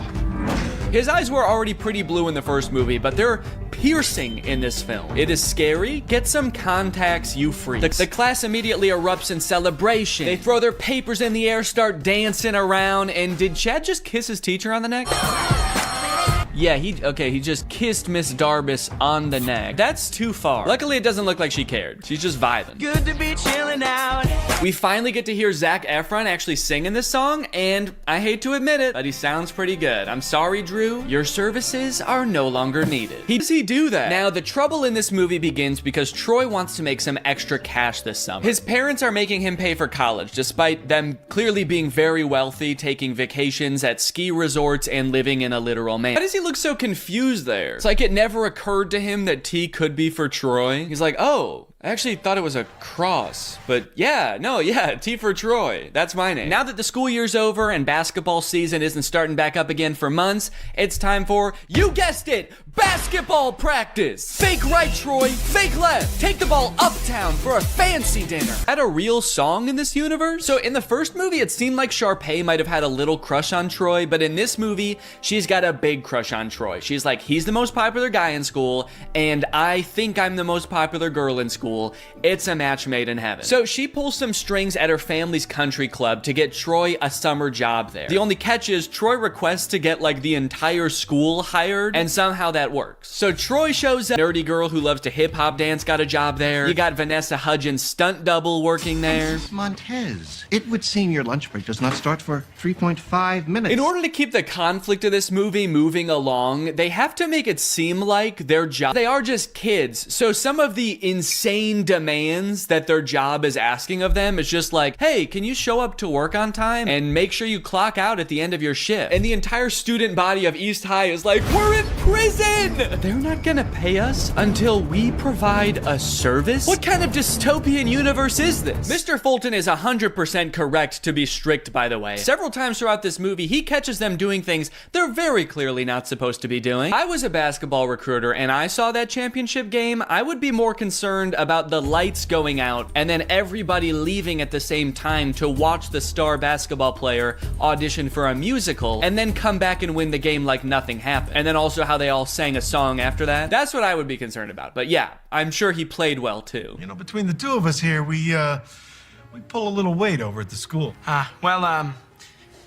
His eyes were already pretty blue in the first movie, but they're piercing in this film. It is scary. Get some contacts, you freaks. The class immediately erupts in celebration. They throw their papers in the air, start dancing around, and did Chad just kiss his teacher on the neck? Yeah, he just kissed Miss Darbus on the neck. That's too far. Luckily, it doesn't look like she cared. She's just vibing. Good to be chilling out. We finally get to hear Zac Efron actually sing in this song, and I hate to admit it, but he sounds pretty good. I'm sorry, Drew. Your services are no longer needed. How does he do that? Now, the trouble in this movie begins because Troy wants to make some extra cash this summer. His parents are making him pay for college, despite them clearly being very wealthy, taking vacations at ski resorts, and living in a literal mansion. Why does he look so confused there? It's like it never occurred to him that T could be for Troy. He's like, oh, I actually thought it was a cross, but yeah, T for Troy. That's my name. Now that the school year's over and basketball season isn't starting back up again for months, it's time for, you guessed it, basketball practice. Fake right, Troy, fake left. Take the ball uptown for a fancy dinner. Had a real song in this universe? So in the first movie, it seemed like Sharpay might have had a little crush on Troy, but in this movie, she's got a big crush on Troy. She's like, he's the most popular guy in school, and I think I'm the most popular girl in school. It's a match made in heaven. So she pulls some strings at her family's country club to get Troy a summer job there. The only catch is Troy requests to get like the entire school hired, and somehow that works. So Troy shows up. Nerdy girl who loves to hip hop dance got a job there. You got Vanessa Hudgens' stunt double working there. Mrs. Montez, it would seem your lunch break does not start for 3.5 minutes. In order to keep the conflict of this movie moving along, they have to make it seem like their job, they are just kids. So some of the insane demands that their job is asking of them is just like, hey, can you show up to work on time and make sure you clock out at the end of your shift? And the entire student body of East High is like, we're in prison! They're not gonna pay us until we provide a service? What kind of dystopian universe is this? Mr. Fulton is 100% correct to be strict, by the way. Several times throughout this movie, he catches them doing things they're very clearly not supposed to be doing. I was a basketball recruiter and I saw that championship game. I would be more concerned about the lights going out and then everybody leaving at the same time to watch the star basketball player audition for a musical and then come back and win the game like nothing happened. And then also how they all sang a song after that. That's what I would be concerned about. But yeah, I'm sure he played well too. You know, between the two of us here, we pull a little weight over at the school.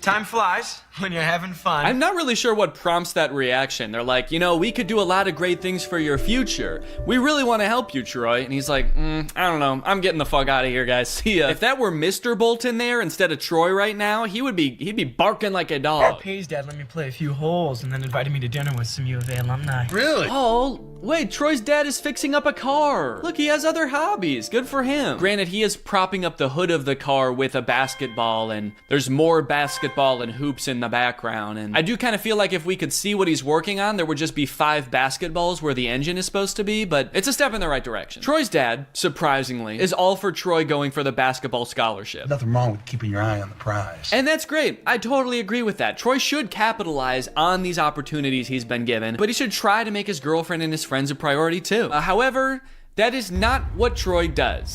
Time flies when you're having fun. I'm not really sure what prompts that reaction. They're like, you know, we could do a lot of great things for your future. We really want to help you, Troy. And he's like, I don't know. I'm getting the fuck out of here, guys. See ya. If that were Mr. Bolton there instead of Troy right now, he'd be barking like a dog. Pay's dad let me play a few holes and then invited me to dinner with some U of A alumni. Really? Oh, wait, Troy's dad is fixing up a car. Look, he has other hobbies. Good for him. Granted, he is propping up the hood of the car with a basketball, and there's more basketball and hoops in the background. And I do kind of feel like if we could see what he's working on, there would just be 5 basketballs where the engine is supposed to be, but it's a step in the right direction. Troy's dad, surprisingly, is all for Troy going for the basketball scholarship. Nothing wrong with keeping your eye on the prize. And that's great. I totally agree with that. Troy should capitalize on these opportunities he's been given, but he should try to make his girlfriend and his friends a priority too. However, that is not what Troy does.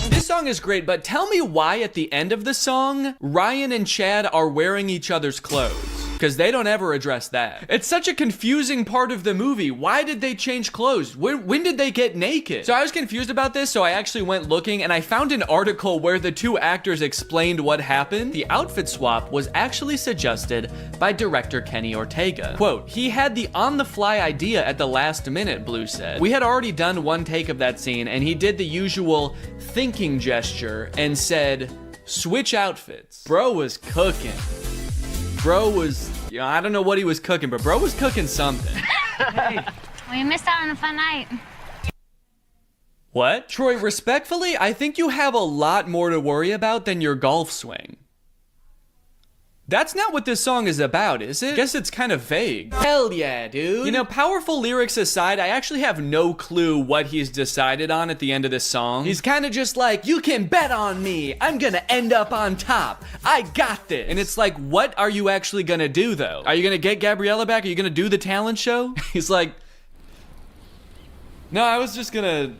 This song is great, but tell me why at the end of the song, Ryan and Chad are wearing each other's clothes. Because they don't ever address that. It's such a confusing part of the movie. Why did they change clothes? When did they get naked? So I was confused about this, so I actually went looking and I found an article where the 2 actors explained what happened. The outfit swap was actually suggested by director Kenny Ortega. Quote, he had the on-the-fly idea at the last minute, Blue said. We had already done 1 take of that scene and he did the usual thinking gesture and said, switch outfits. Bro was cooking. Bro was, you know, I don't know what he was cooking, but bro was cooking something. Hey. Well, you missed out on a fun night. What? Troy, respectfully, I think you have a lot more to worry about than your golf swing. That's not what this song is about, is it? Guess it's kind of vague. Hell yeah, dude. You know, powerful lyrics aside, I actually have no clue what he's decided on at the end of this song. He's kind of just like, you can bet on me. I'm gonna end up on top. I got this. And it's like, what are you actually gonna do though? Are you gonna get Gabriella back? Are you gonna do the talent show? He's like, no, I was just gonna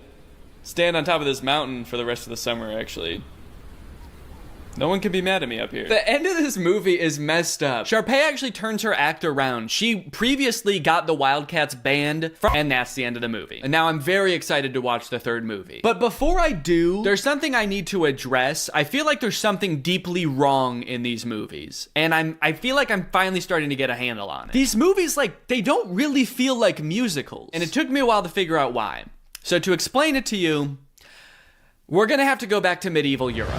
stand on top of this mountain for the rest of the summer, actually. No one can be mad at me up here. The end of this movie is messed up. Sharpay actually turns her act around. She previously got the Wildcats banned and that's the end of the movie. And now I'm very excited to watch the third movie. But before I do, there's something I need to address. I feel like there's something deeply wrong in these movies. And I feel like I'm finally starting to get a handle on it. These movies, like, they don't really feel like musicals. And it took me a while to figure out why. So to explain it to you, we're gonna have to go back to medieval Europe.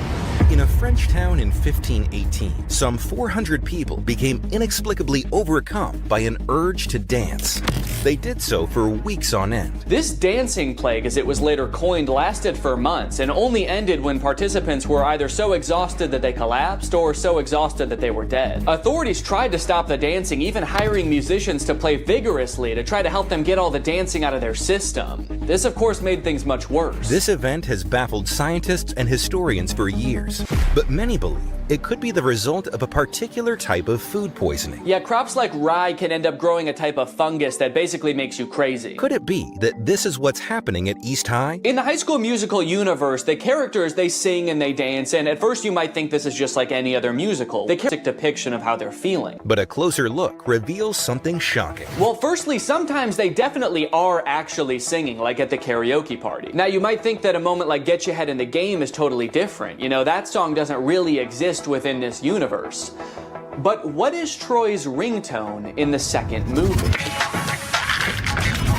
In a French town in 1518, some 400 people became inexplicably overcome by an urge to dance. They did so for weeks on end. This dancing plague, as it was later coined, lasted for months and only ended when participants were either so exhausted that they collapsed or so exhausted that they were dead. Authorities tried to stop the dancing, even hiring musicians to play vigorously to try to help them get all the dancing out of their system. This, of course, made things much worse. This event has baffled scientists and historians for years, but many believe it could be the result of a particular type of food poisoning. Yeah, crops like rye can end up growing a type of fungus that basically makes you crazy. Could it be that this is what's happening at East High? In the High School Musical universe, the characters, they sing and they dance, and at first you might think this is just like any other musical. They carry a depiction of how they're feeling. But a closer look reveals something shocking. Well, firstly, sometimes they definitely are actually singing, like at the karaoke party. Now, you might think that a moment like Get Your Head in the Game is totally different. You know, that song doesn't really exist within this universe. But what is Troy's ringtone in the second movie?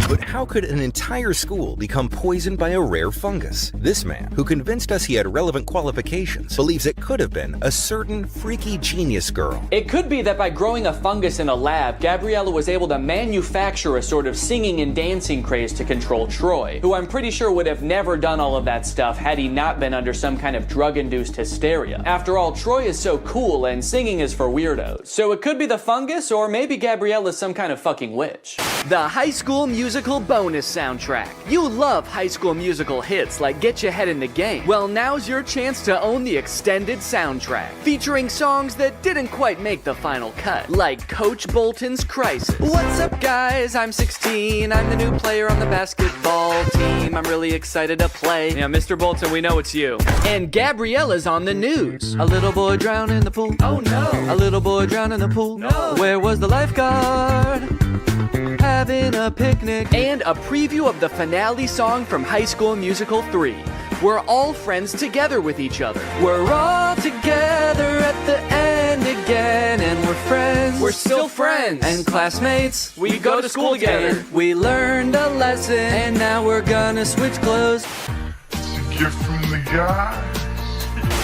But how could an entire school become poisoned by a rare fungus? This man, who convinced us he had relevant qualifications, believes it could have been a certain freaky genius girl. It could be that by growing a fungus in a lab, Gabriella was able to manufacture a sort of singing and dancing craze to control Troy, who I'm pretty sure would have never done all of that stuff had he not been under some kind of drug-induced hysteria. After all, Troy is so cool and singing is for weirdos. So it could be the fungus, or maybe Gabriella's some kind of fucking witch. The High School Musical bonus soundtrack. You love High School Musical hits like Get Your Head in the Game. Well, now's your chance to own the extended soundtrack, featuring songs that didn't quite make the final cut, like Coach Bolton's Crisis. What's up, guys? I'm 16. I'm the new player on the basketball team. I'm really excited to play. Yeah, Mr. Bolton, we know it's you. And Gabriella's on the news. A little boy drowned in the pool. Oh no. A little boy drowned in the pool. No. Where was the lifeguard? Having a picnic. And a preview of the finale song from High School Musical 3. We're all friends together with each other. We're all together at the end again, and we're friends. We're still friends. And classmates, we go to school together. We learned a lesson, and now we're gonna switch clothes. Gift from the guy.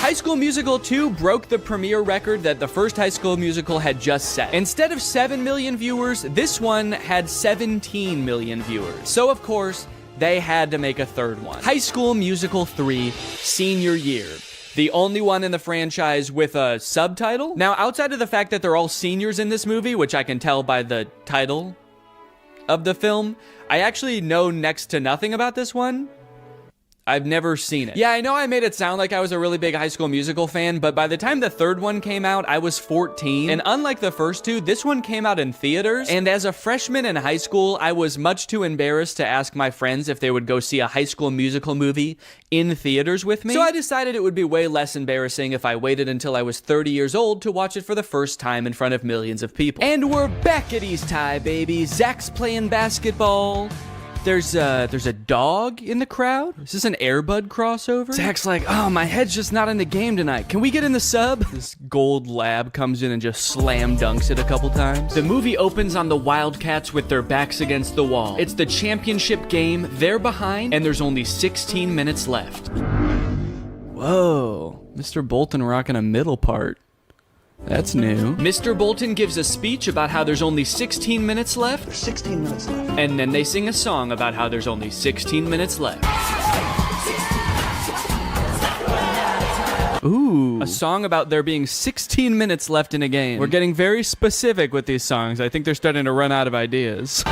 High School Musical 2 broke the premiere record that the first High School Musical had just set. Instead of 7 million viewers, this one had 17 million viewers. So of course, they had to make a third one. High School Musical 3, Senior Year. The only one in the franchise with a subtitle. Now, outside of the fact that they're all seniors in this movie, which I can tell by the title of the film, I actually know next to nothing about this one. I've never seen it. Yeah, I know I made it sound like I was a really big High School Musical fan, but by the time the third one came out, I was 14. And unlike the first two, this one came out in theaters. And as a freshman in high school, I was much too embarrassed to ask my friends if they would go see a High School Musical movie in theaters with me. So I decided it would be way less embarrassing if I waited until I was 30 years old to watch it for the first time in front of millions of people. And we're back at East High, baby. Zach's playing basketball. There's a dog in the crowd. Is this an Air Bud crossover? Zach's like, oh, my head's just not in the game tonight. Can we get in the sub? This gold lab comes in and just slam dunks it a couple times. The movie opens on the Wildcats with their backs against the wall. It's the championship game. They're behind, and there's only 16 minutes left. Whoa, Mr. Bolton rocking a middle part. That's new. Mr. Bolton gives a speech about how there's only 16 minutes left. There's 16 minutes left. And then they sing a song about how there's only 16 minutes left. Ooh, a song about there being 16 minutes left in a game. We're getting very specific with these songs. I think they're starting to run out of ideas.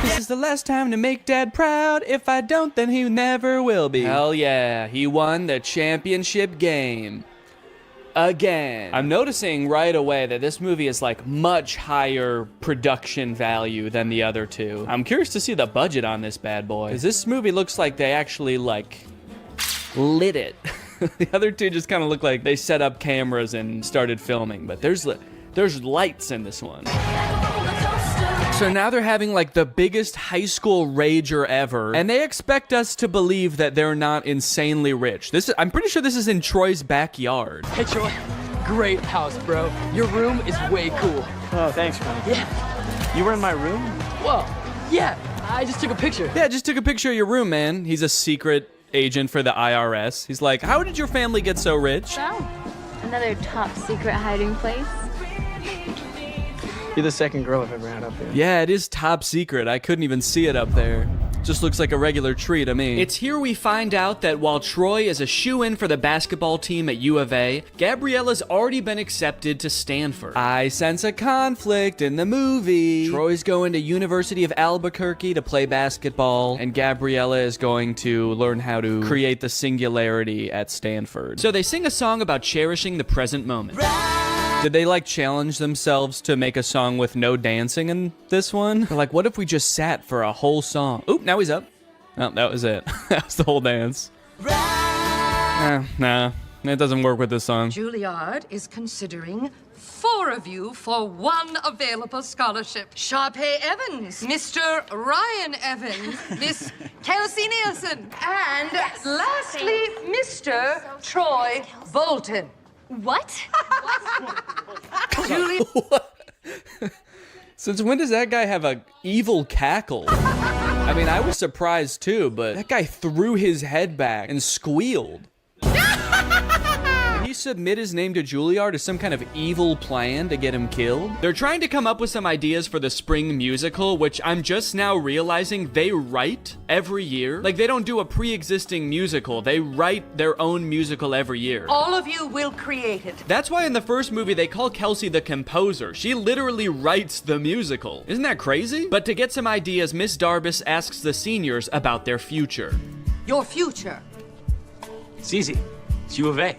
This is the last time to make Dad proud. If I don't, then he never will be. Hell yeah, he won the championship game. Again. I'm noticing right away that this movie is like much higher production value than the other two. I'm curious to see the budget on this bad boy, because this movie looks like they actually like lit it. The other two just kind of look like they set up cameras and started filming, but there's lights in this one. So now they're having like the biggest high school rager ever, and they expect us to believe that they're not insanely rich. I'm pretty sure this is in Troy's backyard. Hey, Troy. Great house, bro. Your room is way cool. Oh, thanks, man. Yeah. You were in my room? Whoa. Yeah, I just took a picture. Yeah, just took a picture of your room, man. He's a secret agent for the IRS. He's like, how did your family get so rich? Oh, another top secret hiding place. You're the second girl I've ever had up here. Yeah, it is top secret. I couldn't even see it up there. Just looks like a regular tree to me. It's here we find out that while Troy is a shoo-in for the basketball team at U of A, Gabriella's already been accepted to Stanford. I sense a conflict in the movie. Troy's going to University of Albuquerque to play basketball, and Gabriella is going to learn how to create the singularity at Stanford. So they sing a song about cherishing the present moment. Did they like challenge themselves to make a song with no dancing in this one? They're like, what if we just sat for a whole song? Oop, now he's up. Oh, that was it. That was the whole dance. Nah, it doesn't work with this song. Juilliard is considering 4 of you for 1 available scholarship. Sharpay Evans, Mr. Ryan Evans, Miss Kelsey Nielsen, and lastly, Mr. Troy Bolton. What? Julie. Since when does that guy have a evil cackle? I mean, I was surprised too, but that guy threw his head back and squealed. Did he submit his name to Juilliard as some kind of evil plan to get him killed? They're trying to come up with some ideas for the spring musical, which I'm just now realizing they write every year. Like, they don't do a pre-existing musical. They write their own musical every year. All of you will create it. That's why in the first movie they call Kelsey the composer. She literally writes the musical. Isn't that crazy? But to get some ideas, Miss Darbus asks the seniors about their future. Your future. It's easy. It's U of A.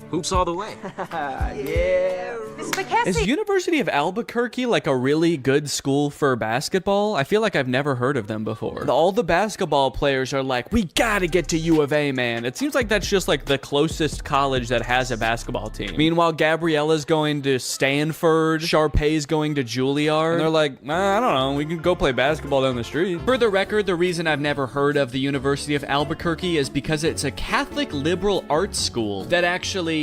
Hoops all the way. Yeah. Miss McKessie. Is University of Albuquerque like a really good school for basketball? I feel like I've never heard of them before. All the basketball players are like, we gotta get to U of A, man. It seems like that's just like the closest college that has a basketball team. Meanwhile, Gabriella's going to Stanford, Sharpay's going to Juilliard, and they're like, I don't know, we can go play basketball down the street. For the record, the reason I've never heard of the University of Albuquerque is because it's a Catholic liberal arts school that actually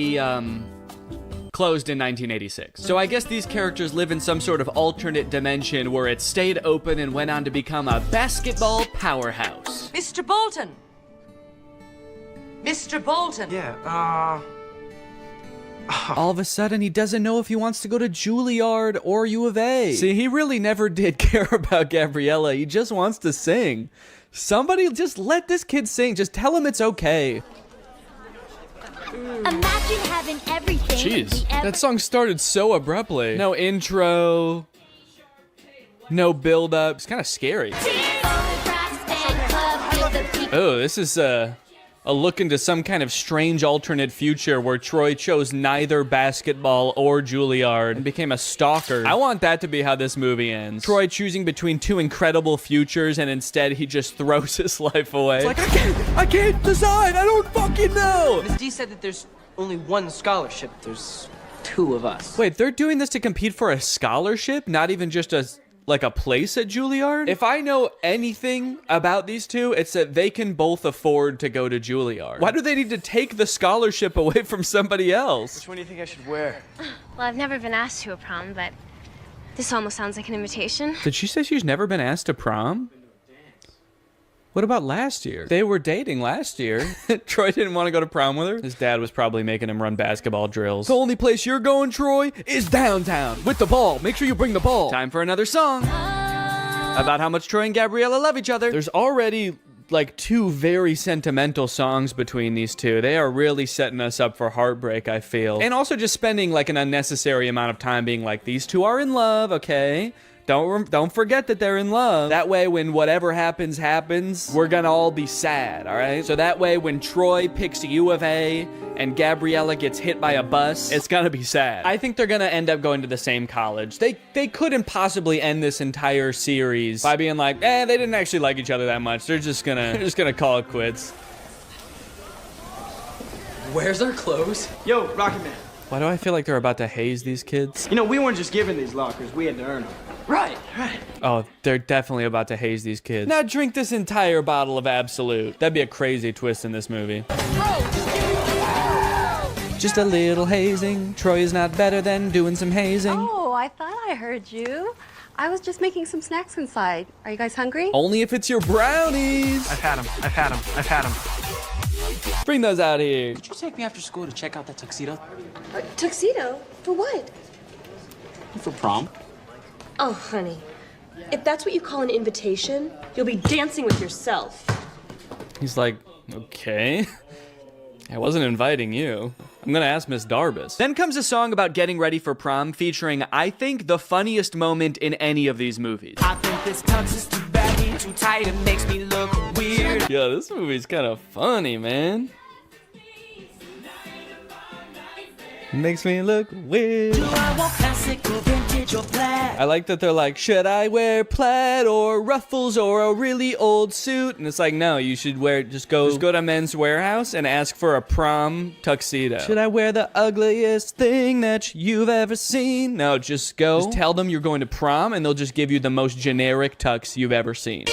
closed in 1986. So I guess these characters live in some sort of alternate dimension where it stayed open and went on to become a basketball powerhouse. Mr. Bolton. Mr. Bolton. Yeah, All of a sudden, he doesn't know if he wants to go to Juilliard or U of A. See, he really never did care about Gabriella. He just wants to sing. Somebody just let this kid sing. Just tell him it's okay. Imagine having everything. Jeez, that song started so abruptly. No intro, no build up. It's kind of scary. Oh, this is a look into some kind of strange alternate future where Troy chose neither basketball or Juilliard and became a stalker. I want that to be how this movie ends. Troy choosing between 2 incredible futures, and instead he just throws his life away. It's like, I can't decide. I don't fucking know. Miss D said that there's only 1 scholarship. There's 2 of us. Wait, they're doing this to compete for a scholarship? Not even just a place at Juilliard? If I know anything about these two, it's that they can both afford to go to Juilliard. Why do they need to take the scholarship away from somebody else? Which one do you think I should wear? Well, I've never been asked to a prom, but this almost sounds like an invitation. Did she say she's never been asked to prom? What about last year? They were dating last year. Troy didn't want to go to prom with her. His dad was probably making him run basketball drills. The only place you're going, Troy, is downtown. With the ball. Make sure you bring the ball. Time for another song. About how much Troy and Gabriella love each other. There's already like 2 very sentimental songs between these two. They are really setting us up for heartbreak, I feel. And also just spending like an unnecessary amount of time being like, these two are in love, okay? Don't forget that they're in love. That way, when whatever happens, we're gonna all be sad, all right? So that way, when Troy picks U of A and Gabriella gets hit by a bus, it's gonna be sad. I think they're gonna end up going to the same college. They couldn't possibly end this entire series by being like, they didn't actually like each other that much. They're just gonna call it quits. Where's our clothes? Yo, Rocket Man. Why do I feel like they're about to haze these kids? You know, we weren't just given these lockers, we had to earn them. Right. Oh, they're definitely about to haze these kids. Now drink this entire bottle of Absolute. That'd be a crazy twist in this movie. Just a little hazing. Troy is not better than doing some hazing. Oh, I thought I heard you. I was just making some snacks inside. Are you guys hungry? Only if it's your brownies. I've had them. Bring those out here. Could you take me after school to check out that tuxedo? Tuxedo? For what? For prom. Oh, honey. If that's what you call an invitation, you'll be dancing with yourself. He's like, okay. I wasn't inviting you. I'm gonna ask Miss Darbus. Then comes a song about getting ready for prom featuring, I think, the funniest moment in any of these movies. I think this tux is too baggy, too tight, it makes me look weird. Yeah, this movie's kind of funny, man. Makes me look weird. Do I want classic or vintage or plaid? I like that they're like, should I wear plaid or ruffles or a really old suit? And it's like, no, you should wear, just go to Men's Warehouse and ask for a prom tuxedo. Should I wear the ugliest thing that you've ever seen? No, just go. Just tell them you're going to prom and they'll just give you the most generic tux you've ever seen.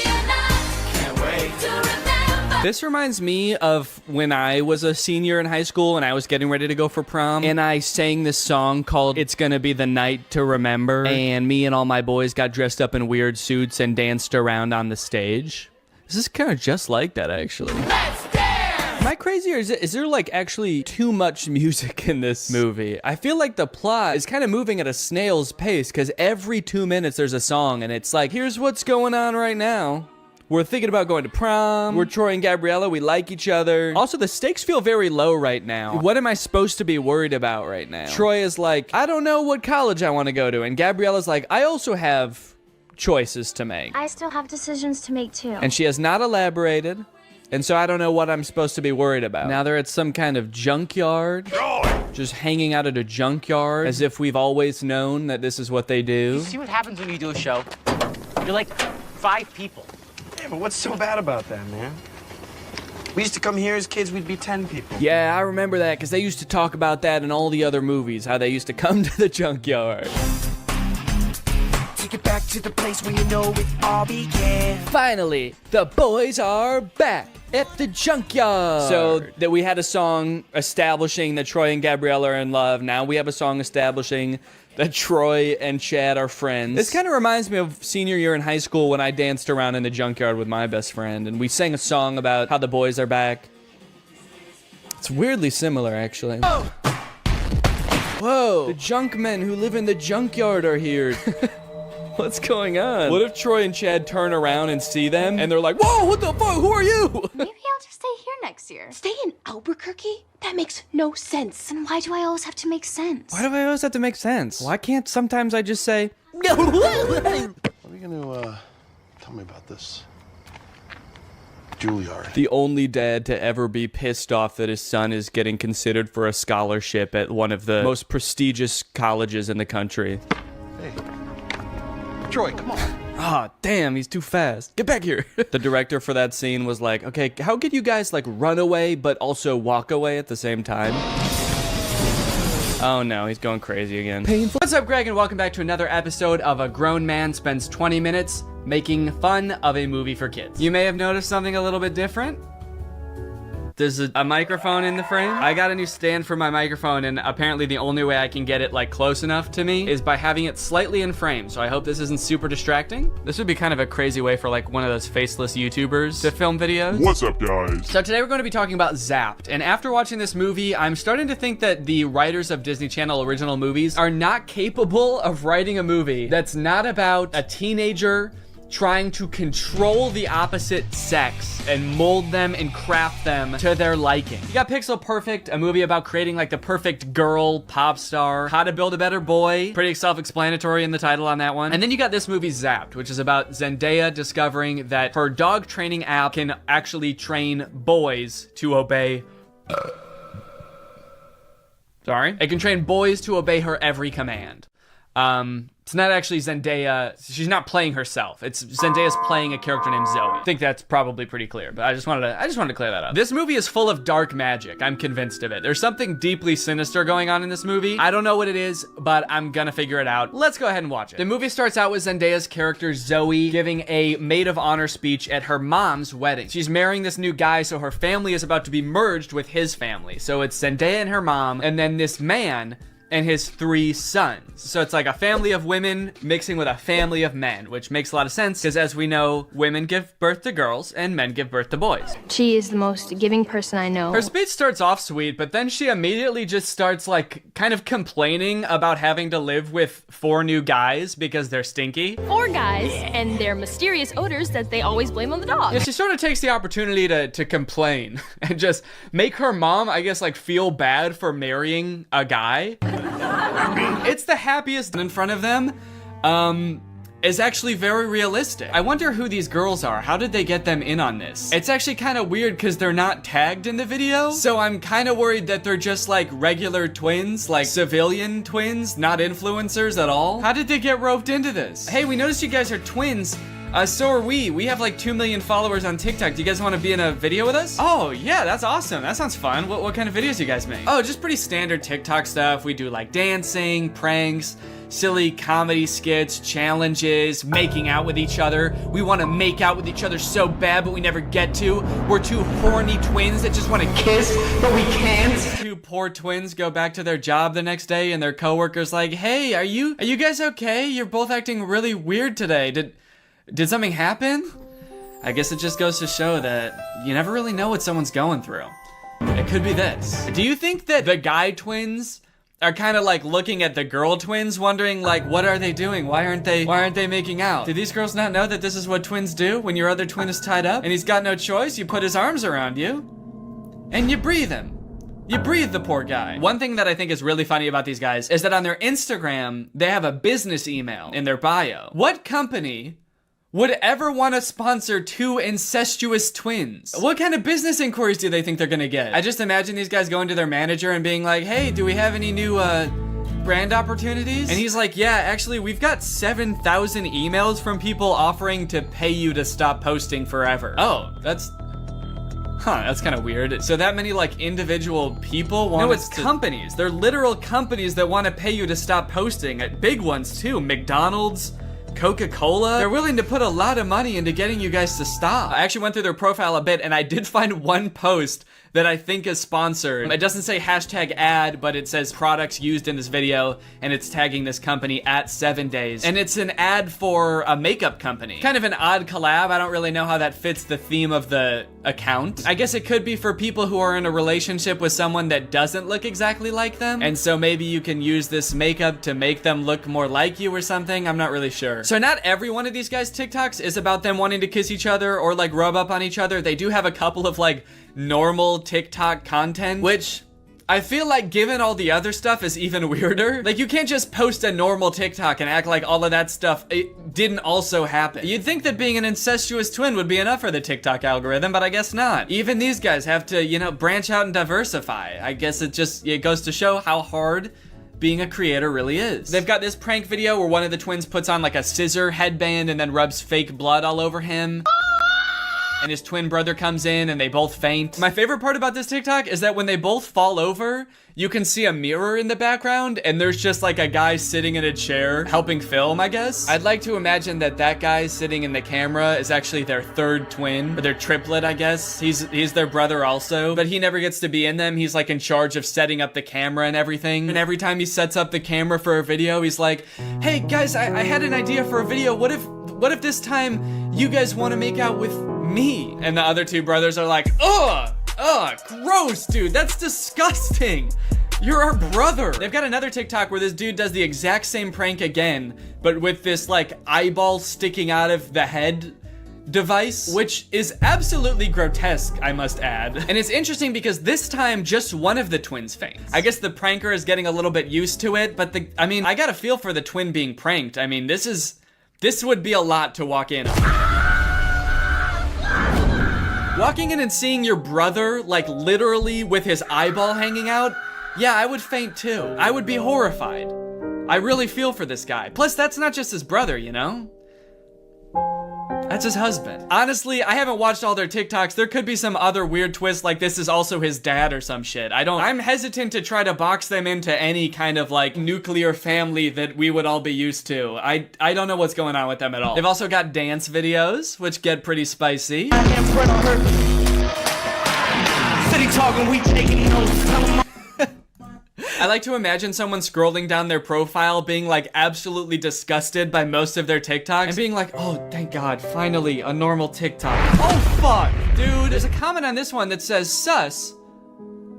This reminds me of when I was a senior in high school and I was getting ready to go for prom, and I sang this song called It's Gonna Be the Night to Remember, and me and all my boys got dressed up in weird suits and danced around on the stage. This is kind of just like that, actually. Am I crazy, or is there like actually too much music in this movie? I feel like the plot is kind of moving at a snail's pace, because every 2 minutes there's a song, and it's like, here's what's going on right now. We're thinking about going to prom. We're Troy and Gabriella. We like each other. Also, the stakes feel very low right now. What am I supposed to be worried about right now? Troy is like, I don't know what college I want to go to. And Gabriella's like, I also have choices to make. I still have decisions to make too. And she has not elaborated. And so I don't know what I'm supposed to be worried about. Now they're at some kind of junkyard. Just hanging out at a junkyard as if we've always known that this is what they do. You see what happens when you do a show? You're like 5 people. Yeah, but what's so bad about that, man? We used to come here as kids, we'd be 10 people. Yeah, I remember that, because they used to talk about that in all the other movies, how they used to come to the junkyard. Take it back to the place where you know it all began. Finally, the boys are back at the junkyard. So that we had a song establishing that Troy and Gabriella are in love. Now we have a song establishing that Troy and Chad are friends. This kind of reminds me of senior year in high school when I danced around in the junkyard with my best friend, and we sang a song about how the boys are back. It's weirdly similar, actually. Oh. Whoa! The junk men who live in the junkyard are here. What's going on? What if Troy and Chad turn around and see them, and they're like, whoa, what the fuck, who are you? Maybe I'll just stay here next year. Stay in Albuquerque? That makes no sense. And why do I always have to make sense? Why do I always have to make sense? Why can't sometimes I just say, What are you gonna tell me about this Juilliard? The only dad to ever be pissed off that his son is getting considered for a scholarship at one of the most prestigious colleges in the country. Hey, Troy, come on. Ah, damn, he's too fast. Get back here. The director for that scene was like, okay, how could you guys like run away but also walk away at the same time? Oh no, he's going crazy again. Painful. What's up, Greg, and welcome back to another episode of A Grown Man Spends 20 Minutes Making Fun of a Movie for Kids. You may have noticed something a little bit different. There's a microphone in the frame. I got a new stand for my microphone, and apparently the only way I can get it like close enough to me is by having it slightly in frame. So I hope this isn't super distracting. This would be kind of a crazy way for like one of those faceless YouTubers to film videos. What's up, guys? So today we're going to be talking about Zapped. And after watching this movie, I'm starting to think that the writers of Disney Channel original movies are not capable of writing a movie that's not about a teenager trying to control the opposite sex and mold them and craft them to their liking. You got Pixel Perfect, a movie about creating like the perfect girl pop star. How to Build a Better Boy, pretty self-explanatory in the title on that one. And then you got this movie Zapped, which is about Zendaya discovering that her dog training app can actually train boys to obey. Sorry? It can train boys to obey her every command. It's not actually Zendaya. She's not playing herself. It's Zendaya's playing a character named Zoe. I think that's probably pretty clear, but I just wanted to clear that up. This movie is full of dark magic. I'm convinced of it. There's something deeply sinister going on in this movie. I don't know what it is, but I'm gonna figure it out. Let's go ahead and watch it. The movie starts out with Zendaya's character Zoe giving a maid of honor speech at her mom's wedding. She's marrying this new guy, so her family is about to be merged with his family. So it's Zendaya and her mom, and then this man and his 3 sons. So it's like a family of women mixing with a family of men, which makes a lot of sense because as we know, women give birth to girls and men give birth to boys. She is the most giving person I know. Her speech starts off sweet, but then she immediately just starts like kind of complaining about having to live with 4 new guys because they're stinky. 4 guys and their mysterious odors that they always blame on the dog. Yeah, she sort of takes the opportunity to complain and just make her mom, I guess, like feel bad for marrying a guy. It's the happiest in front of them. Is actually very realistic. I wonder who these girls are. How did they get them in on this? It's actually kind of weird because they're not tagged in the video. So I'm kind of worried that they're just like regular twins, like civilian twins, not influencers at all. How did they get roped into this? Hey, we noticed you guys are twins. So are we. We have like 2 million followers on TikTok. Do you guys want to be in a video with us? Oh, yeah, that's awesome. That sounds fun. What kind of videos do you guys make? Oh, just pretty standard TikTok stuff. We do like dancing, pranks, silly comedy skits, challenges, making out with each other. We want to make out with each other so bad, but we never get to. We're 2 horny twins that just want to kiss, but we can't. 2 poor twins go back to their job the next day and their coworker's like, hey, are you guys okay? You're both acting really weird today. Did something happen? I guess it just goes to show that you never really know what someone's going through. It could be this. Do you think that the guy twins are kind of like looking at the girl twins wondering like, what are they doing? Why aren't they making out? Do these girls not know that this is what twins do when your other twin is tied up and he's got no choice? You put his arms around you and you breathe him. You breathe the poor guy. One thing that I think is really funny about these guys is that on their Instagram, they have a business email in their bio. What company would ever want to sponsor 2 incestuous twins? What kind of business inquiries do they think they're gonna get? I just imagine these guys going to their manager and being like, hey, do we have any new brand opportunities? And he's like, yeah, actually, we've got 7,000 emails from people offering to pay you to stop posting forever. Oh, that's kind of weird. So that many like individual people want No, it's companies. They're literal companies that want to pay you to stop posting. Big ones too. McDonald's, Coca-Cola. They're willing to put a lot of money into getting you guys to stop. I actually went through their profile a bit and I did find one post that I think is sponsored. It doesn't say hashtag ad, but it says products used in this video, and it's tagging this company at 7 days. And it's an ad for a makeup company. Kind of an odd collab. I don't really know how that fits the theme of the account. I guess it could be for people who are in a relationship with someone that doesn't look exactly like them. And so maybe you can use this makeup to make them look more like you or something. I'm not really sure. So not every one of these guys' TikToks is about them wanting to kiss each other or like rub up on each other. They do have a couple of like normal TikTok content, which I feel like given all the other stuff is even weirder. Like you can't just post a normal TikTok and act like all of that stuff it didn't also happen. You'd think that being an incestuous twin would be enough for the TikTok algorithm, but I guess not. Even these guys have to, you know, branch out and diversify. I guess it goes to show how hard being a creator really is. They've got this prank video where one of the twins puts on like a scissor headband and then rubs fake blood all over him. And his twin brother comes in and they both faint. My favorite part about this TikTok is that when they both fall over, you can see a mirror in the background and there's just like a guy sitting in a chair helping film, I guess. I'd like to imagine that that guy sitting in the camera is actually their 3rd twin, or their triplet, I guess. He's their brother also, but he never gets to be in them. He's like in charge of setting up the camera and everything. And every time he sets up the camera for a video, he's like, hey guys, I had an idea for a video. What if this time you guys want to make out with me? And the other 2 brothers are like, ugh, gross, dude, that's disgusting. You're our brother. They've got another TikTok where this dude does the exact same prank again, but with this like eyeball sticking out of the head device, which is absolutely grotesque, I must add. And it's interesting because this time just one of the twins faints. I guess the pranker is getting a little bit used to it, but I got a feel for the twin being pranked. I mean, this would be a lot to walk in on. Walking in and seeing your brother, like literally with his eyeball hanging out, yeah, I would faint too. I would be horrified. I really feel for this guy. Plus, that's not just his brother, you know? That's his husband. Honestly, I haven't watched all their TikToks. There could be some other weird twist like this is also his dad or some shit. I'm hesitant to try to box them into any kind of like nuclear family that we would all be used to. I don't know what's going on with them at all. They've also got dance videos, which get pretty spicy. City talking, we taking notes. I like to imagine someone scrolling down their profile being like absolutely disgusted by most of their TikToks and being like, oh, thank God, finally a normal TikTok. Oh, fuck, dude. There's a comment on this one that says sus,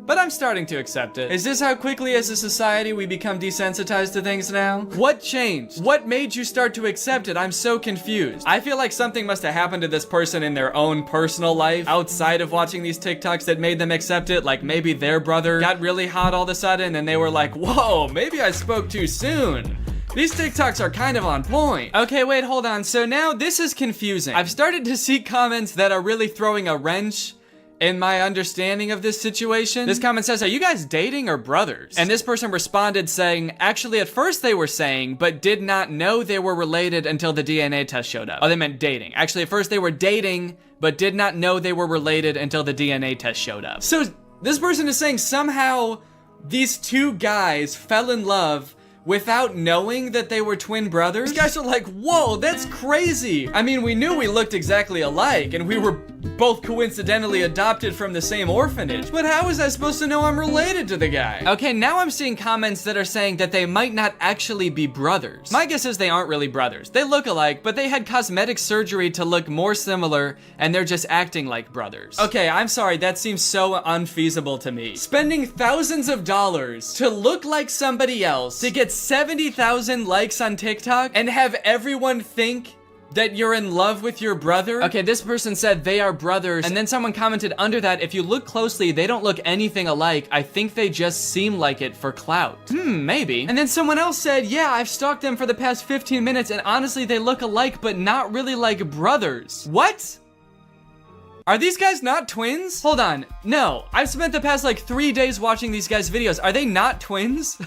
but I'm starting to accept it. Is this how quickly as a society we become desensitized to things now? What changed? What made you start to accept it? I'm so confused. I feel like something must have happened to this person in their own personal life outside of watching these TikToks that made them accept it. Like maybe their brother got really hot all of a sudden and they were like, whoa, maybe I spoke too soon. These TikToks are kind of on point. Okay, wait, hold on. So now this is confusing. I've started to see comments that are really throwing a wrench in my understanding of this situation. This comment says, are you guys dating or brothers? And this person responded saying, actually at first they were saying, but did not know they were related until the DNA test showed up. Oh, they meant dating. Actually at first they were dating, but did not know they were related until the DNA test showed up. So this person is saying somehow these two guys fell in love without knowing that they were twin brothers? These guys are like, whoa, that's crazy. I mean, we knew we looked exactly alike and we were both coincidentally adopted from the same orphanage, but how was I supposed to know I'm related to the guy? Okay, now I'm seeing comments that are saying that they might not actually be brothers. My guess is they aren't really brothers. They look alike, but they had cosmetic surgery to look more similar and they're just acting like brothers. Okay, I'm sorry, that seems so unfeasible to me. Spending thousands of dollars to look like somebody else, to get 70,000 likes on TikTok and have everyone think that you're in love with your brother? Okay, this person said they are brothers, and then someone commented under that, if you look closely, they don't look anything alike. I think they just seem like it for clout. Maybe. And then someone else said, yeah, I've stalked them for the past 15 minutes, and honestly, they look alike, but not really like brothers. What? Are these guys not twins? Hold on, no. I've spent the past like 3 days watching these guys' videos. Are they not twins?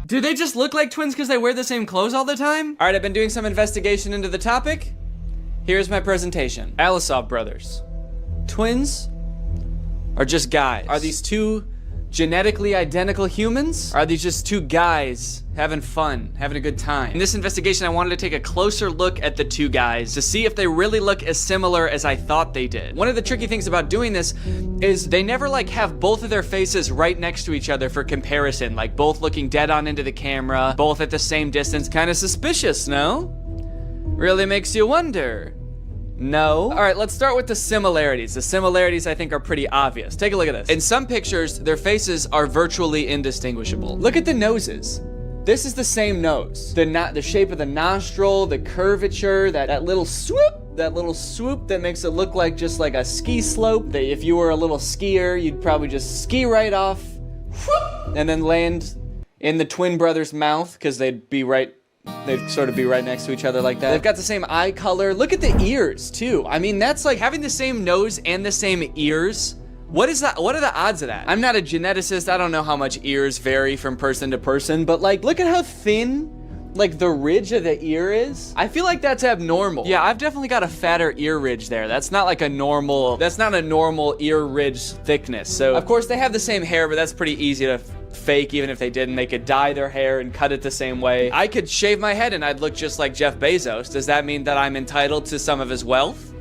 Do they just look like twins because they wear the same clothes all the time? All right, I've been doing some investigation into the topic. Here's my presentation. Alisov brothers. Twins or just guys? Are these two genetically identical humans? Are these just two guys having fun, having a good time? In this investigation, I wanted to take a closer look at the two guys to see if they really look as similar as I thought they did. One of the tricky things about doing this is they never like have both of their faces right next to each other for comparison, like both looking dead on into the camera, both at the same distance. Kind of suspicious, no? Really makes you wonder. No. All right, let's start with the similarities. The similarities I think are pretty obvious. Take a look at this. In some pictures, their faces are virtually indistinguishable. Look at the noses. This is the same nose. The shape of the nostril, the curvature, that little swoop that makes it look like just like a ski slope. That if you were a little skier, you'd probably just ski right off, whoop, and then land in the twin brothers' mouth because they'd sort of be right next to each other like that. They've got the same eye color. Look at the ears too. I mean, that's like having the same nose and the same ears. What is that? What are the odds of that? I'm not a geneticist. I don't know how much ears vary from person to person, but like, look at how thin like the ridge of the ear is. I feel like that's abnormal. Yeah, I've definitely got a fatter ear ridge there. That's not a normal ear ridge thickness. So of course they have the same hair, but that's pretty easy to fake. Even if they didn't, they could dye their hair and cut it the same way. I could shave my head and I'd look just like Jeff Bezos. Does that mean that I'm entitled to some of his wealth?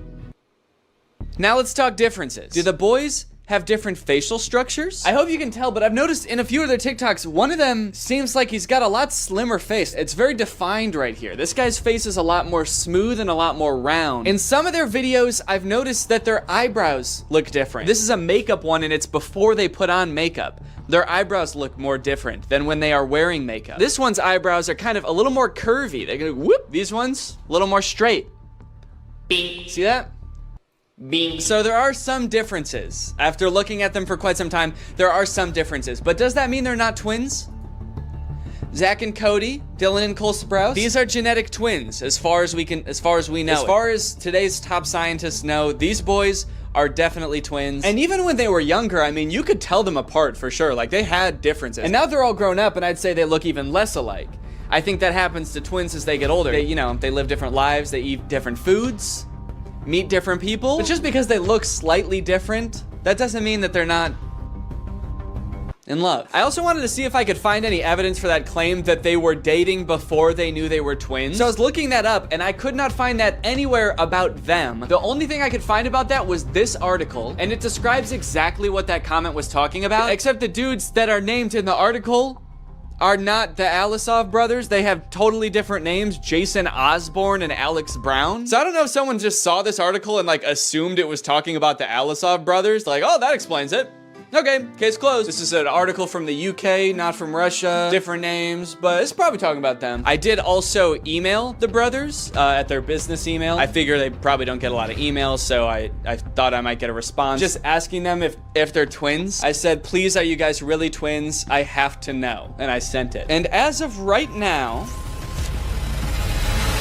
Now let's talk differences. Do the boys have different facial structures? I hope you can tell, but I've noticed in a few of their TikToks, one of them seems like he's got a lot slimmer face. It's very defined right here. This guy's face is a lot more smooth and a lot more round. In some of their videos, I've noticed that their eyebrows look different. This is a makeup one and it's before they put on makeup. Their eyebrows look more different than when they are wearing makeup. This one's eyebrows are kind of a little more curvy. They go whoop. These ones, a little more straight. Bing. See that? Bing. So there are some differences. After looking at them for quite some time, there are some differences. But does that mean they're not twins? Zach and Cody, Dylan and Cole Sprouse, these are genetic twins as far as we know. As far as today's top scientists know, these boys are definitely twins. And even when they were younger, I mean, you could tell them apart for sure. Like, they had differences. And now they're all grown up, and I'd say they look even less alike. I think that happens to twins as they get older. They, you know, they live different lives, they eat different foods, meet different people. But just because they look slightly different, that doesn't mean that they're not in love. I also wanted to see if I could find any evidence for that claim that they were dating before they knew they were twins. So I was looking that up and I could not find that anywhere about them. The only thing I could find about that was this article, and it describes exactly what that comment was talking about, except the dudes that are named in the article are not the Alisov brothers. They have totally different names, Jason Osborne and Alex Brown. So I don't know if someone just saw this article and like assumed it was talking about the Alisov brothers. Like, oh, that explains it. Okay, case closed. This is an article from the UK, not from Russia. Different names, but it's probably talking about them. I did also email the brothers at their business email. I figure they probably don't get a lot of emails, so I thought I might get a response. Just asking them if they're twins. I said, please, are you guys really twins? I have to know. And I sent it. And as of right now,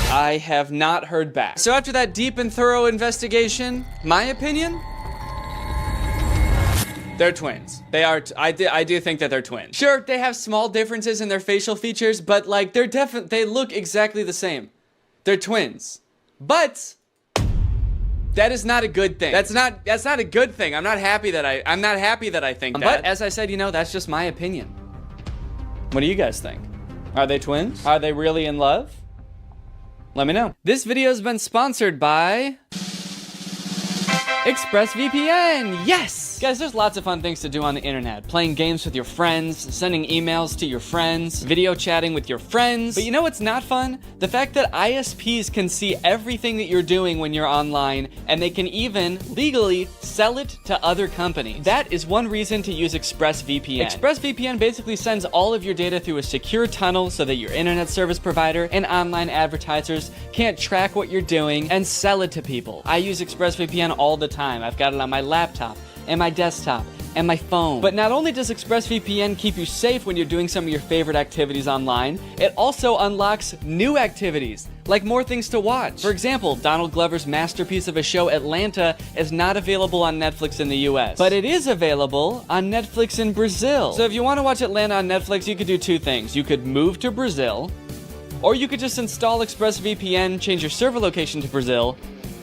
I have not heard back. So after that deep and thorough investigation, my opinion, they're twins. They are, I do think that they're twins. Sure, they have small differences in their facial features, but like they look exactly the same. They're twins. But that is not a good thing. That's not a good thing. I'm not happy that I think that. But as I said, you know, that's just my opinion. What do you guys think? Are they twins? Are they really in love? Let me know. This video has been sponsored by ExpressVPN. Yes! Guys, there's lots of fun things to do on the internet. Playing games with your friends, sending emails to your friends, video chatting with your friends. But you know what's not fun? The fact that ISPs can see everything that you're doing when you're online, and they can even legally sell it to other companies. That is one reason to use ExpressVPN. ExpressVPN basically sends all of your data through a secure tunnel so that your internet service provider and online advertisers can't track what you're doing and sell it to people. I use ExpressVPN all the time. I've got it on my laptop and my desktop and my phone. But not only does ExpressVPN keep you safe when you're doing some of your favorite activities online, it also unlocks new activities, like more things to watch. For example, Donald Glover's masterpiece of a show, Atlanta, is not available on Netflix in the US, but it is available on Netflix in Brazil. So if you want to watch Atlanta on Netflix, you could do two things. You could move to Brazil, or you could just install ExpressVPN, change your server location to Brazil,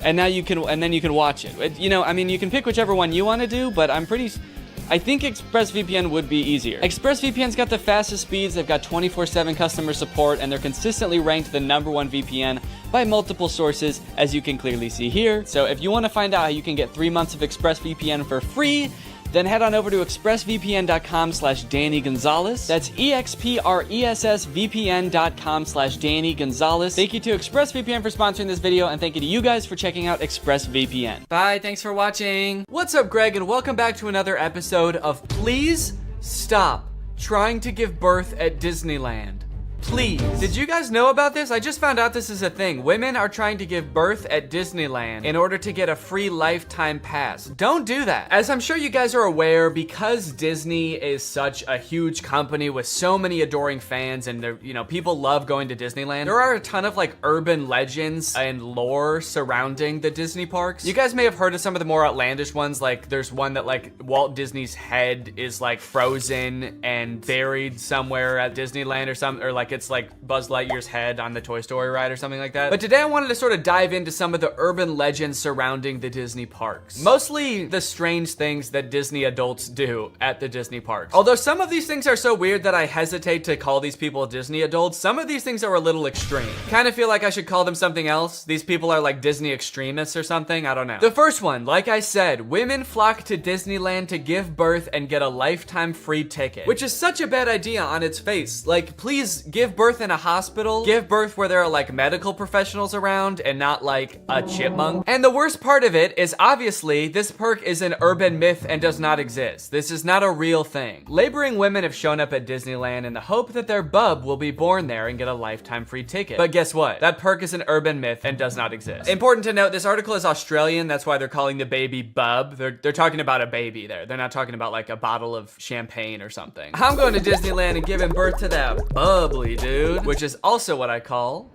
and now you can, and then you can watch it. You know, I mean, you can pick whichever one you want to do, but I think ExpressVPN would be easier. ExpressVPN's got the fastest speeds, they've got 24/7 customer support, and they're consistently ranked the #1 VPN by multiple sources, as you can clearly see here. So if you want to find out how you can get 3 months of ExpressVPN for free, then head on over to expressvpn.com/Danny Gonzalez. That's expressvpn.com/Danny Gonzalez. Thank you to ExpressVPN for sponsoring this video, and thank you to you guys for checking out ExpressVPN. Bye, thanks for watching. What's up, Greg, and welcome back to another episode of Please Stop Trying to Give Birth at Disneyland. Please. Did you guys know about this? I just found out this is a thing. Women are trying to give birth at Disneyland in order to get a free lifetime pass. Don't do that. As I'm sure you guys are aware, because Disney is such a huge company with so many adoring fans, and you know, people love going to Disneyland, there are a ton of like urban legends and lore surrounding the Disney parks. You guys may have heard of some of the more outlandish ones. Like there's one that like Walt Disney's head is like frozen and buried somewhere at Disneyland or something, or like it's like Buzz Lightyear's head on the Toy Story ride or something like that. But today I wanted to sort of dive into some of the urban legends surrounding the Disney parks. Mostly the strange things that Disney adults do at the Disney parks. Although some of these things are so weird that I hesitate to call these people Disney adults, some of these things are a little extreme. Kind of feel like I should call them something else. These people are like Disney extremists or something, I don't know. The first one, like I said, women flock to Disneyland to give birth and get a lifetime free ticket, which is such a bad idea on its face. Like, please give birth in a hospital, give birth where there are like medical professionals around and not like a chipmunk. And the worst part of it is obviously this perk is an urban myth and does not exist. This is not a real thing. Laboring women have shown up at Disneyland in the hope that their bub will be born there and get a lifetime free ticket. But guess what? That perk is an urban myth and does not exist. Important to note, this article is Australian. That's why they're calling the baby bub. They're talking about a baby there. They're not talking about like a bottle of champagne or something. I'm going to Disneyland and giving birth to that bubbly dude, which is also what I call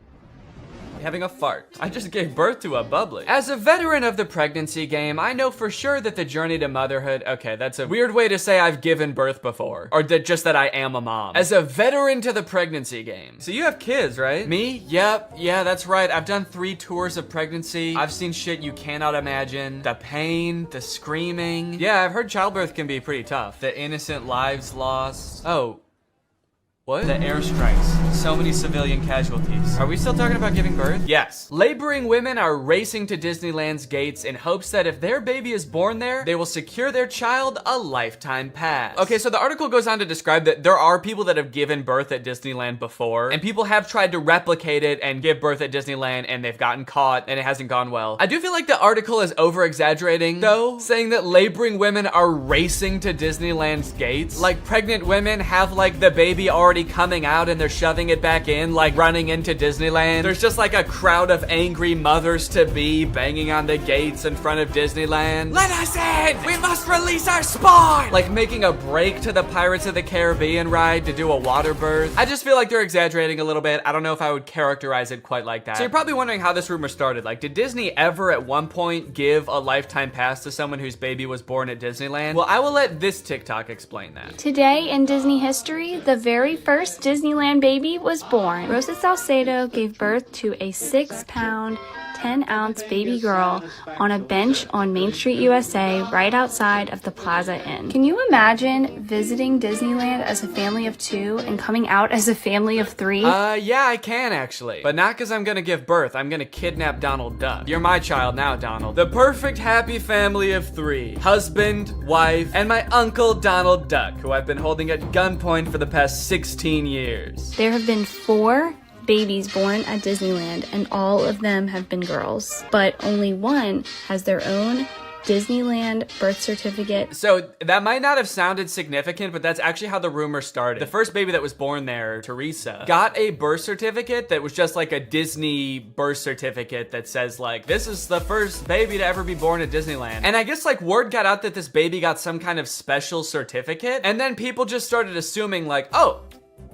having a fart. I just gave birth to a bubbly. As a veteran of the pregnancy game, I know for sure that the journey to motherhood, okay, that's a weird way to say I've given birth before, or just that I am a mom. As a veteran to the pregnancy game. So you have kids, right? Me? Yep, yeah, that's right. I've done 3 tours of pregnancy. I've seen shit you cannot imagine. The pain, the screaming. Yeah, I've heard childbirth can be pretty tough. The innocent lives lost. Oh. What? The airstrikes. So many civilian casualties. Are we still talking about giving birth? Yes. Laboring women are racing to Disneyland's gates in hopes that if their baby is born there, they will secure their child a lifetime pass. Okay, so the article goes on to describe that there are people that have given birth at Disneyland before, and people have tried to replicate it and give birth at Disneyland, and they've gotten caught, and it hasn't gone well. I do feel like the article is over-exaggerating, though, saying that laboring women are racing to Disneyland's gates. Like, pregnant women have, like, the baby already coming out and they're shoving it back in, like running into Disneyland. There's just like a crowd of angry mothers-to-be banging on the gates in front of Disneyland. Let us in! We must release our spawn! Like making a break to the Pirates of the Caribbean ride to do a water birth. I just feel like they're exaggerating a little bit. I don't know if I would characterize it quite like that. So you're probably wondering how this rumor started. Like, did Disney ever at one point give a lifetime pass to someone whose baby was born at Disneyland? Well, I will let this TikTok explain that. Today in Disney history, the very first Disneyland baby was born. Rosa Salcedo gave birth to a 6-pound, 10-ounce baby girl on a bench on Main Street, USA, right outside of the Plaza Inn. Can you imagine visiting Disneyland as a family of 2 and coming out as a family of 3? Yeah, I can actually. But not because I'm gonna give birth. I'm gonna kidnap Donald Duck. You're my child now, Donald. The perfect happy family of 3. Husband, wife, and my uncle Donald Duck, who I've been holding at gunpoint for the past 16 years. There have been 4 babies born at Disneyland, and all of them have been girls, but only one has their own Disneyland birth certificate. So that might not have sounded significant, but that's actually how the rumor started. The first baby that was born there, Teresa, got a birth certificate that was just like a Disney birth certificate that says like, this is the first baby to ever be born at Disneyland. And I guess like word got out that this baby got some kind of special certificate, and then people just started assuming like, oh,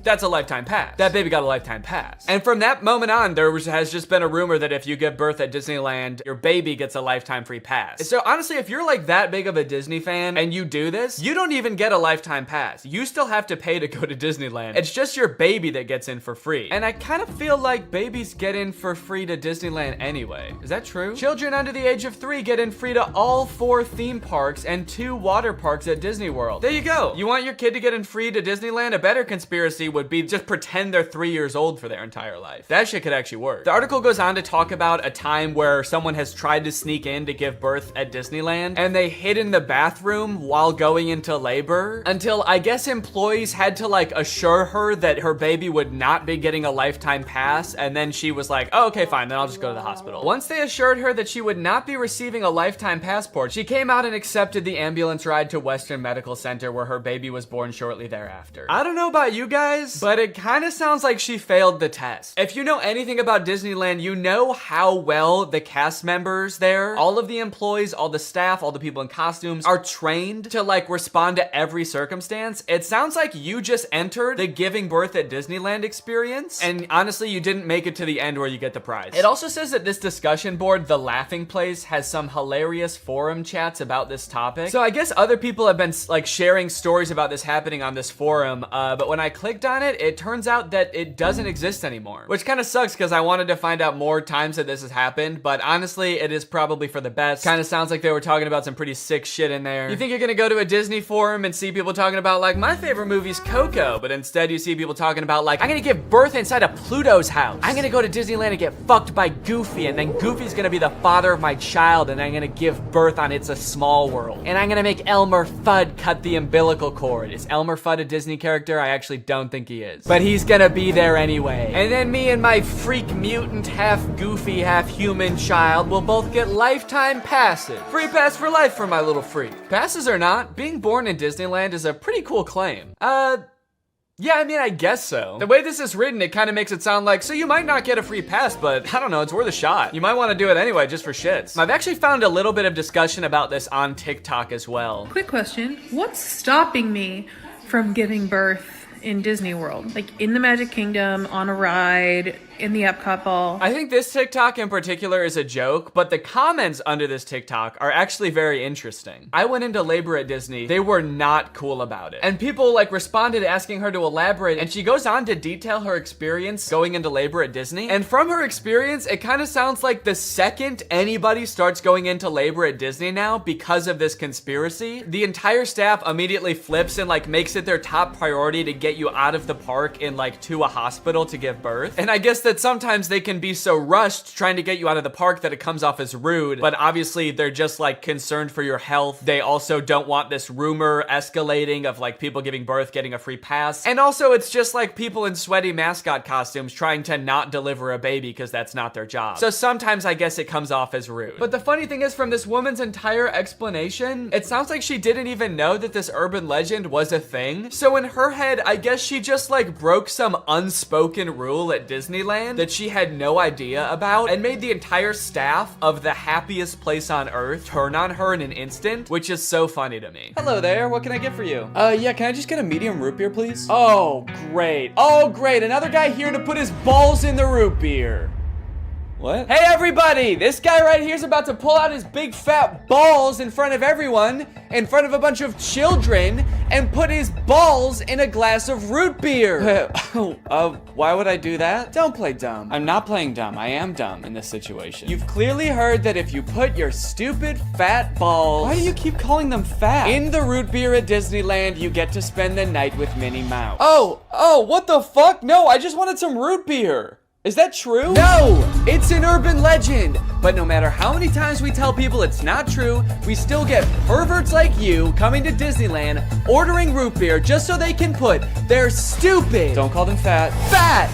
that's a lifetime pass. That baby got a lifetime pass. And from that moment on, has just been a rumor that if you give birth at Disneyland, your baby gets a lifetime free pass. So honestly, if you're like that big of a Disney fan and you do this, you don't even get a lifetime pass. You still have to pay to go to Disneyland. It's just your baby that gets in for free. And I kind of feel like babies get in for free to Disneyland anyway. Is that true? Children under the age of 3 get in free to all 4 theme parks and 2 water parks at Disney World. There you go. You want your kid to get in free to Disneyland? A better conspiracy would be just pretend they're 3 years old for their entire life. That shit could actually work. The article goes on to talk about a time where someone has tried to sneak in to give birth at Disneyland, and they hid in the bathroom while going into labor until I guess employees had to like assure her that her baby would not be getting a lifetime pass, and then she was like, oh, okay, fine, then I'll just go to the hospital. Once they assured her that she would not be receiving a lifetime passport, she came out and accepted the ambulance ride to Western Medical Center where her baby was born shortly thereafter. I don't know about you guys, but it kind of sounds like she failed the test. If you know anything about Disneyland, you know how well the cast members there, all of the employees, all the staff, all the people in costumes are trained to like respond to every circumstance. It sounds like you just entered the giving birth at Disneyland experience, and honestly, you didn't make it to the end where you get the prize. It also says that this discussion board, The Laughing Place, has some hilarious forum chats about this topic. So I guess other people have been like sharing stories about this happening on this forum, but when I clicked on it, it turns out that it doesn't exist anymore, which kind of sucks because I wanted to find out more times that this has happened, but honestly, it is probably for the best. Kind of sounds like they were talking about some pretty sick shit in there. You think you're gonna go to a Disney forum and see people talking about like, my favorite movie's Coco, but instead you see people talking about like, I'm gonna give birth inside of Pluto's house. I'm gonna go to Disneyland and get fucked by Goofy, and then Goofy's gonna be the father of my child, and I'm gonna give birth on It's a Small World. And I'm gonna make Elmer Fudd cut the umbilical cord. Is Elmer Fudd a Disney character? I actually don't think he is, but he's gonna be there anyway. And then me and my freak mutant, half goofy, half human child will both get lifetime passes. Free pass for life for my little freak. Passes or not, being born in Disneyland is a pretty cool claim. Yeah, I mean, I guess so. The way this is written, it kind of makes it sound like, so you might not get a free pass, but I don't know, it's worth a shot. You might want to do it anyway, just for shits. I've actually found a little bit of discussion about this on TikTok as well. Quick question, what's stopping me from giving birth in Disney World? Like in the Magic Kingdom, on a ride, in the up couple. I think this TikTok in particular is a joke, but the comments under this TikTok are actually very interesting. I went into labor at Disney. They were not cool about it. And people like responded asking her to elaborate, and she goes on to detail her experience going into labor at Disney. And from her experience, it kind of sounds like the second anybody starts going into labor at Disney now because of this conspiracy, the entire staff immediately flips and like makes it their top priority to get you out of the park and like to a hospital to give birth. And I guess that sometimes they can be so rushed trying to get you out of the park that it comes off as rude, but obviously they're just like concerned for your health. They also don't want this rumor escalating of like people giving birth getting a free pass. And also it's just like people in sweaty mascot costumes trying to not deliver a baby because that's not their job. So sometimes I guess it comes off as rude. But the funny thing is, from this woman's entire explanation, it sounds like she didn't even know that this urban legend was a thing. So in her head, I guess she just like broke some unspoken rule at Disneyland that she had no idea about and made the entire staff of the happiest place on earth turn on her in an instant, which is so funny to me. Hello there, what can I get for you? Yeah, can I just get a medium root beer, please? Oh, great. Oh, great, another guy here to put his balls in the root beer. What? Hey everybody, this guy right here is about to pull out his big fat balls in front of everyone, in front of a bunch of children, and put his balls in a glass of root beer. Why would I do that? Don't play dumb. I'm not playing dumb. I am dumb in this situation. You've clearly heard that if you put your stupid fat balls— Why do you keep calling them fat? In the root beer at Disneyland, you get to spend the night with Minnie Mouse. Oh, what the fuck? No, I just wanted some root beer. Is that true? No, it's an urban legend. But no matter how many times we tell people it's not true, we still get perverts like you coming to Disneyland, ordering root beer just so they can put their stupid— Don't call them fat. Fat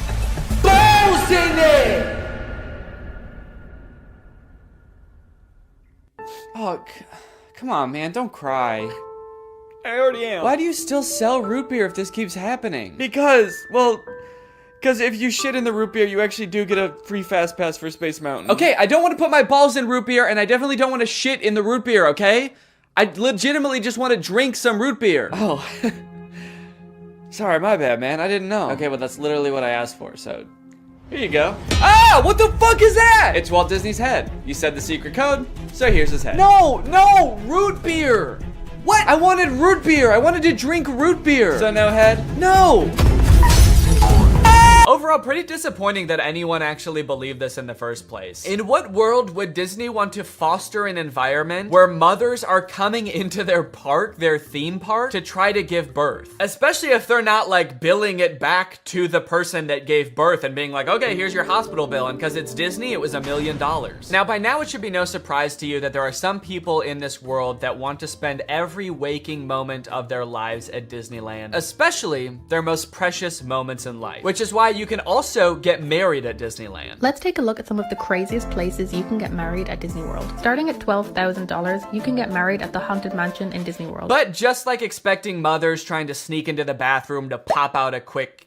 balls in it! Oh, come on, man, don't cry. I already am. Why do you still sell root beer if this keeps happening? Because if you shit in the root beer, you actually do get a free fast pass for Space Mountain. Okay, I don't want to put my balls in root beer, and I definitely don't want to shit in the root beer, okay? I legitimately just want to drink some root beer. Oh. Sorry, my bad, man. I didn't know. Okay, well, that's literally what I asked for, so here you go. Ah, what the fuck is that? It's Walt Disney's head. You said the secret code, so here's his head. No, root beer. What? I wanted root beer. I wanted to drink root beer. So no head? No. Overall, pretty disappointing that anyone actually believed this in the first place. In what world would Disney want to foster an environment where mothers are coming into their park, their theme park, to try to give birth? Especially if they're not like billing it back to the person that gave birth and being like, okay, here's your hospital bill, and because it's Disney, it was $1 million. Now, by now, it should be no surprise to you that there are some people in this world that want to spend every waking moment of their lives at Disneyland, especially their most precious moments in life, which is why you can also get married at Disneyland. Let's take a look at some of the craziest places you can get married at Disney World. Starting at $12,000, you can get married at the Haunted Mansion in Disney World. But just like expecting mothers trying to sneak into the bathroom to pop out a quick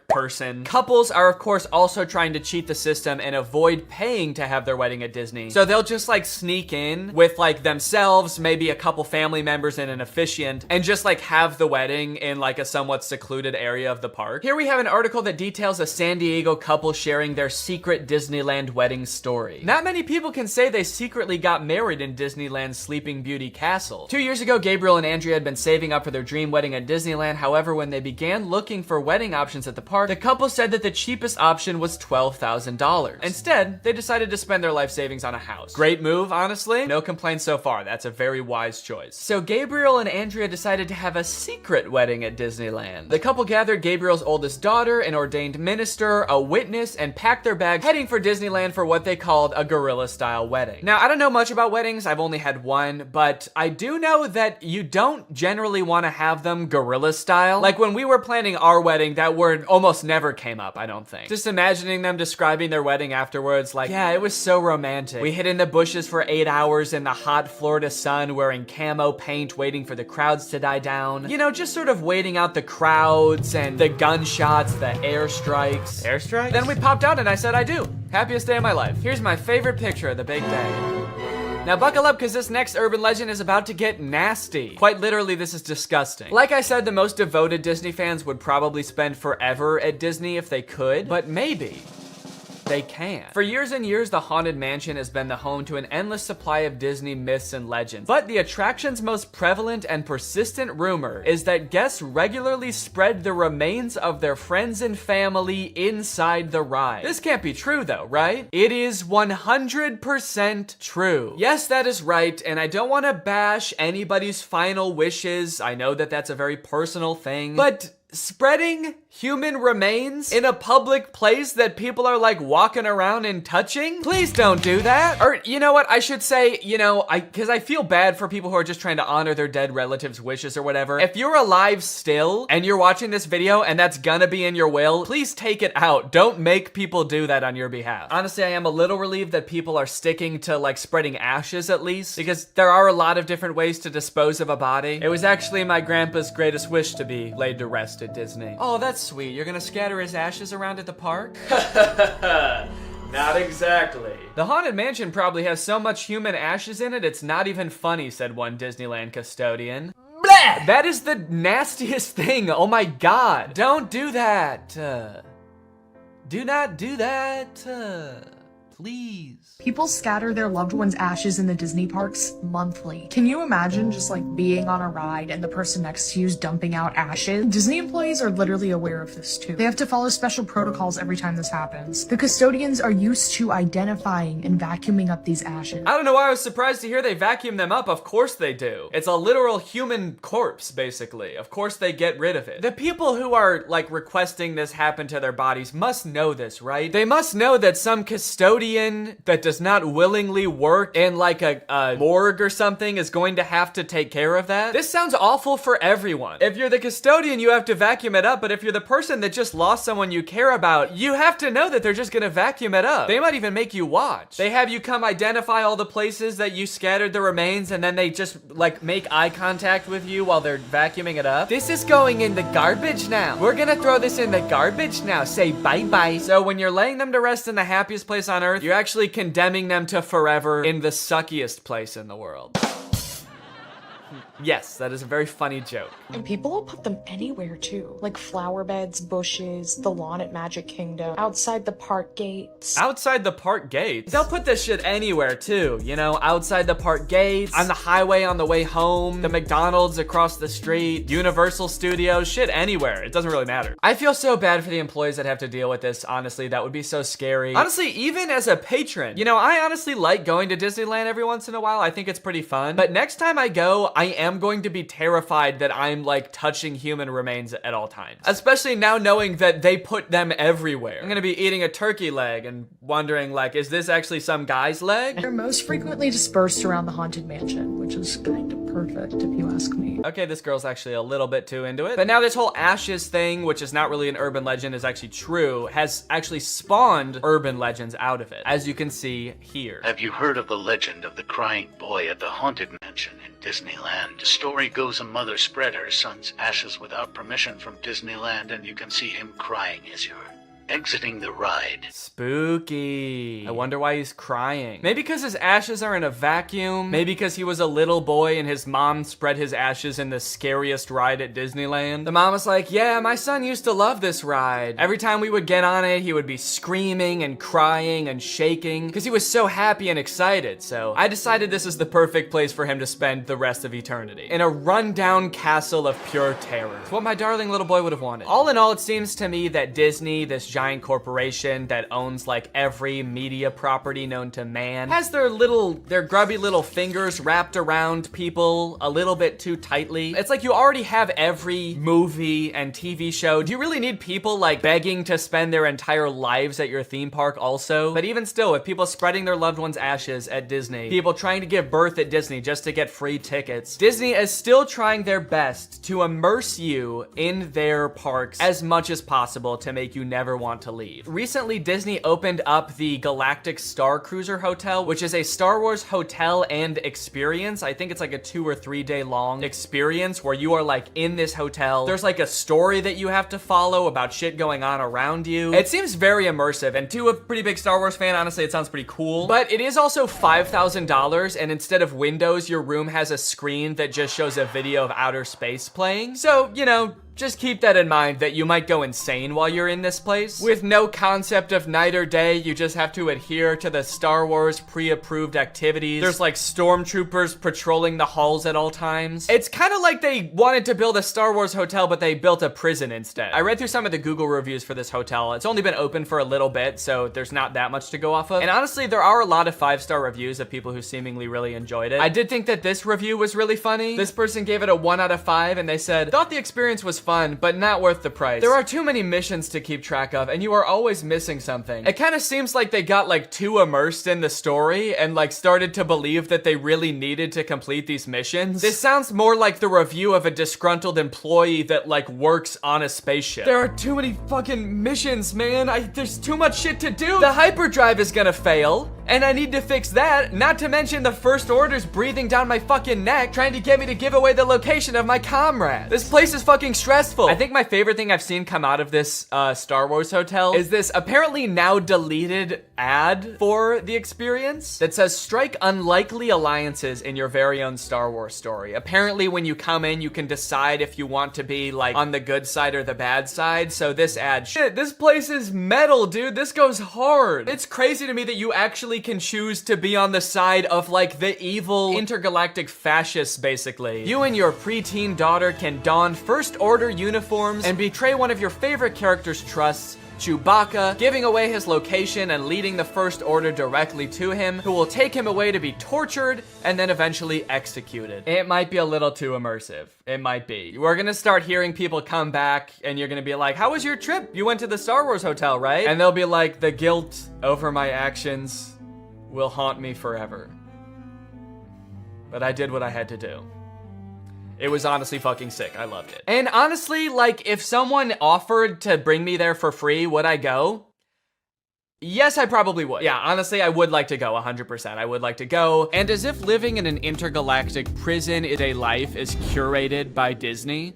person, couples are of course also trying to cheat the system and avoid paying to have their wedding at Disney. So they'll just like sneak in with like themselves, maybe a couple family members and an officiant, and just like have the wedding in like a somewhat secluded area of the park. Here we have an article that details a San Diego couple sharing their secret Disneyland wedding story. Not many people can say they secretly got married in Disneyland's Sleeping Beauty Castle. 2 years ago, Gabriel and Andrea had been saving up for their dream wedding at Disneyland. However, when they began looking for wedding options at the park, the couple said that the cheapest option was $12,000. Instead, they decided to spend their life savings on a house. Great move, honestly. No complaints so far. That's a very wise choice. So Gabriel and Andrea decided to have a secret wedding at Disneyland. The couple gathered Gabriel's oldest daughter, an ordained minister, a witness, and packed their bags, heading for Disneyland for what they called a guerrilla-style wedding. Now, I don't know much about weddings. I've only had one, but I do know that you don't generally want to have them guerrilla-style. Like when we were planning our wedding, that word almost never came up, I don't think. Just imagining them describing their wedding afterwards, like, yeah, it was so romantic. We hid in the bushes for 8 hours in the hot Florida sun wearing camo paint, waiting for the crowds to die down. You know, just sort of waiting out the crowds and the gunshots, the airstrikes. Airstrikes? Then we popped out and I said I do. Happiest day of my life. Here's my favorite picture of the big day. Now buckle up because this next urban legend is about to get nasty. Quite literally, this is disgusting. Like I said, the most devoted Disney fans would probably spend forever at Disney if they could, but maybe they can. For years and years, the Haunted Mansion has been the home to an endless supply of Disney myths and legends. But the attraction's most prevalent and persistent rumor is that guests regularly spread the remains of their friends and family inside the ride. This can't be true though, right? It is 100% true. Yes, that is right, and I don't want to bash anybody's final wishes. I know that that's a very personal thing, but spreading human remains in a public place that people are like walking around and touching? Please don't do that. Or you know what, I should say, because I feel bad for people who are just trying to honor their dead relatives' wishes or whatever. If you're alive still and you're watching this video and that's gonna be in your will, please take it out. Don't make people do that on your behalf. Honestly, I am a little relieved that people are sticking to like spreading ashes at least, because there are a lot of different ways to dispose of a body. It was actually my grandpa's greatest wish to be laid to rest at Disney. Oh, that's sweet. You're gonna scatter his ashes around at the park? Not exactly. The Haunted Mansion probably has so much human ashes in it, it's not even funny, said one Disneyland custodian. Blah! That is the nastiest thing. Oh my God. Don't do that. Do not do that. Please. People scatter their loved ones' ashes in the Disney parks monthly. Can you imagine just like being on a ride and the person next to you is dumping out ashes? Disney employees are literally aware of this too. They have to follow special protocols every time this happens. The custodians are used to identifying and vacuuming up these ashes. I don't know why I was surprised to hear they vacuum them up. Of course they do. It's a literal human corpse, basically. Of course they get rid of it. The people who are like requesting this happen to their bodies must know this, right? They must know that some custodian that does not willingly work in like a morgue or something is going to have to take care of that. This sounds awful for everyone. If you're the custodian, you have to vacuum it up, but if you're the person that just lost someone you care about, you have to know that they're just gonna vacuum it up. They might even make you watch. They have you come identify all the places that you scattered the remains, and then they just like make eye contact with you while they're vacuuming it up. This is going in the garbage now. We're gonna throw this in the garbage now. Say bye-bye. So when you're laying them to rest in the happiest place on earth, you're actually condemning them to forever in the suckiest place in the world. Yes, that is a very funny joke. And people will put them anywhere too. Like flower beds, bushes, the lawn at Magic Kingdom, outside the park gates. Outside the park gates? They'll put this shit anywhere too, outside the park gates, on the highway on the way home, the McDonald's across the street, Universal Studios, shit anywhere. It doesn't really matter. I feel so bad for the employees that have to deal with this, honestly. That would be so scary. Honestly, even as a patron, I honestly like going to Disneyland every once in a while. I think it's pretty fun. But next time I go, I am going to be terrified that I'm like touching human remains at all times. Especially now knowing that they put them everywhere. I'm gonna be eating a turkey leg and wondering like, is this actually some guy's leg? They're most frequently dispersed around the Haunted Mansion, which is kind of perfect if you ask me. Okay, this girl's actually a little bit too into it. But now this whole ashes thing, which is not really an urban legend, is actually true, has actually spawned urban legends out of it, as you can see here. Have you heard of the legend of the crying boy at the Haunted Mansion in Disneyland? The story goes a mother spread her son's ashes without permission from Disneyland, and you can see him crying as you're exiting the ride. Spooky. I wonder why he's crying. Maybe because his ashes are in a vacuum. Maybe because he was a little boy and his mom spread his ashes in the scariest ride at Disneyland. The mom was like, yeah, my son used to love this ride. Every time we would get on it, he would be screaming and crying and shaking because he was so happy and excited. So I decided this is the perfect place for him to spend the rest of eternity. In a rundown castle of pure terror. It's what my darling little boy would have wanted. All in all, it seems to me that Disney, this giant corporation that owns like every media property known to man, has their grubby little fingers wrapped around people a little bit too tightly. It's like you already have every movie and TV show. Do you really need people like begging to spend their entire lives at your theme park also? But even still, with people spreading their loved ones' ashes at Disney, people trying to give birth at Disney just to get free tickets, Disney is still trying their best to immerse you in their parks as much as possible to make you never want want to leave. Recently, Disney opened up the Galactic Star Cruiser Hotel, which is a Star Wars hotel and experience. I think it's like a 2 or 3 day long experience where you are like in this hotel. There's like a story that you have to follow about shit going on around you. It seems very immersive, and to a pretty big Star Wars fan, honestly, it sounds pretty cool. But it is also $5,000, and instead of windows, your room has a screen that just shows a video of outer space playing. So, you know, just keep that in mind that you might go insane while you're in this place. With no concept of night or day, you just have to adhere to the Star Wars pre-approved activities. There's like stormtroopers patrolling the halls at all times. It's kind of like they wanted to build a Star Wars hotel, but they built a prison instead. I read through some of the Google reviews for this hotel. It's only been open for a little bit, so there's not that much to go off of. And honestly, there are a lot of 5-star reviews of people who seemingly really enjoyed it. I did think that this review was really funny. This person gave it a 1 out of 5, and they said, thought the experience was fun, but not worth the price. There are too many missions to keep track of, and you are always missing something. It kind of seems like they got like too immersed in the story and like started to believe that they really needed to complete these missions. This sounds more like the review of a disgruntled employee that like works on a spaceship. There are too many fucking missions, man. There's too much shit to do. The hyperdrive is gonna fail, and I need to fix that. Not to mention the First Order's breathing down my fucking neck, trying to get me to give away the location of my comrade. This place is fucking stressful. I think my favorite thing I've seen come out of this Star Wars hotel is this apparently now deleted ad for the experience that says, strike unlikely alliances in your very own Star Wars story. Apparently when you come in, you can decide if you want to be like on the good side or the bad side. So this ad, shit, this place is metal, dude. This goes hard. It's crazy to me that you actually can choose to be on the side of like the evil intergalactic fascists, basically. You and your preteen daughter can don First Order uniforms and betray one of your favorite character's trusts, Chewbacca, giving away his location and leading the First Order directly to him, who will take him away to be tortured and then eventually executed. It might be a little too immersive. It might be. We're gonna start hearing people come back and you're gonna be like, how was your trip? You went to the Star Wars hotel, right? And they'll be like, the guilt over my actions will haunt me forever. But I did what I had to do. It was honestly fucking sick. I loved it. And honestly, like, if someone offered to bring me there for free, would I go? Yes, I probably would. Yeah, honestly, I would like to go 100%. I would like to go. And as if living in an intergalactic prison is a life is curated by Disney.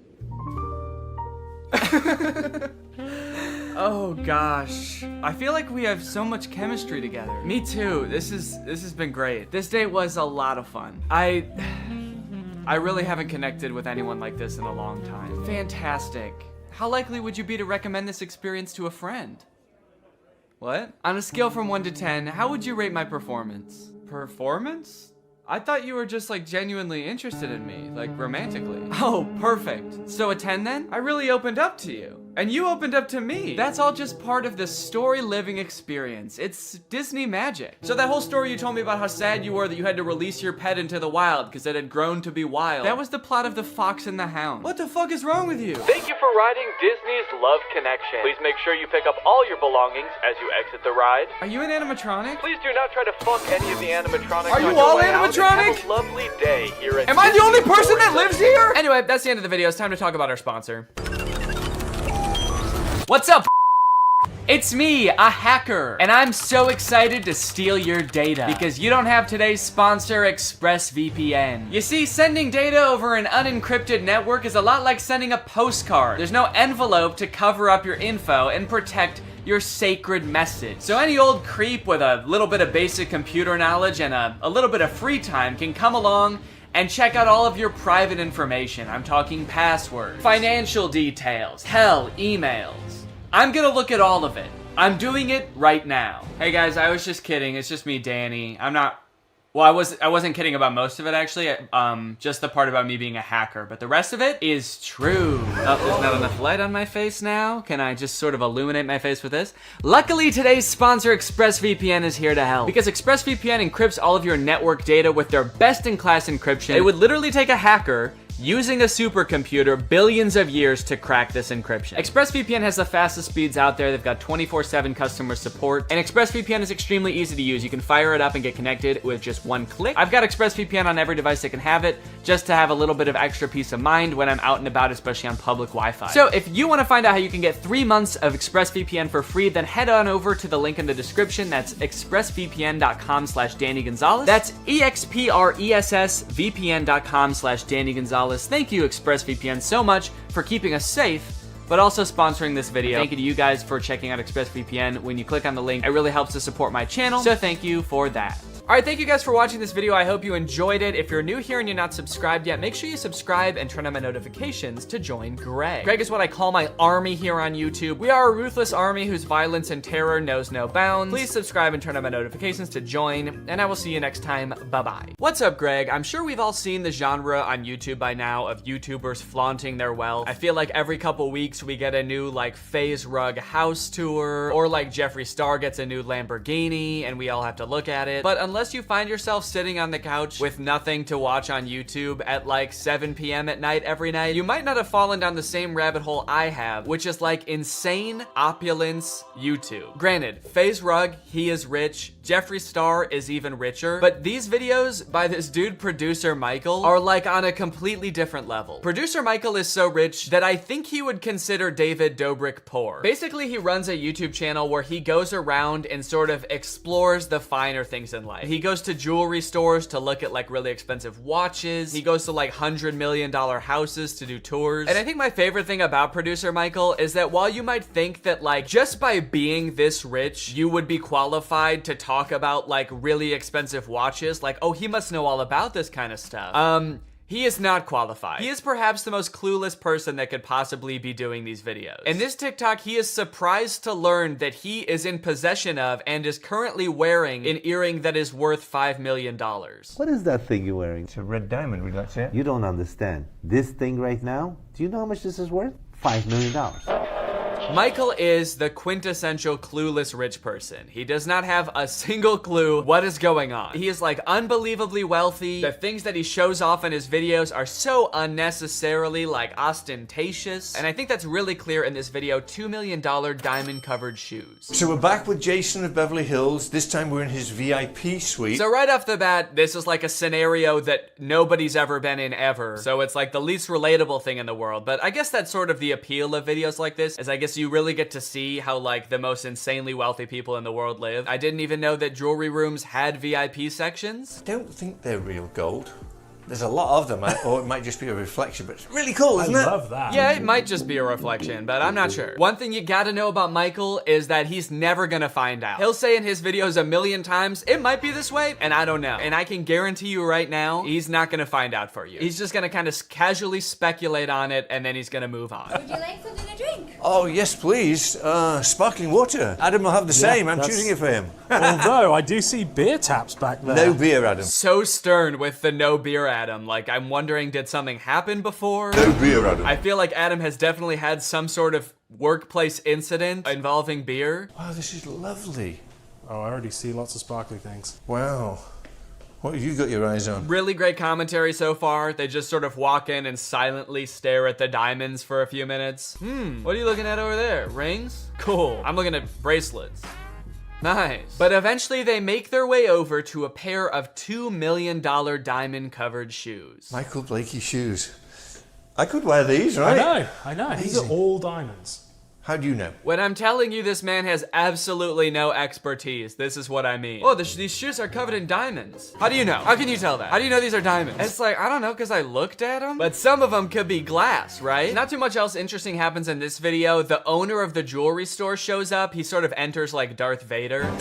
Oh gosh. I feel like we have so much chemistry together. Me too. This has been great. This date was a lot of fun. I really haven't connected with anyone like this in a long time. Fantastic. How likely would you be to recommend this experience to a friend? What? On a scale from 1 to 10, how would you rate my performance? Performance? I thought you were just like genuinely interested in me, like romantically. Oh, perfect. So a 10 then? I really opened up to you. And you opened up to me. That's all just part of the story living experience. It's Disney magic. So that whole story you told me about how sad you were that you had to release your pet into the wild because it had grown to be wild. That was the plot of The Fox and the Hound. What the fuck is wrong with you? Thank you for riding Disney's Love Connection. Please make sure you pick up all your belongings as you exit the ride. Are you an animatronic? Please do not try to fuck any of the animatronics. Are you all animatronic? Have a lovely day here at Am I the only person that lives here? Anyway, that's the end of the video. It's time to talk about our sponsor. What's up? It's me, a hacker, and I'm so excited to steal your data because you don't have today's sponsor, ExpressVPN. You see, sending data over an unencrypted network is a lot like sending a postcard. There's no envelope to cover up your info and protect your sacred message. So any old creep with a little bit of basic computer knowledge and a little bit of free time can come along and check out all of your private information. I'm talking passwords, financial details, hell, emails. I'm gonna look at all of it. I'm doing it right now. Hey guys, I was just kidding. It's just me, Danny. Well, I wasn't kidding about most of it actually. Just the part about me being a hacker, but the rest of it is true. Oh, there's not enough light on my face now. Can I just sort of illuminate my face with this? Luckily, today's sponsor, ExpressVPN, is here to help. Because ExpressVPN encrypts all of your network data with their best-in-class encryption. It would literally take a hacker using a supercomputer billions of years to crack this encryption. ExpressVPN has the fastest speeds out there. They've got 24/7 customer support, and ExpressVPN is extremely easy to use. You can fire it up and get connected with just one click. I've got ExpressVPN on every device that can have it, just to have a little bit of extra peace of mind when I'm out and about, especially on public Wi-Fi. So if you want to find out how you can get 3 months of ExpressVPN for free, then head on over to the link in the description. That's expressvpn.com/Danny Gonzalez. That's expressvpn.com/Danny Gonzalez. Thank you, ExpressVPN, so much for keeping us safe, but also sponsoring this video. Thank you to you guys for checking out ExpressVPN. When you click on the link, it really helps to support my channel, so thank you for that. All right, thank you guys for watching this video. I hope you enjoyed it. If you're new here and you're not subscribed yet, make sure you subscribe and turn on my notifications to join Greg. Greg is what I call my army here on YouTube. We are a ruthless army whose violence and terror knows no bounds. Please subscribe and turn on my notifications to join, and I will see you next time. Bye-bye. What's up, Greg? I'm sure we've all seen the genre on YouTube by now of YouTubers flaunting their wealth. I feel like every couple weeks we get a new like FaZe Rug house tour, or like Jeffree Star gets a new Lamborghini and we all have to look at it. But unless you find yourself sitting on the couch with nothing to watch on YouTube at like 7 p.m. at night every night, you might not have fallen down the same rabbit hole I have, which is like insane opulence YouTube. Granted, FaZe Rug, he is rich. Jeffree Star is even richer. But these videos by this dude, Producer Michael, are like on a completely different level. Producer Michael is so rich that I think he would consider David Dobrik poor. Basically, he runs a YouTube channel where he goes around and sort of explores the finer things in life. He goes to jewelry stores to look at like really expensive watches. He goes to like $100 million houses to do tours. And I think my favorite thing about Producer Michael is that while you might think that like just by being this rich, you would be qualified to talk about like really expensive watches, like, oh, he must know all about this kind of stuff. He is not qualified. He is perhaps the most clueless person that could possibly be doing these videos. In this TikTok, he is surprised to learn that he is in possession of and is currently wearing an earring that is worth $5 million. What is that thing you're wearing? It's a red diamond, would you like to see it? You don't understand. This thing right now, do you know how much this is worth? $5 million. Michael is the quintessential clueless rich person. He does not have a single clue what is going on. He is like unbelievably wealthy. The things that he shows off in his videos are so unnecessarily like ostentatious. And I think that's really clear in this video, $2 million diamond covered shoes. So we're back with Jason of Beverly Hills. This time we're in his VIP suite. So right off the bat, this is like a scenario that nobody's ever been in ever. So it's like the least relatable thing in the world. But I guess that's sort of the appeal of videos like this, is I guess you really get to see how like the most insanely wealthy people in the world live. I didn't even know that jewelry rooms had VIP sections. I don't think they're real gold. There's a lot of them, or it might just be a reflection, but it's really cool, isn't it? I love that. Yeah, it might just be a reflection, but I'm not sure. One thing you gotta know about Michael is that he's never gonna find out. He'll say in his videos a million times, it might be this way, and I don't know. And I can guarantee you right now, he's not gonna find out for you. He's just gonna kind of casually speculate on it, and then he's gonna move on. Would you like something to drink? Oh, yes, please. Sparkling water. Adam will have the same. I'm choosing it for him. Although, I do see beer taps back there. No beer, Adam. So stern with the no beer Adam. Like, I'm wondering, did something happen before? No beer, Adam. I feel like Adam has definitely had some sort of workplace incident involving beer. Wow, this is lovely. Oh, I already see lots of sparkly things. Wow. What have you got your eyes on? Really great commentary so far. They just sort of walk in and silently stare at the diamonds for a few minutes. What are you looking at over there? Rings? Cool. I'm looking at bracelets. Nice. But eventually they make their way over to a pair of $2 million diamond covered shoes. Michael Blakey shoes. I could wear these, right? I know. These are all diamonds. How do you know? When I'm telling you this man has absolutely no expertise, this is what I mean. Oh, these shoes are covered in diamonds. How do you know? How can you tell that? How do you know these are diamonds? It's like, I don't know, because I looked at them. But some of them could be glass, right? Not too much else interesting happens in this video. The owner of the jewelry store shows up. He sort of enters like Darth Vader.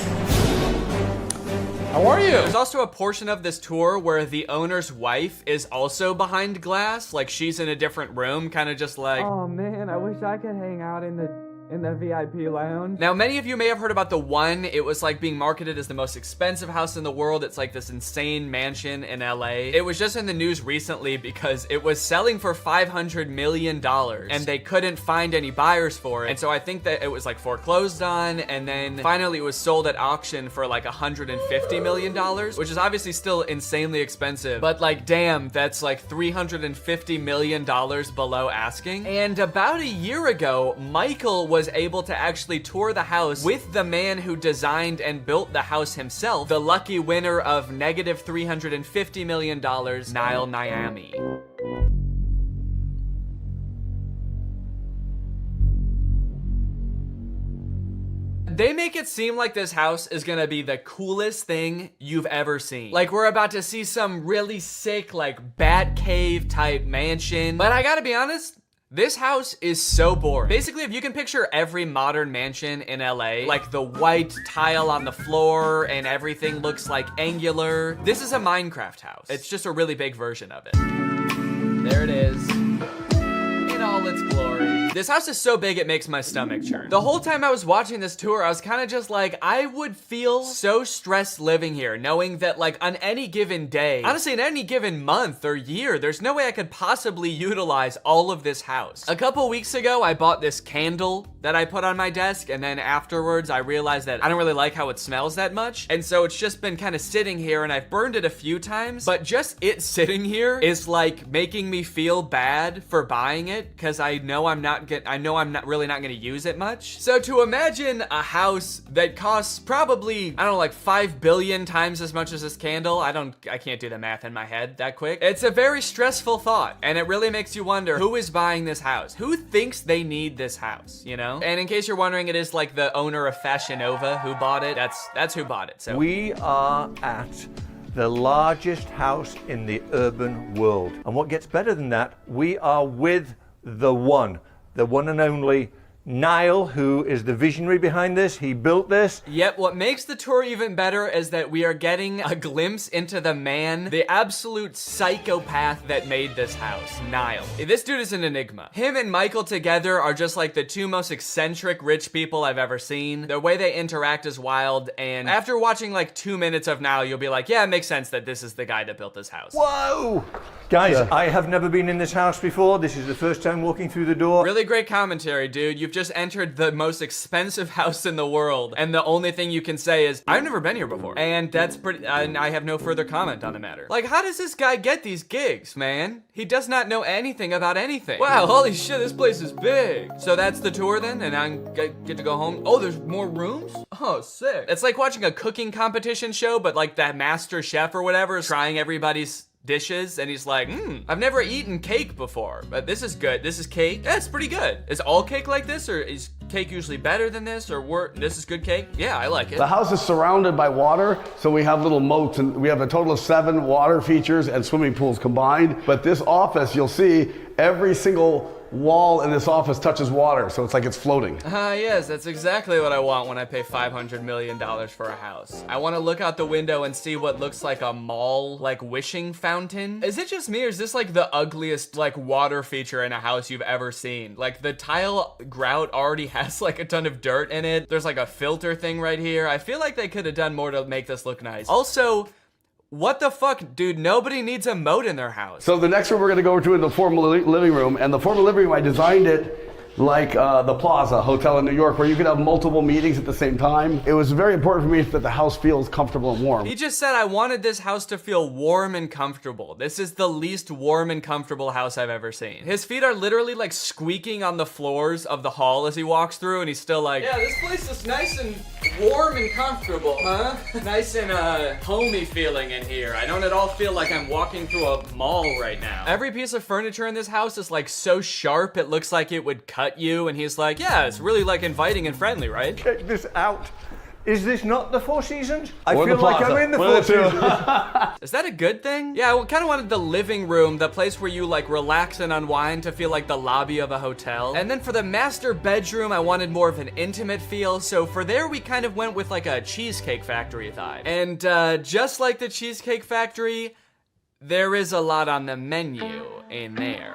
How are you? There's also a portion of this tour where the owner's wife is also behind glass. Like she's in a different room, kind of just like, oh man, I wish I could hang out in the in the VIP lounge. Now, many of you may have heard about the One. It was like being marketed as the most expensive house in the world. It's like this insane mansion in LA. It was just in the news recently because it was selling for $500 million and they couldn't find any buyers for it. And so I think that it was like foreclosed on, and then finally it was sold at auction for like $150 million, which is obviously still insanely expensive, but like, damn, that's like $350 million below asking. And about a year ago, Michael was able to actually tour the house with the man who designed and built the house himself, the lucky winner of negative $350 million, Niall Niami. They make it seem like this house is gonna be the coolest thing you've ever seen. Like, we're about to see some really sick, like, bat cave type mansion. But I gotta be honest, this house is so boring. Basically, if you can picture every modern mansion in LA, like the white tile on the floor and everything looks like angular, this is a Minecraft house. It's just a really big version of it. There it is, in all its glory. This house is so big it makes my stomach churn. The whole time I was watching this tour, I was kind of just like, I would feel so stressed living here, knowing that like on any given day, honestly in any given month or year, there's no way I could possibly utilize all of this house. A couple weeks ago, I bought this candle that I put on my desk, and then afterwards I realized that I don't really like how it smells that much, and so it's just been kind of sitting here, and I've burned it a few times, but just it sitting here is like making me feel bad for buying it, because I know I'm not really not gonna use it much. So to imagine a house that costs probably, I don't know, like 5 billion times as much as this candle, I can't do the math in my head that quick. It's a very stressful thought, and it really makes you wonder, who is buying this house? Who thinks they need this house, you know? And in case you're wondering, it is like the owner of Fashion Nova who bought it. That's who bought it. So we are at the largest house in the urban world. And what gets better than that, we are with the one and only Niall, who is the visionary behind this. He built this. Yep, what makes the tour even better is that we are getting a glimpse into the man, the absolute psychopath that made this house, Niall. This dude is an enigma. Him and Michael together are just like the two most eccentric rich people I've ever seen. The way they interact is wild, and after watching like 2 minutes of Niall, you'll be like, yeah, it makes sense that this is the guy that built this house. Whoa! Guys, I have never been in this house before. This is the first time walking through the door. Really great commentary, dude. You've just entered the most expensive house in the world, and the only thing you can say is, I've never been here before. And that's pretty, and I have no further comment on the matter. Like, how does this guy get these gigs, man? He does not know anything about anything. Wow, holy shit, this place is big. So that's the tour then, and I get to go home. Oh, there's more rooms? Oh, sick. It's like watching a cooking competition show, but like that master chef or whatever is trying everybody's dishes, and he's like, I've never eaten cake before, but this is good. This is cake. Yeah, it's pretty good. Is all cake like this, or is cake usually better than this, or this is good cake? Yeah, I like it. The house is surrounded by water, so we have little moats, and we have a total of 7 water features and swimming pools combined. But this office, you'll see every single wall in this office touches water, so it's like it's floating. Yes, that's exactly what I want when I pay $500 million for a house. I want to look out the window and see what looks like a mall, like wishing fountain. Is it just me, or is this like the ugliest like water feature in a house you've ever seen? Like the tile grout already has like a ton of dirt in it. There's like a filter thing right here. I feel like they could have done more to make this look nice. Also, what the fuck, dude? Nobody needs a moat in their house. So the next room we're gonna go to is the formal living room, and the formal living room, I designed it like the Plaza Hotel in New York, where you could have multiple meetings at the same time. It was very important for me that the house feels comfortable and warm. He just said I wanted this house to feel warm and comfortable. This is the least warm and comfortable house I've ever seen. His feet are literally like squeaking on the floors of the hall as he walks through, and he's still like, yeah, this place is nice and warm and comfortable, huh? Nice and homey feeling in here. I don't at all feel like I'm walking through a mall right now. Every piece of furniture in this house is like so sharp it looks like it would cut you, and he's like, yeah, it's really like inviting and friendly, right? Check this out. Is this not the Four Seasons? I or feel like I'm in the Four Seasons. Is that a good thing? Yeah, I kind of wanted the living room, the place where you like relax and unwind, to feel like the lobby of a hotel. And then for the master bedroom, I wanted more of an intimate feel. So for there, we kind of went with like a Cheesecake Factory vibe. And just like the Cheesecake Factory, there is a lot on the menu in there.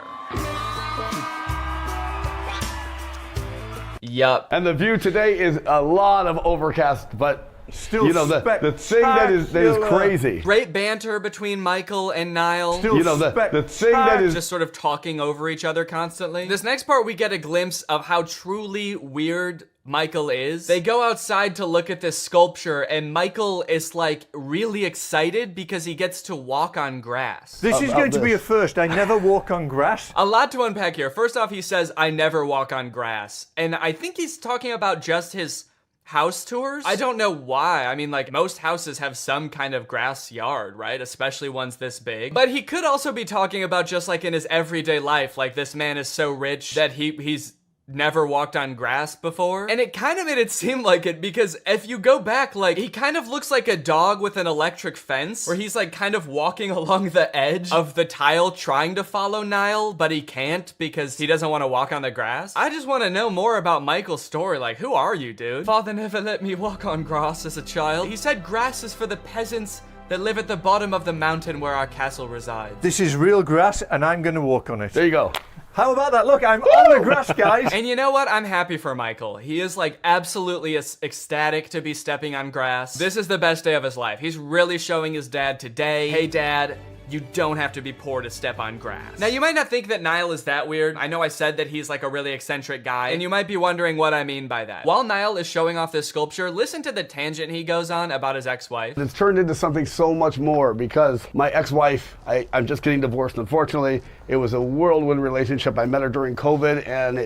Yup. And the view today is a lot of overcast, but still, you know, the thing that is crazy. Great banter between Michael and Niall. Still, you know, the thing that is just sort of talking over each other constantly. This next part, we get a glimpse of how truly weird Michael is. They go outside to look at this sculpture, and Michael is like really excited because he gets to walk on grass. This is going to be a first. I never walk on grass. A lot to unpack here. First off, he says, I never walk on grass. And I think he's talking about just his house tours? I don't know why. I mean, like, most houses have some kind of grass yard, right? Especially ones this big. But he could also be talking about just like in his everyday life, like this man is so rich that he's never walked on grass before. And it kind of made it seem like it, because if you go back, like, he kind of looks like a dog with an electric fence, where he's like kind of walking along the edge of the tile trying to follow Niall, but he can't because he doesn't want to walk on the grass. I just want to know more about Michael's story. Like, who are you, dude? Father never let me walk on grass as a child. He said grass is for the peasants that live at the bottom of the mountain where our castle resides. This is real grass, and I'm going to walk on it. There you go. How about that? Look, I'm on the grass, guys. And you know what? I'm happy for Michael. He is like absolutely ecstatic to be stepping on grass. This is the best day of his life. He's really showing his dad today, hey dad, you don't have to be poor to step on grass. Now, you might not think that Niall is that weird. I know I said that he's like a really eccentric guy, and you might be wondering what I mean by that. While Niall is showing off this sculpture, listen to the tangent he goes on about his ex-wife. It's turned into something so much more, because my ex-wife, I'm just getting divorced, unfortunately. It was a whirlwind relationship. I met her during COVID, and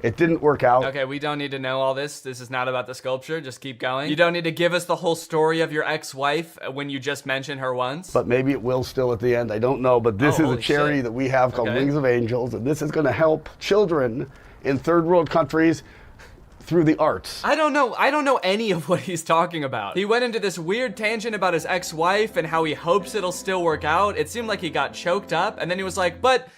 it didn't work out. Okay, we don't need to know all this. This is not about the sculpture. Just keep going. You don't need to give us the whole story of your ex-wife when you just mentioned her once. But maybe it will still at the end. I don't know. But this is a charity that we have called Wings of Angels, and this is going to help children in third world countries through the arts. I don't know any of what he's talking about. He went into this weird tangent about his ex-wife and how he hopes it'll still work out. It seemed like he got choked up, and then he was like, but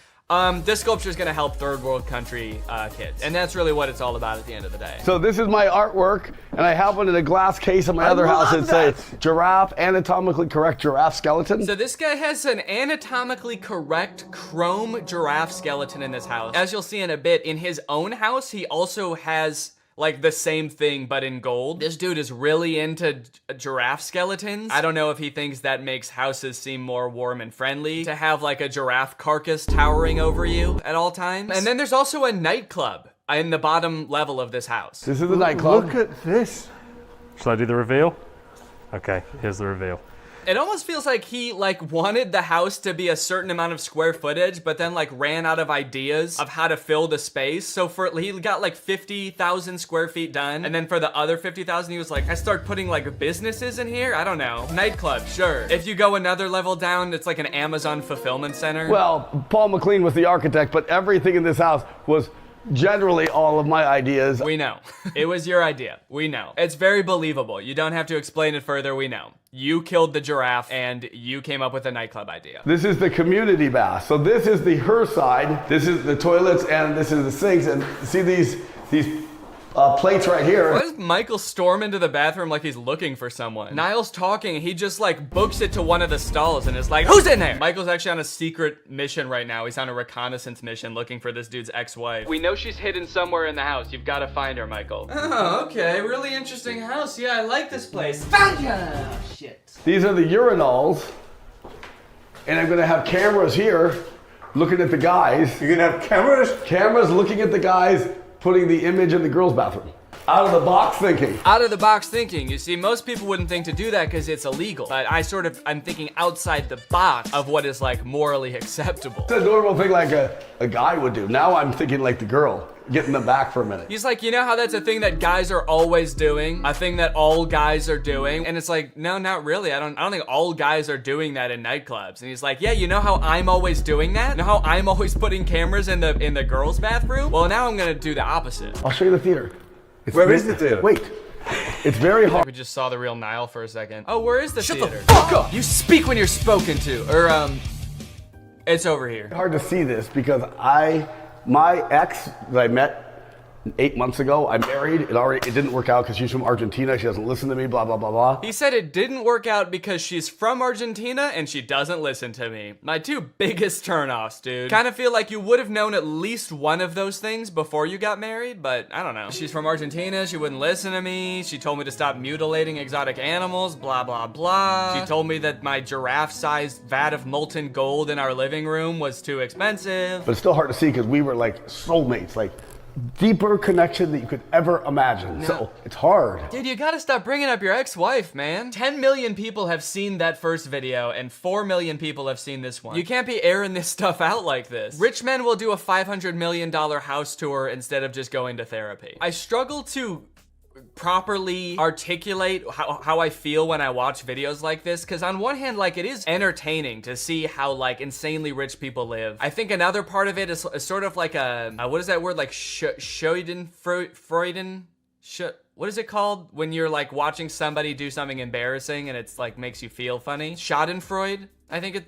this sculpture is going to help third world country kids. And that's really what it's all about at the end of the day. So this is my artwork, and I have one in a glass case in my other house that says giraffe, anatomically correct giraffe skeleton. So this guy has an anatomically correct chrome giraffe skeleton in this house. As you'll see in a bit, in his own house, he also has like the same thing but in gold. This dude is really into giraffe skeletons. I don't know if he thinks that makes houses seem more warm and friendly to have like a giraffe carcass towering over you at all times. And then there's also a nightclub in the bottom level of this house. This is the nightclub. Look at this. Shall I do the reveal? Okay, here's the reveal. It almost feels like he like wanted the house to be a certain amount of square footage, but then like ran out of ideas of how to fill the space. So he got like 50,000 square feet done. And then for the other 50,000, he was like, I start putting like businesses in here. I don't know. Nightclub, sure. If you go another level down, it's like an Amazon fulfillment center. Well, Paul McLean was the architect, but everything in this house was generally all of my ideas. We know. It was your idea. We know. It's very believable. You don't have to explain it further. We know. You killed the giraffe and you came up with a nightclub idea. This is the community bath. So this is the her side. This is the toilets and this is the sinks. And see these plates right here. Why does Michael storm into the bathroom like he's looking for someone? Niall's talking and he just like books it to one of the stalls and is like, who's in there? Michael's actually on a secret mission right now. He's on a reconnaissance mission looking for this dude's ex-wife. We know she's hidden somewhere in the house. You've got to find her, Michael. Oh, okay. Really interesting house. Yeah, I like this place. Found ya! Shit. These are the urinals. And I'm going to have cameras here looking at the guys. You're going to have cameras? Cameras looking at the guys putting the image in the girls' bathroom. Out of the box thinking. Out of the box thinking. You see, most people wouldn't think to do that because it's illegal. But I'm thinking outside the box of what is like morally acceptable. It's a normal thing like a guy would do. Now I'm thinking like the girl, getting them back for a minute. He's like, you know how that's a thing that guys are always doing? A thing that all guys are doing? And it's like, no, not really. I don't think all guys are doing that in nightclubs. And he's like, yeah, you know how I'm always doing that? You know how I'm always putting cameras in the girls' bathroom? Well, now I'm gonna do the opposite. I'll show you the theater. Where is the theater? Wait. It's very hard. We just saw the real Niall for a second. Oh, where is the theater? Shut the fuck up! You speak when you're spoken to. Or, it's over here. Hard to see this because my ex that I met 8 months ago. I'm married. It didn't work out because she's from Argentina. She doesn't listen to me, blah, blah, blah, blah. He said it didn't work out because she's from Argentina and she doesn't listen to me. My two biggest turnoffs, dude. Kind of feel like you would have known at least one of those things before you got married, but I don't know. She's from Argentina. She wouldn't listen to me. She told me to stop mutilating exotic animals, blah, blah, blah. She told me that my giraffe-sized vat of molten gold in our living room was too expensive. But it's still hard to see because we were like soulmates, like deeper connection that you could ever imagine. So it's hard. Dude, you gotta stop bringing up your ex-wife, man. 10 million people have seen that first video and 4 million people have seen this one. You can't be airing this stuff out like this. Rich men will do a $500 million house tour instead of just going to therapy. I struggle to properly articulate how I feel when I watch videos like this, because on one hand, like, it is entertaining to see how like insanely rich people live. I think another part of it is sort of like a what is that word, like Freuden? What is it called when you're like watching somebody do something embarrassing and it's like makes you feel funny? Schadenfreude? I think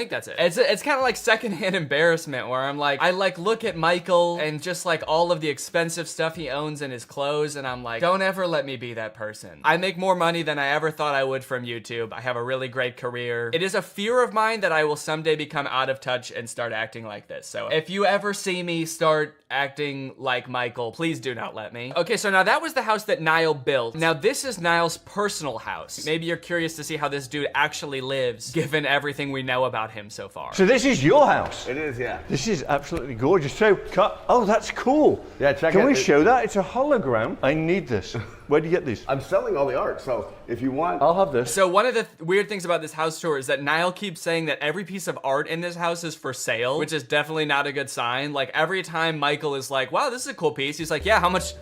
that's it. It's kind of like secondhand embarrassment where I'm like, I like look at Michael and just like all of the expensive stuff he owns in his clothes and I'm like, don't ever let me be that person. I make more money than I ever thought I would from YouTube. I have a really great career. It is a fear of mine that I will someday become out of touch and start acting like this. So if you ever see me start acting like Michael, please do not let me. Okay, so now that was the house that Niall built. Now this is Niall's personal house. Maybe you're curious to see how this dude actually lives, given everything we know about him so far. So this is your house? It is, yeah. This is absolutely gorgeous. So, oh, that's cool. Yeah, check it. Can we show that? It's a hologram. I need this. Where do you get these? I'm selling all the art, so if you want, I'll have this. So one of the weird things about this house tour is that Niall keeps saying that every piece of art in this house is for sale, which is definitely not a good sign. Like every time Michael is like, wow, this is a cool piece, he's like, yeah, how much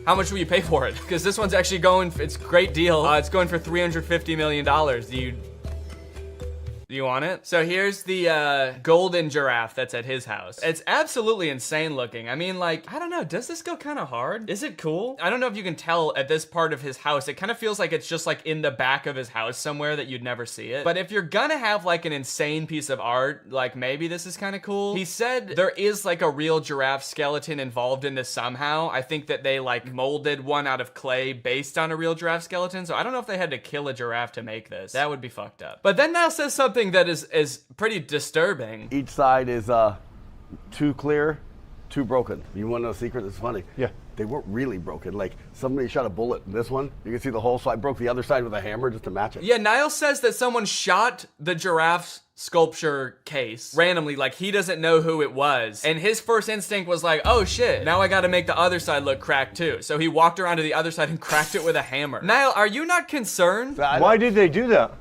will you pay for it? Because this one's actually going, it's a great deal. It's going for $350 million. Do you want it? So here's the golden giraffe that's at his house. It's absolutely insane looking. I mean, like, I don't know, does this go kind of hard? Is it cool? I don't know if you can tell at this part of his house. It kind of feels like it's just like in the back of his house somewhere that you'd never see it. But if you're gonna have like an insane piece of art, like maybe this is kind of cool. He said there is like a real giraffe skeleton involved in this somehow. I think that they like molded one out of clay based on a real giraffe skeleton. So I don't know if they had to kill a giraffe to make this. That would be fucked up. But then Niall says something that is pretty disturbing. Each side is too clear, too broken. You want to know a secret? It's funny. Yeah. They weren't really broken. Like somebody shot a bullet in this one. You can see the hole, so I broke the other side with a hammer just to match it. Yeah, Niall says that someone shot the giraffe's sculpture case randomly, like he doesn't know who it was. And his first instinct was like, oh shit, now I gotta make the other side look cracked too. So he walked around to the other side and cracked it with a hammer. Niall, are you not concerned? Why did they do that?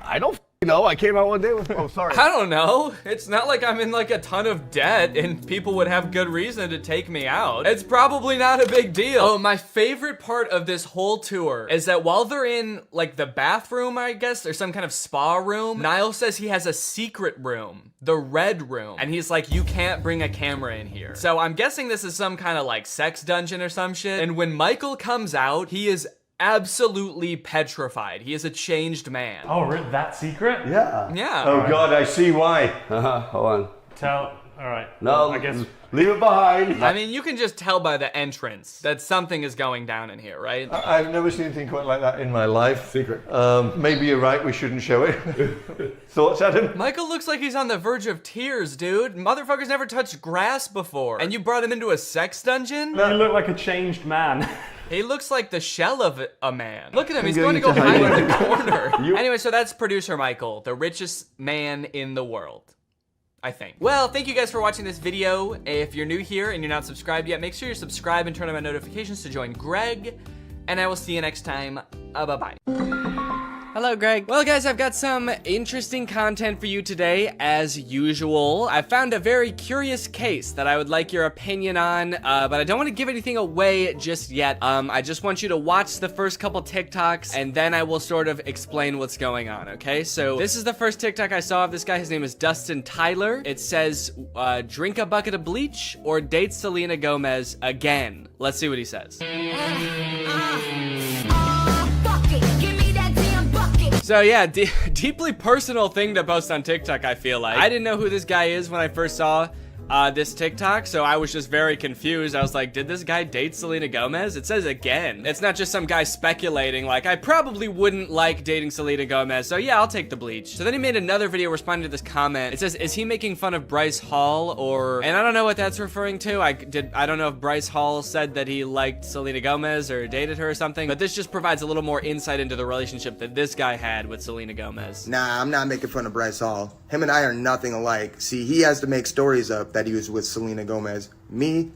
I don't know. I came out one day with, oh, sorry. I don't know. It's not like I'm in like a ton of debt and people would have good reason to take me out. It's probably not a big deal. Oh, my favorite part of this whole tour is that while they're in like the bathroom, I guess, or some kind of spa room, Niall says he has a secret room, the red room. And he's like, you can't bring a camera in here. So I'm guessing this is some kind of like sex dungeon or some shit. And when Michael comes out, he is absolutely petrified. He is a changed man. Oh, that secret? Yeah. Yeah. Oh God, I see why. Hold on. All right. No, I guess. Leave it behind. I mean, you can just tell by the entrance that something is going down in here, right? I've never seen anything quite like that in my life. Secret. Maybe you're right, we shouldn't show it. Thoughts, Adam? Michael looks like he's on the verge of tears, dude. Motherfucker's never touched grass before. And you brought him into a sex dungeon? You look like a changed man. He looks like the shell of a man. Look at him, he's going to go hide in the corner. Anyway, so that's producer Michael, the richest man in the world. I think. Well, thank you guys for watching this video. If you're new here and you're not subscribed yet, make sure you're subscribed and turn on my notifications to join Greg. And I will see you next time. Bye-bye. Hello, Greg. Well, guys, I've got some interesting content for you today, as usual. I found a very curious case that I would like your opinion on, but I don't want to give anything away just yet. I just want you to watch the first couple TikToks, and then I will sort of explain what's going on, okay? So this is the first TikTok I saw of this guy. His name is Dustin Tyler. It says, drink a bucket of bleach or date Selena Gomez again. Let's see what he says. So yeah, deeply personal thing to post on TikTok, I feel like. I didn't know who this guy is when I first saw this TikTok, so I was just very confused. I was like, did this guy date Selena Gomez? It says again. It's not just some guy speculating, like, I probably wouldn't like dating Selena Gomez, so yeah, I'll take the bleach. So then he made another video responding to this comment. It says, is he making fun of Bryce Hall, or... And I don't know what that's referring to. I don't know if Bryce Hall said that he liked Selena Gomez or dated her or something, but this just provides a little more insight into the relationship that this guy had with Selena Gomez. Nah, I'm not making fun of Bryce Hall. Him and I are nothing alike. See, he has to make stories up that he was with Selena Gomez. Me,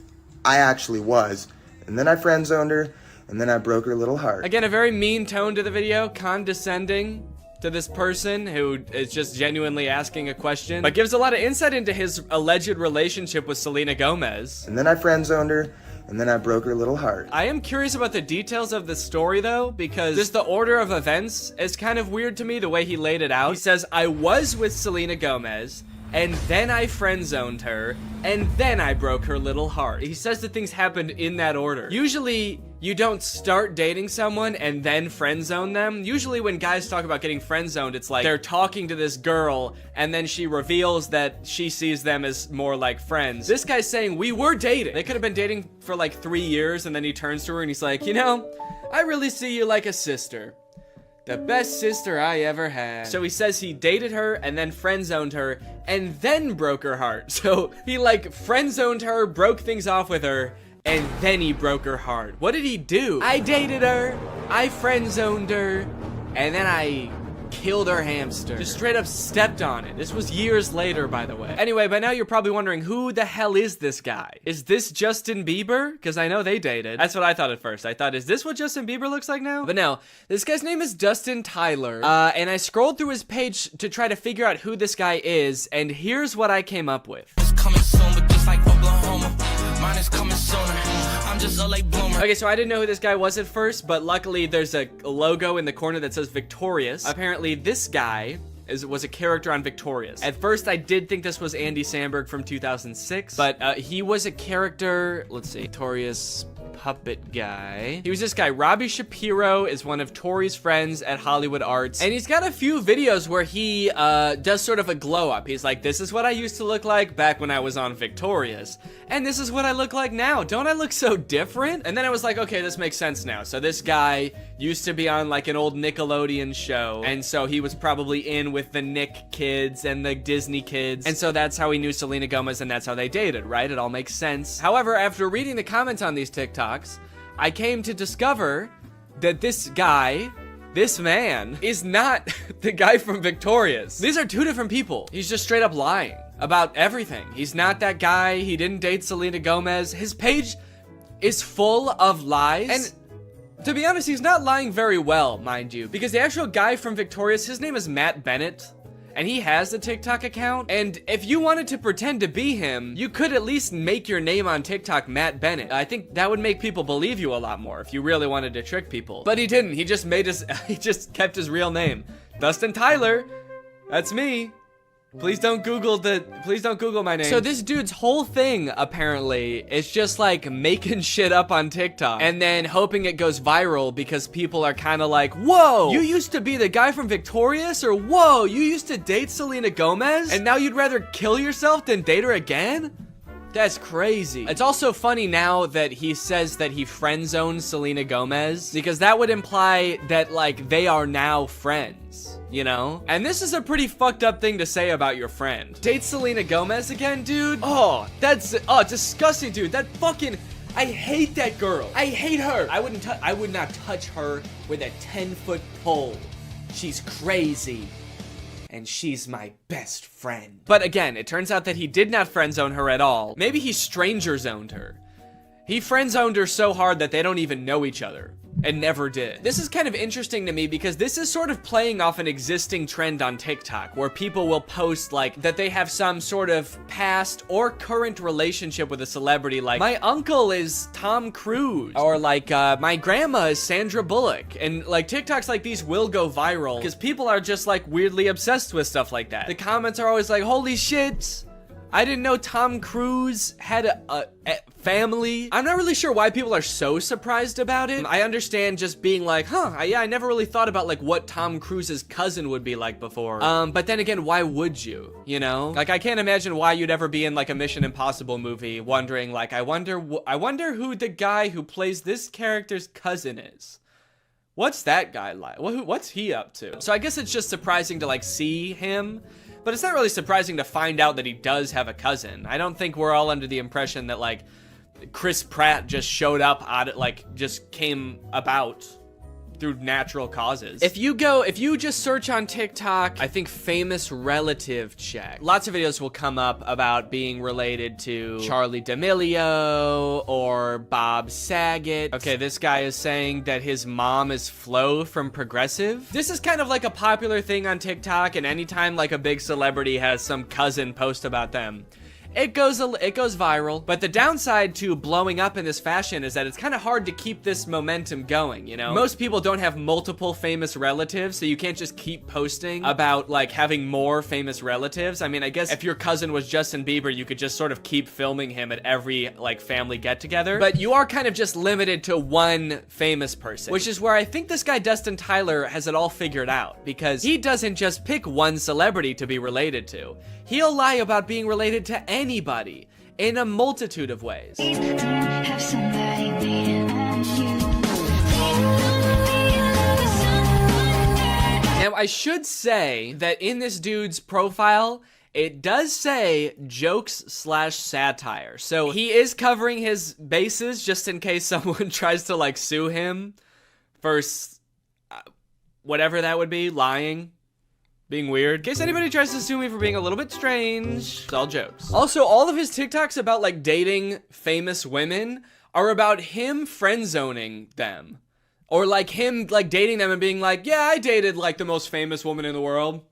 I actually was. And then I friend-zoned her, and then I broke her little heart. Again, a very mean tone to the video, condescending to this person who is just genuinely asking a question, but gives a lot of insight into his alleged relationship with Selena Gomez. And then I friend-zoned her, and then I broke her little heart. I am curious about the details of the story though, because just the order of events is kind of weird to me, the way he laid it out. He says, I was with Selena Gomez, and then I friend-zoned her, and then I broke her little heart. He says that things happened in that order. Usually, you don't start dating someone and then friend-zone them. Usually when guys talk about getting friend-zoned, it's like they're talking to this girl, and then she reveals that she sees them as more like friends. This guy's saying, we were dating. They could have been dating for like 3 years, and then he turns to her and he's like, you know, I really see you like a sister. The best sister I ever had. So he says he dated her and then friend-zoned her and then broke her heart. So he like friend-zoned her, broke things off with her, and then he broke her heart. What did he do? I dated her, I friend-zoned her, and then I killed her hamster. Just straight up stepped on it. This was years later, by the way. Anyway, by now you're probably wondering, who the hell is this guy? Is this Justin Bieber? Because I know they dated. That's what I thought at first. I thought, is this what Justin Bieber looks like now? But no, this guy's name is Dustin Tyler. And I scrolled through his page to try to figure out who this guy is, and here's what I came up with. It's coming soon, but just like Oklahoma, mine is coming sooner. I'm just a late bloomer. Okay, so I didn't know who this guy was at first, but luckily there's a logo in the corner that says Victorious. Apparently this guy was a character on Victorious. At first I did think this was Andy Samberg from 2006, but he was a character, let's see, Victorious puppet guy. He was this guy. Robbie Shapiro is one of Tori's friends at Hollywood Arts, and he's got a few videos where he does sort of a glow up. He's like, this is what I used to look like back when I was on Victorious, and this is what I look like now. Don't I look so different? And then I was like, okay, this makes sense now. So this guy used to be on like an old Nickelodeon show, and so he was probably in with the Nick kids and the Disney kids, and so that's how he knew Selena Gomez, and that's how they dated, right? It all makes sense. However, after reading the comments on these TikToks, I came to discover that this guy, this man, is not the guy from Victorious. These are two different people. He's just straight up lying about everything. He's not that guy. He didn't date Selena Gomez. His page is full of lies. And to be honest, he's not lying very well, mind you, because the actual guy from Victorious, his name is Matt Bennett, and he has a TikTok account, and if you wanted to pretend to be him, you could at least make your name on TikTok Matt Bennett. I think that would make people believe you a lot more if you really wanted to trick people. But he didn't. He just he just kept his real name. Dustin Tyler. That's me. Please don't Google my name. So this dude's whole thing, apparently, is just like making shit up on TikTok and then hoping it goes viral because people are kind of like, whoa, you used to be the guy from Victorious? Or whoa, you used to date Selena Gomez? And now you'd rather kill yourself than date her again? That's crazy. It's also funny now that he says that he friend-zoned Selena Gomez, because that would imply that, like, they are now friends, you know? And this is a pretty fucked up thing to say about your friend. Date Selena Gomez again, dude? Oh, that's, disgusting, dude. That fucking, I hate that girl. I hate her. I would not touch her with a 10-foot pole. She's crazy. And she's my best friend. But again, it turns out that he did not friend-zone her at all. Maybe he stranger-zoned her. He friend-zoned her so hard that they don't even know each other. And never did. This is kind of interesting to me because this is sort of playing off an existing trend on TikTok where people will post like that they have some sort of past or current relationship with a celebrity, like my uncle is Tom Cruise, or like my grandma is Sandra Bullock. And like TikToks like these will go viral because people are just like weirdly obsessed with stuff like that. The comments are always like, holy shit, I didn't know Tom Cruise had a family. I'm not really sure why people are so surprised about it. I understand just being like, yeah, I never really thought about like what Tom Cruise's cousin would be like before. But then again, why would you, you know? Like, I can't imagine why you'd ever be in like a Mission Impossible movie wondering like, I wonder who the guy who plays this character's cousin is. What's that guy like? What's he up to? So I guess it's just surprising to like see him, but it's not really surprising to find out that he does have a cousin. I don't think we're all under the impression that like Chris Pratt just showed up just came about through natural causes. If you just search on TikTok, I think famous relative check, lots of videos will come up about being related to Charlie D'Amelio or Bob Saget. Okay, this guy is saying that his mom is Flo from Progressive. This is kind of like a popular thing on TikTok, and anytime like a big celebrity has some cousin post about them, it goes viral. But the downside to blowing up in this fashion is that it's kind of hard to keep this momentum going, you know? Most people don't have multiple famous relatives, so you can't just keep posting about like having more famous relatives. I mean, I guess if your cousin was Justin Bieber, you could just sort of keep filming him at every like family get together. But you are kind of just limited to one famous person, which is where I think this guy Dustin Tyler has it all figured out, because he doesn't just pick one celebrity to be related to. He'll lie about being related to anybody in a multitude of ways. Now, I should say that in this dude's profile, it does say jokes/satire. So he is covering his bases just in case someone tries to like sue him for whatever that would be, lying. Being weird. In case anybody tries to sue me for being a little bit strange, it's all jokes. Also, all of his TikToks about like dating famous women are about him friend zoning them. Or like him like dating them and being like, yeah, I dated like the most famous woman in the world.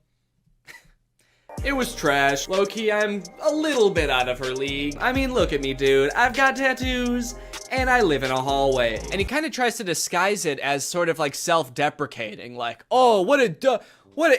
It was trash. Low-key, I'm a little bit out of her league. I mean, look at me, dude. I've got tattoos, and I live in a hallway. And he kind of tries to disguise it as sort of like self-deprecating, like, oh, what an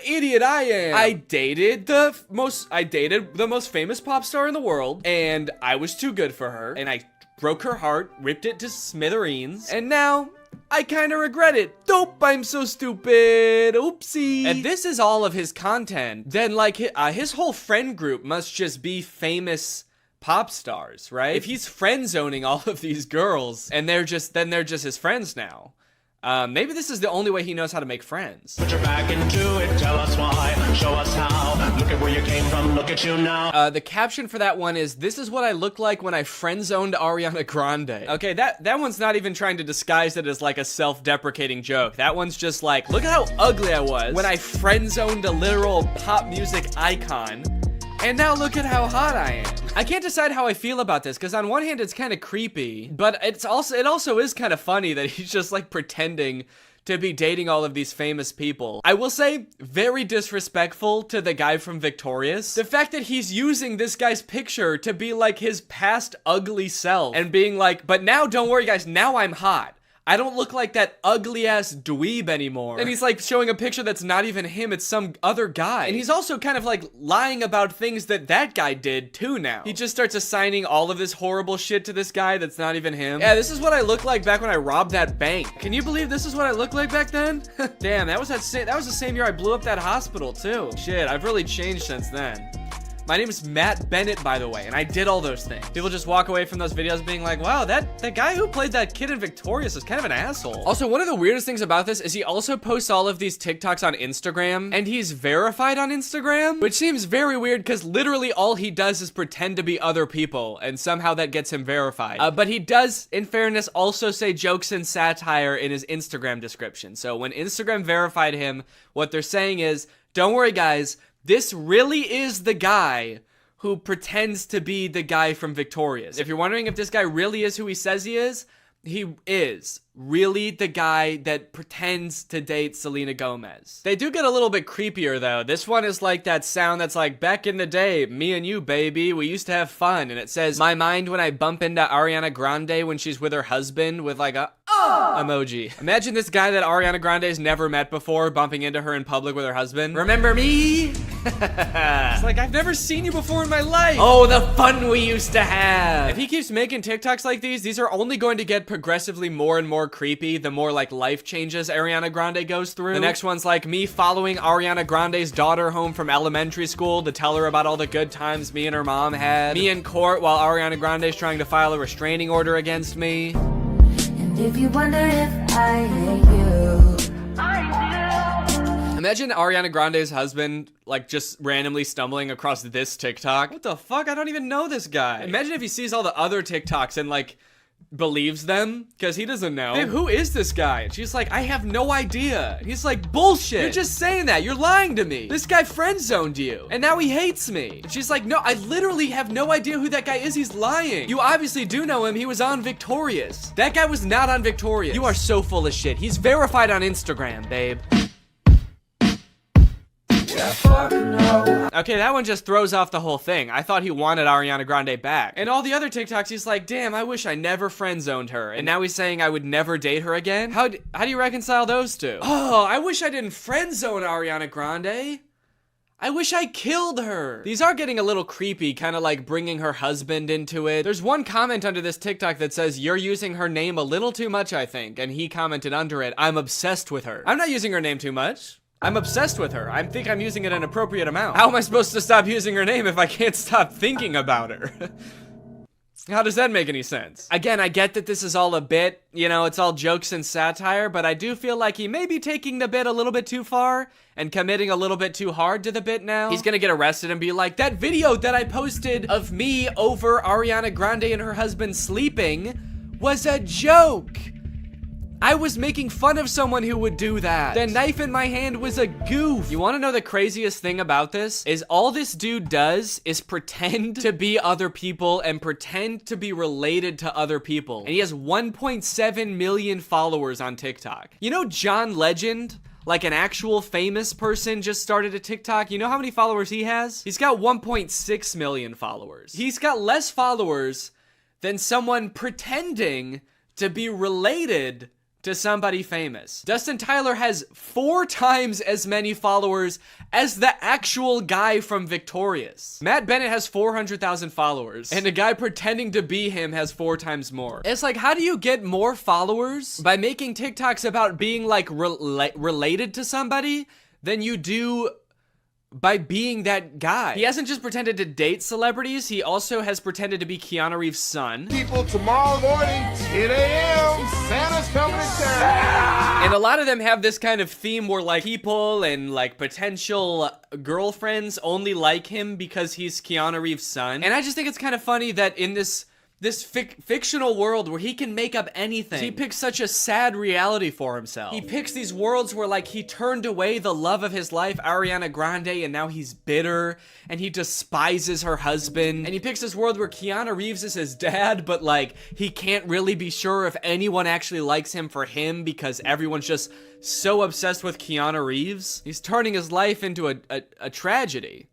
idiot I am. I dated the most famous pop star in the world, and I was too good for her, and I broke her heart, ripped it to smithereens, and now I kind of regret it. Dope, I'm so stupid. Oopsie. If this is all of his content, then like his whole friend group must just be famous pop stars, right? If he's friend zoning all of these girls and they're just his friends now. Maybe this is the only way he knows how to make friends. Put your back into it, tell us why, show us how. Look at where you came from, look at you now. The caption for that one is, this is what I looked like when I friend-zoned Ariana Grande. Okay, that one's not even trying to disguise it as like a self-deprecating joke. That one's just like, look at how ugly I was when I friend-zoned a literal pop music icon. And now look at how hot I am. I can't decide how I feel about this, because on one hand it's kind of creepy, but it also is kind of funny that he's just like pretending to be dating all of these famous people. I will say, very disrespectful to the guy from Victorious. The fact that he's using this guy's picture to be like his past ugly self and being like, but now don't worry guys, now I'm hot. I don't look like that ugly ass dweeb anymore. And he's like showing a picture that's not even him, it's some other guy. And he's also kind of like lying about things that guy did too now. He just starts assigning all of this horrible shit to this guy that's not even him. Yeah, this is what I looked like back when I robbed that bank. Can you believe this is what I looked like back then? Damn, that was the same year I blew up that hospital too. Shit, I've really changed since then. My name is Matt Bennett, by the way, and I did all those things. People just walk away from those videos being like, wow, that guy who played that kid in Victorious is kind of an asshole. Also, one of the weirdest things about this is he also posts all of these TikToks on Instagram, and he's verified on Instagram, which seems very weird because literally all he does is pretend to be other people, and somehow that gets him verified. But he does, in fairness, also say jokes and satire in his Instagram description. So when Instagram verified him, what they're saying is, don't worry guys, this really is the guy who pretends to be the guy from Victorious. If you're wondering if this guy really is who he says he is really the guy that pretends to date Selena Gomez. They do get a little bit creepier though. This one is like that sound that's like, back in the day, me and you, baby, we used to have fun. And it says, my mind when I bump into Ariana Grande when she's with her husband with like a, emoji. Imagine this guy that Ariana Grande's never met before bumping into her in public with her husband. Remember me? It's like, I've never seen you before in my life. Oh, the fun we used to have. If he keeps making TikToks like these are only going to get progressively more and more creepy the more like life changes Ariana Grande goes through. The next one's like me following Ariana Grande's daughter home from elementary school to tell her about all the good times me and her mom had. Me in court while Ariana Grande's trying to file a restraining order against me. And if you wonder if I hate you, imagine Ariana Grande's husband, like, just randomly stumbling across this TikTok. What the fuck? I don't even know this guy. Imagine if he sees all the other TikToks and, like, believes them, because he doesn't know. Babe, who is this guy? And she's like, I have no idea. He's like, bullshit. You're just saying that. You're lying to me. This guy friend-zoned you, and now he hates me. And she's like, no, I literally have no idea who that guy is. He's lying. You obviously do know him. He was on Victorious. That guy was not on Victorious. You are so full of shit. He's verified on Instagram, babe. Okay, that one just throws off the whole thing. I thought he wanted Ariana Grande back. And all the other TikToks, he's like, damn, I wish I never friend-zoned her. And now he's saying I would never date her again? How do you reconcile those two? Oh, I wish I didn't friend-zone Ariana Grande. I wish I killed her. These are getting a little creepy, kind of like bringing her husband into it. There's one comment under this TikTok that says, you're using her name a little too much, I think. And he commented under it, I'm obsessed with her. I'm not using her name too much. I'm obsessed with her. I think I'm using it an appropriate amount. How am I supposed to stop using her name if I can't stop thinking about her? How does that make any sense? Again, I get that this is all a bit, you know, it's all jokes and satire, but I do feel like he may be taking the bit a little bit too far and committing a little bit too hard to the bit now. He's gonna get arrested and be like, that video that I posted of me over Ariana Grande and her husband sleeping was a joke. I was making fun of someone who would do that. The knife in my hand was a goof. You wanna know the craziest thing about this? Is all this dude does is pretend to be other people and pretend to be related to other people. And he has 1.7 million followers on TikTok. You know John Legend? Like an actual famous person just started a TikTok. You know how many followers he has? He's got 1.6 million followers. He's got less followers than someone pretending to be related to somebody famous. Dustin Tyler has 4 times as many followers as the actual guy from Victorious. Matt Bennett has 400,000 followers, and a guy pretending to be him has 4 times more. It's like, how do you get more followers by making TikToks about being like related to somebody than you do by being that guy? He hasn't just pretended to date celebrities, he also has pretended to be Keanu Reeves' son. People, tomorrow morning, 10 a.m., Santa's coming to town. And a lot of them have this kind of theme where like people and like potential girlfriends only like him because he's Keanu Reeves' son. And I just think it's kind of funny that in this fictional world where he can make up anything, he picks such a sad reality for himself. He picks these worlds where like he turned away the love of his life, Ariana Grande, and now he's bitter and he despises her husband. And he picks this world where Keanu Reeves is his dad, but like he can't really be sure if anyone actually likes him for him because everyone's just so obsessed with Keanu Reeves. He's turning his life into a tragedy.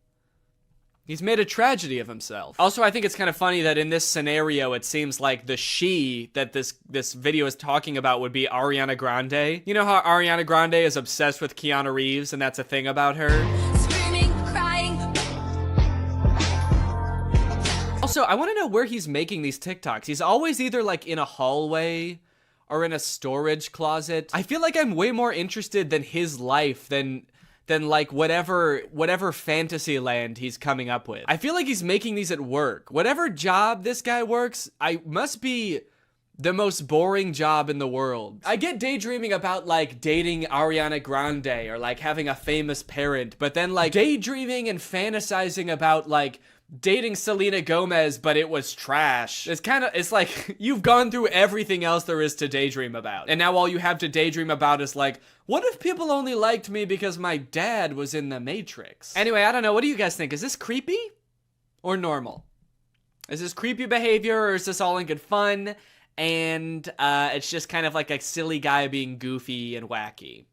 He's made a tragedy of himself. Also, I think it's kind of funny that in this scenario, it seems like the she that this video is talking about would be Ariana Grande. You know how Ariana Grande is obsessed with Keanu Reeves and that's a thing about her? Screaming, crying. Also, I want to know where he's making these TikToks. He's always either like in a hallway or in a storage closet. I feel like I'm way more interested than his life than like whatever fantasy land he's coming up with. I feel like he's making these at work. Whatever job this guy works, I must be the most boring job in the world. I get daydreaming about like dating Ariana Grande or like having a famous parent, but then like daydreaming and fantasizing about like dating Selena Gomez, but it was trash. It's like you've gone through everything else there is to daydream about. And now all you have to daydream about is like, what if people only liked me because my dad was in The Matrix? Anyway, I don't know. What do you guys think? Is this creepy or normal? Is this creepy behavior or is this all in good fun? And it's just kind of like a silly guy being goofy and wacky.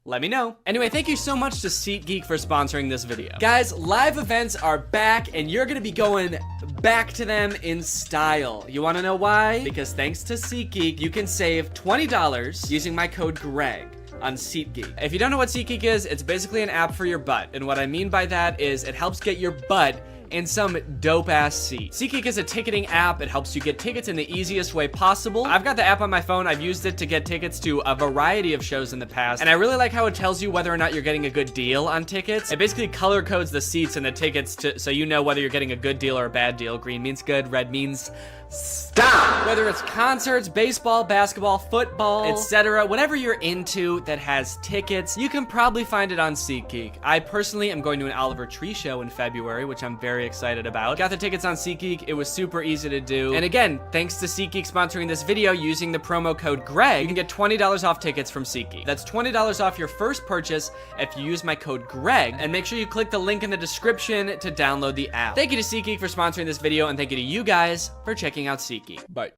let me know. Anyway, thank you so much to SeatGeek for sponsoring this video. Guys, live events are back, and you're gonna be going back to them in style. You wanna know why? Because thanks to SeatGeek, you can save $20 using my code GREG on SeatGeek. If you don't know what SeatGeek is, it's basically an app for your butt. And what I mean by that is it helps get your butt in some dope-ass seat. SeatGeek is a ticketing app. It helps you get tickets in the easiest way possible. I've got the app on my phone. I've used it to get tickets to a variety of shows in the past, and I really like how it tells you whether or not you're getting a good deal on tickets. It basically color codes the seats and the tickets so you know whether you're getting a good deal or a bad deal. Green means good, red means stop. Whether it's concerts, baseball, basketball, football, etc., whatever you're into that has tickets, you can probably find it on SeatGeek. I personally am going to an Oliver Tree show in February, which I'm very excited about. Got the tickets on SeatGeek. It was super easy to do. And again, thanks to SeatGeek sponsoring this video, using the promo code GREG, you can get $20 off tickets from SeatGeek. That's $20 off your first purchase if you use my code GREG, and make sure you click the link in the description to download the app. Thank you to SeatGeek for sponsoring this video, and thank you to you guys for checking out SeatGeek. Bye.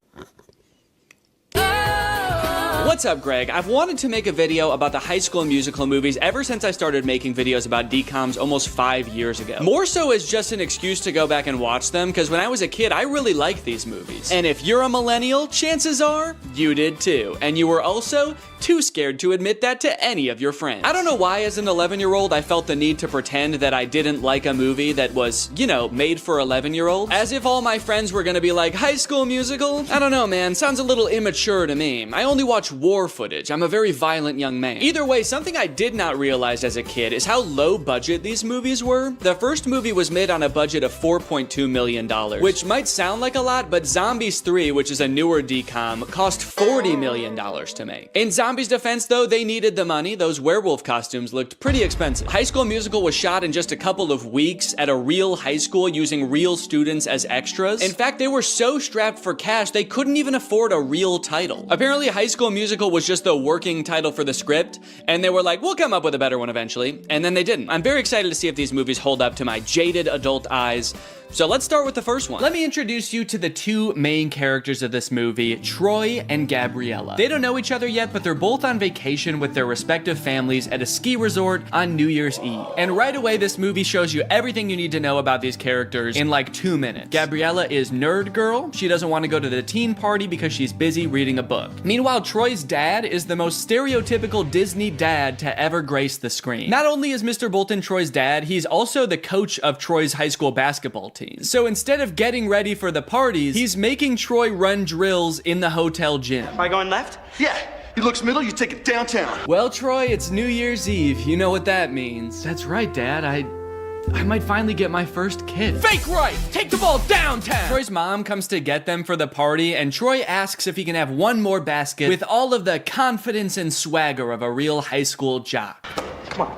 What's up, Greg? I've wanted to make a video about the High School Musical movies ever since I started making videos about DCOMs almost 5 years ago. More so as just an excuse to go back and watch them, because when I was a kid, I really liked these movies. And if you're a millennial, chances are you did too. And you were also too scared to admit that to any of your friends. I don't know why as an 11-year-old I felt the need to pretend that I didn't like a movie that was, you know, made for 11-year-olds. As if all my friends were gonna be like, High School Musical? I don't know, man. Sounds a little immature to me. I only watch war footage. I'm a very violent young man. Either way, something I did not realize as a kid is how low budget these movies were. The first movie was made on a budget of $4.2 million, which might sound like a lot, but Zombies 3, which is a newer DCOM, cost $40 million to make. In Zombies' defense, though, they needed the money. Those werewolf costumes looked pretty expensive. High School Musical was shot in just a couple of weeks at a real high school using real students as extras. In fact, they were so strapped for cash, they couldn't even afford a real title. Apparently, High School Musical was just the working title for the script, and they were like, we'll come up with a better one eventually, and then they didn't. I'm very excited to see if these movies hold up to my jaded adult eyes. So let's start with the first one. Let me introduce you to the two main characters of this movie, Troy and Gabriella. They don't know each other yet, but they're both on vacation with their respective families at a ski resort on New Year's Eve. And right away, this movie shows you everything you need to know about these characters in like 2 minutes. Gabriella is nerd girl. She doesn't want to go to the teen party because she's busy reading a book. Meanwhile, Troy's dad is the most stereotypical Disney dad to ever grace the screen. Not only is Mr. Bolton Troy's dad, he's also the coach of Troy's high school basketball team. So instead of getting ready for the parties, he's making Troy run drills in the hotel gym. Am I going left? Yeah. He looks middle, you take it downtown. Well, Troy, it's New Year's Eve. You know what that means. That's right, Dad. I might finally get my first kid. Fake right! Take the ball downtown! Troy's mom comes to get them for the party, and Troy asks if he can have one more basket with all of the confidence and swagger of a real high school jock. Come on,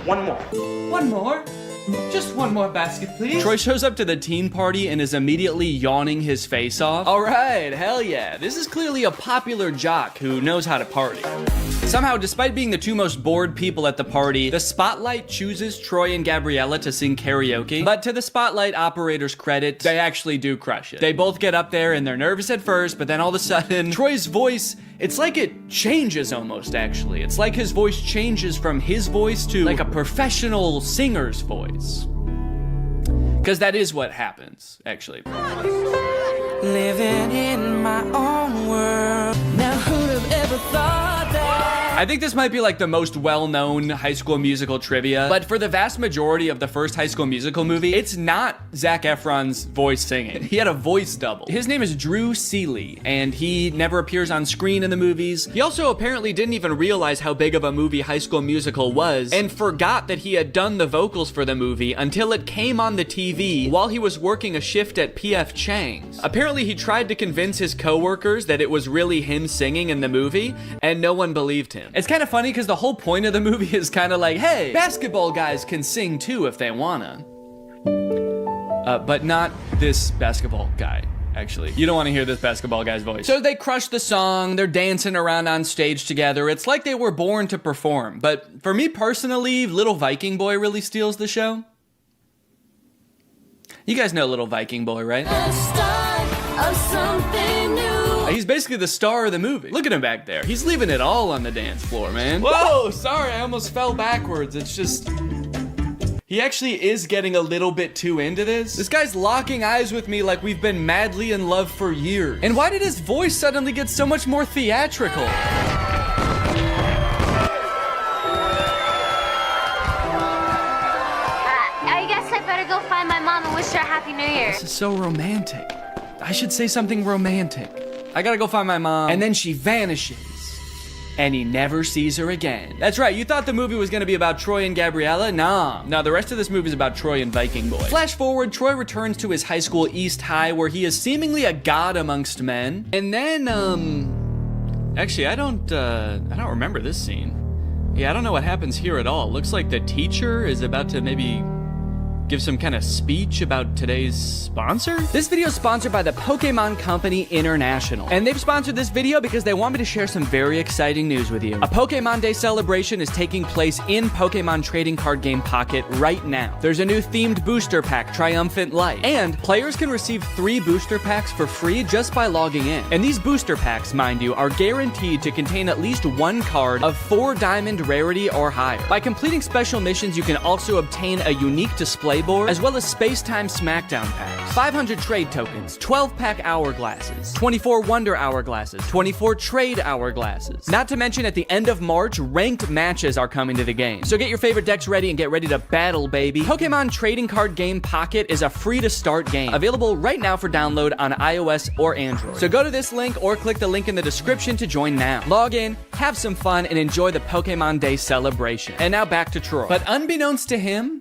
one more. One more? Just one more basket, please. Troy shows up to the teen party and is immediately yawning his face off. All right, hell yeah. This is clearly a popular jock who knows how to party. Somehow, despite being the two most bored people at the party, the Spotlight chooses Troy and Gabriella to sing karaoke. But to the Spotlight operator's credit, they actually do crush it. They both get up there and they're nervous at first, but then all of a sudden, Troy's voice, it's like it changes almost, actually. It's like his voice changes from his voice to like a professional singer's voice. Because that is what happens, actually. Living in my own world. Now who'd have ever thought that? I think this might be like the most well-known High School Musical trivia, but for the vast majority of the first High School Musical movie, it's not Zac Efron's voice singing. He had a voice double. His name is Drew Seeley, and he never appears on screen in the movies. He also apparently didn't even realize how big of a movie High School Musical was, and forgot that he had done the vocals for the movie until it came on the TV while he was working a shift at P.F. Chang's. Apparently, he tried to convince his coworkers that it was really him singing in the movie, and no one believed him. It's kind of funny because the whole point of the movie is kind of like, hey, basketball guys can sing too if they wanna. But not this basketball guy, actually. You don't want to hear this basketball guy's voice. So they crush the song, they're dancing around on stage together. It's like they were born to perform. But for me personally, Little Viking Boy really steals the show. You guys know Little Viking Boy, right? The start of something new. He's basically the star of the movie. Look at him back there. He's leaving it all on the dance floor, man. Whoa, sorry, I almost fell backwards. It's just... He actually is getting a little bit too into this. This guy's locking eyes with me like we've been madly in love for years. And why did his voice suddenly get so much more theatrical? I guess I better go find my mom and wish her a Happy New Year. This is so romantic. I should say something romantic. I gotta go find my mom. And then she vanishes. And he never sees her again. That's right, you thought the movie was gonna be about Troy and Gabriella? Nah. No, the rest of this movie is about Troy and Viking Boy. Flash forward, Troy returns to his high school, East High, where he is seemingly a god amongst men. And then, actually, I don't remember this scene. Yeah, I don't know what happens here at all. Looks like the teacher is about to maybe give some kind of speech about today's sponsor? This video is sponsored by the Pokemon Company International. And they've sponsored this video because they want me to share some very exciting news with you. A Pokemon Day celebration is taking place in Pokemon Trading Card Game Pocket right now. There's a new themed booster pack, Triumphant Light. And players can receive 3 booster packs for free just by logging in. And these booster packs, mind you, are guaranteed to contain at least 1 card of 4 diamond rarity or higher. By completing special missions, you can also obtain a unique display board, as well as Space-Time Smackdown packs, 500 trade tokens, 12-pack hourglasses, 24 Wonder Hourglasses, 24 Trade Hourglasses. Not to mention, at the end of March, ranked matches are coming to the game. So get your favorite decks ready and get ready to battle, baby. Pokemon Trading Card Game Pocket is a free-to-start game, available right now for download on iOS or Android. So go to this link or click the link in the description to join now. Log in, have some fun, and enjoy the Pokemon Day celebration. And now back to Troy. But unbeknownst to him,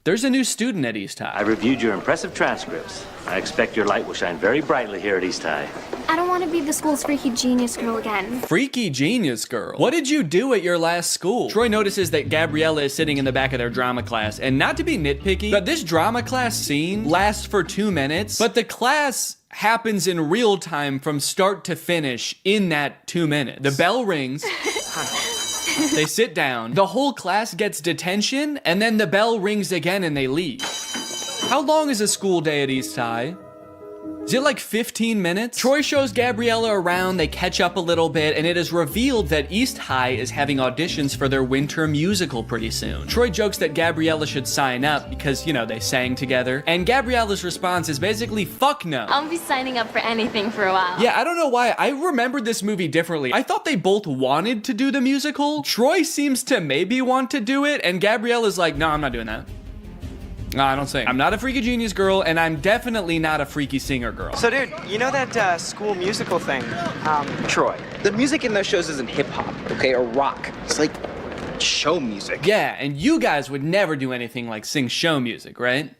there's a new student at East High. I reviewed your impressive transcripts. I expect your light will shine very brightly here at East High. I don't want to be the school's freaky genius girl again. Freaky genius girl? What did you do at your last school? Troy notices that Gabriella is sitting in the back of their drama class, and not to be nitpicky, but this drama class scene lasts for 2 minutes, but the class happens in real time from start to finish in that 2 minutes. The bell rings. They sit down, the whole class gets detention, and then the bell rings again and they leave. How long is a school day at East High? Is it like 15 minutes? Troy shows Gabriella around, they catch up a little bit, and it is revealed that East High is having auditions for their winter musical pretty soon. Troy jokes that Gabriella should sign up because, you know, they sang together, and Gabriella's response is basically, fuck no. I'll be signing up for anything for a while. Yeah, I don't know why. I remembered this movie differently. I thought they both wanted to do the musical. Troy seems to maybe want to do it, and Gabriella's like, no, I'm not doing that. No, I don't sing. I'm not a freaky genius girl, and I'm definitely not a freaky singer girl. So, dude, you know that school musical thing? Troy, the music in those shows isn't hip-hop, okay, or rock. It's like show music. Yeah, and you guys would never do anything like sing show music, right?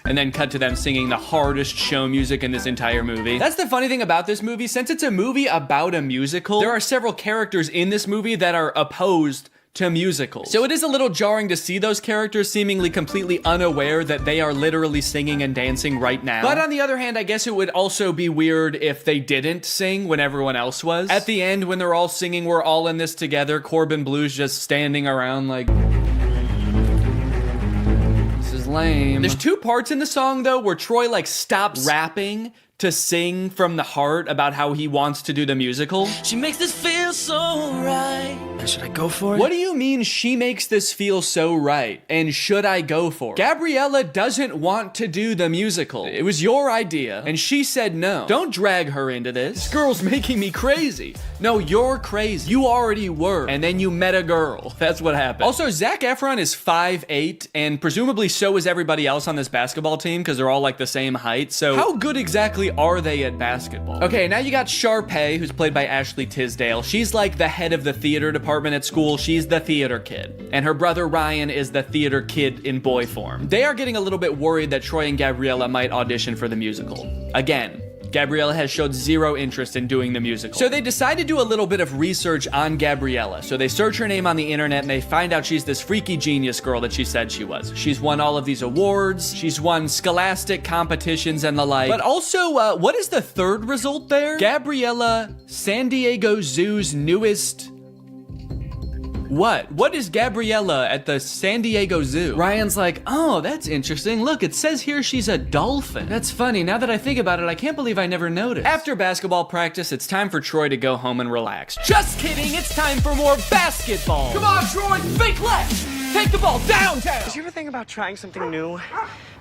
And then cut to them singing the hardest show music in this entire movie. That's the funny thing about this movie. Since it's a movie about a musical, there are several characters in this movie that are opposed to musicals. So it is a little jarring to see those characters seemingly completely unaware that they are literally singing and dancing right now. But on the other hand, I guess it would also be weird if they didn't sing when everyone else was. At the end, when they're all singing, we're all in this together, Corbin Blue's just standing around like... This is lame. There's 2 parts in the song though where Troy like stops rapping to sing from the heart about how he wants to do the musical. She makes this feel so right. Should I go for it? What do you mean she makes this feel so right? And should I go for it? Gabriella doesn't want to do the musical. It was your idea, and she said no. Don't drag her into this. This girl's making me crazy. No, you're crazy. You already were, and then you met a girl. That's what happened. Also, Zac Efron is 5'8", and presumably so is everybody else on this basketball team, because they're all like the same height, so how good exactly are they at basketball? Okay, now you got Sharpay, who's played by Ashley Tisdale. She's like the head of the theater department at school. She's the theater kid. And her brother Ryan is the theater kid in boy form. They are getting a little bit worried that Troy and Gabriella might audition for the musical. Again, Gabriella has showed zero interest in doing the musical. So they decide to do a little bit of research on Gabriella. So they search her name on the internet and they find out she's this freaky genius girl that she said she was. She's won all of these awards. She's won scholastic competitions and the like. But also, what is the third result there? Gabriella, San Diego Zoo's newest What? What is Gabriella at the San Diego Zoo? Ryan's like, oh, that's interesting. Look, it says here she's a dolphin. That's funny. Now that I think about it, I can't believe I never noticed. After basketball practice, it's time for Troy to go home and relax. Just kidding, it's time for more basketball. Come on, Troy, fake left. Take the ball downtown. Did you ever think about trying something new,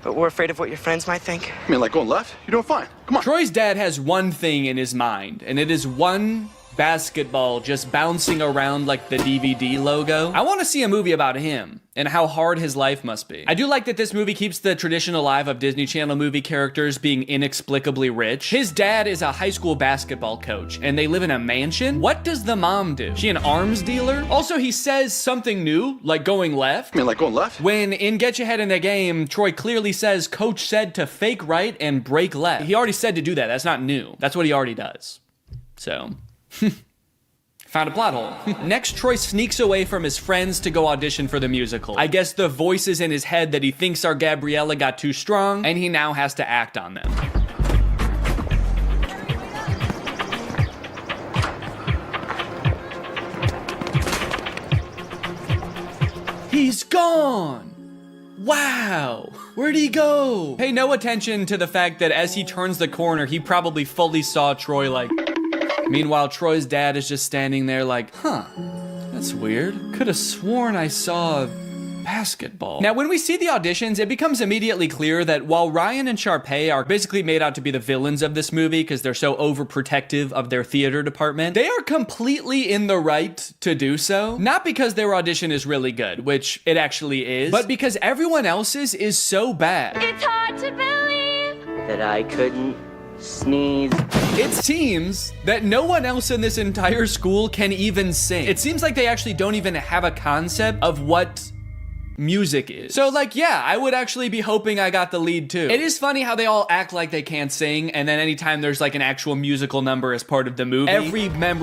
but we're afraid of what your friends might think? I mean, like going left? You're doing fine. Come on. Troy's dad has one thing in his mind, and it is one basketball just bouncing around like the DVD logo. I want to see a movie about him and how hard his life must be. I do like that this movie keeps the tradition alive of Disney Channel movie characters being inexplicably rich. His dad is a high school basketball coach and they live in a mansion. What does the mom do? She an arms dealer? Also, he says something new, like going left. I mean, like going left? When in Get You Ahead in the Game, Troy clearly says coach said to fake right and break left. He already said to do that. That's not new. That's what he already does. So... found a plot hole. Next, Troy sneaks away from his friends to go audition for the musical. I guess the voices in his head that he thinks are Gabriella got too strong, and he now has to act on them. He's gone! Wow! Where'd he go? Pay no attention to the fact that as he turns the corner, he probably fully saw Troy like... Meanwhile, Troy's dad is just standing there like, huh, that's weird. Could have sworn I saw basketball. Now, when we see the auditions, it becomes immediately clear that while Ryan and Sharpay are basically made out to be the villains of this movie because they're so overprotective of their theater department, they are completely in the right to do so. Not because their audition is really good, which it actually is, but because everyone else's is so bad. It's hard to believe That I couldn't sneeze. It seems that no one else in this entire school can even sing. It seems like they actually don't even have a concept of what music is. So like, yeah, I would actually be hoping I got the lead too. It is funny how they all act like they can't sing, and then anytime there's like an actual musical number as part of the movie, every member of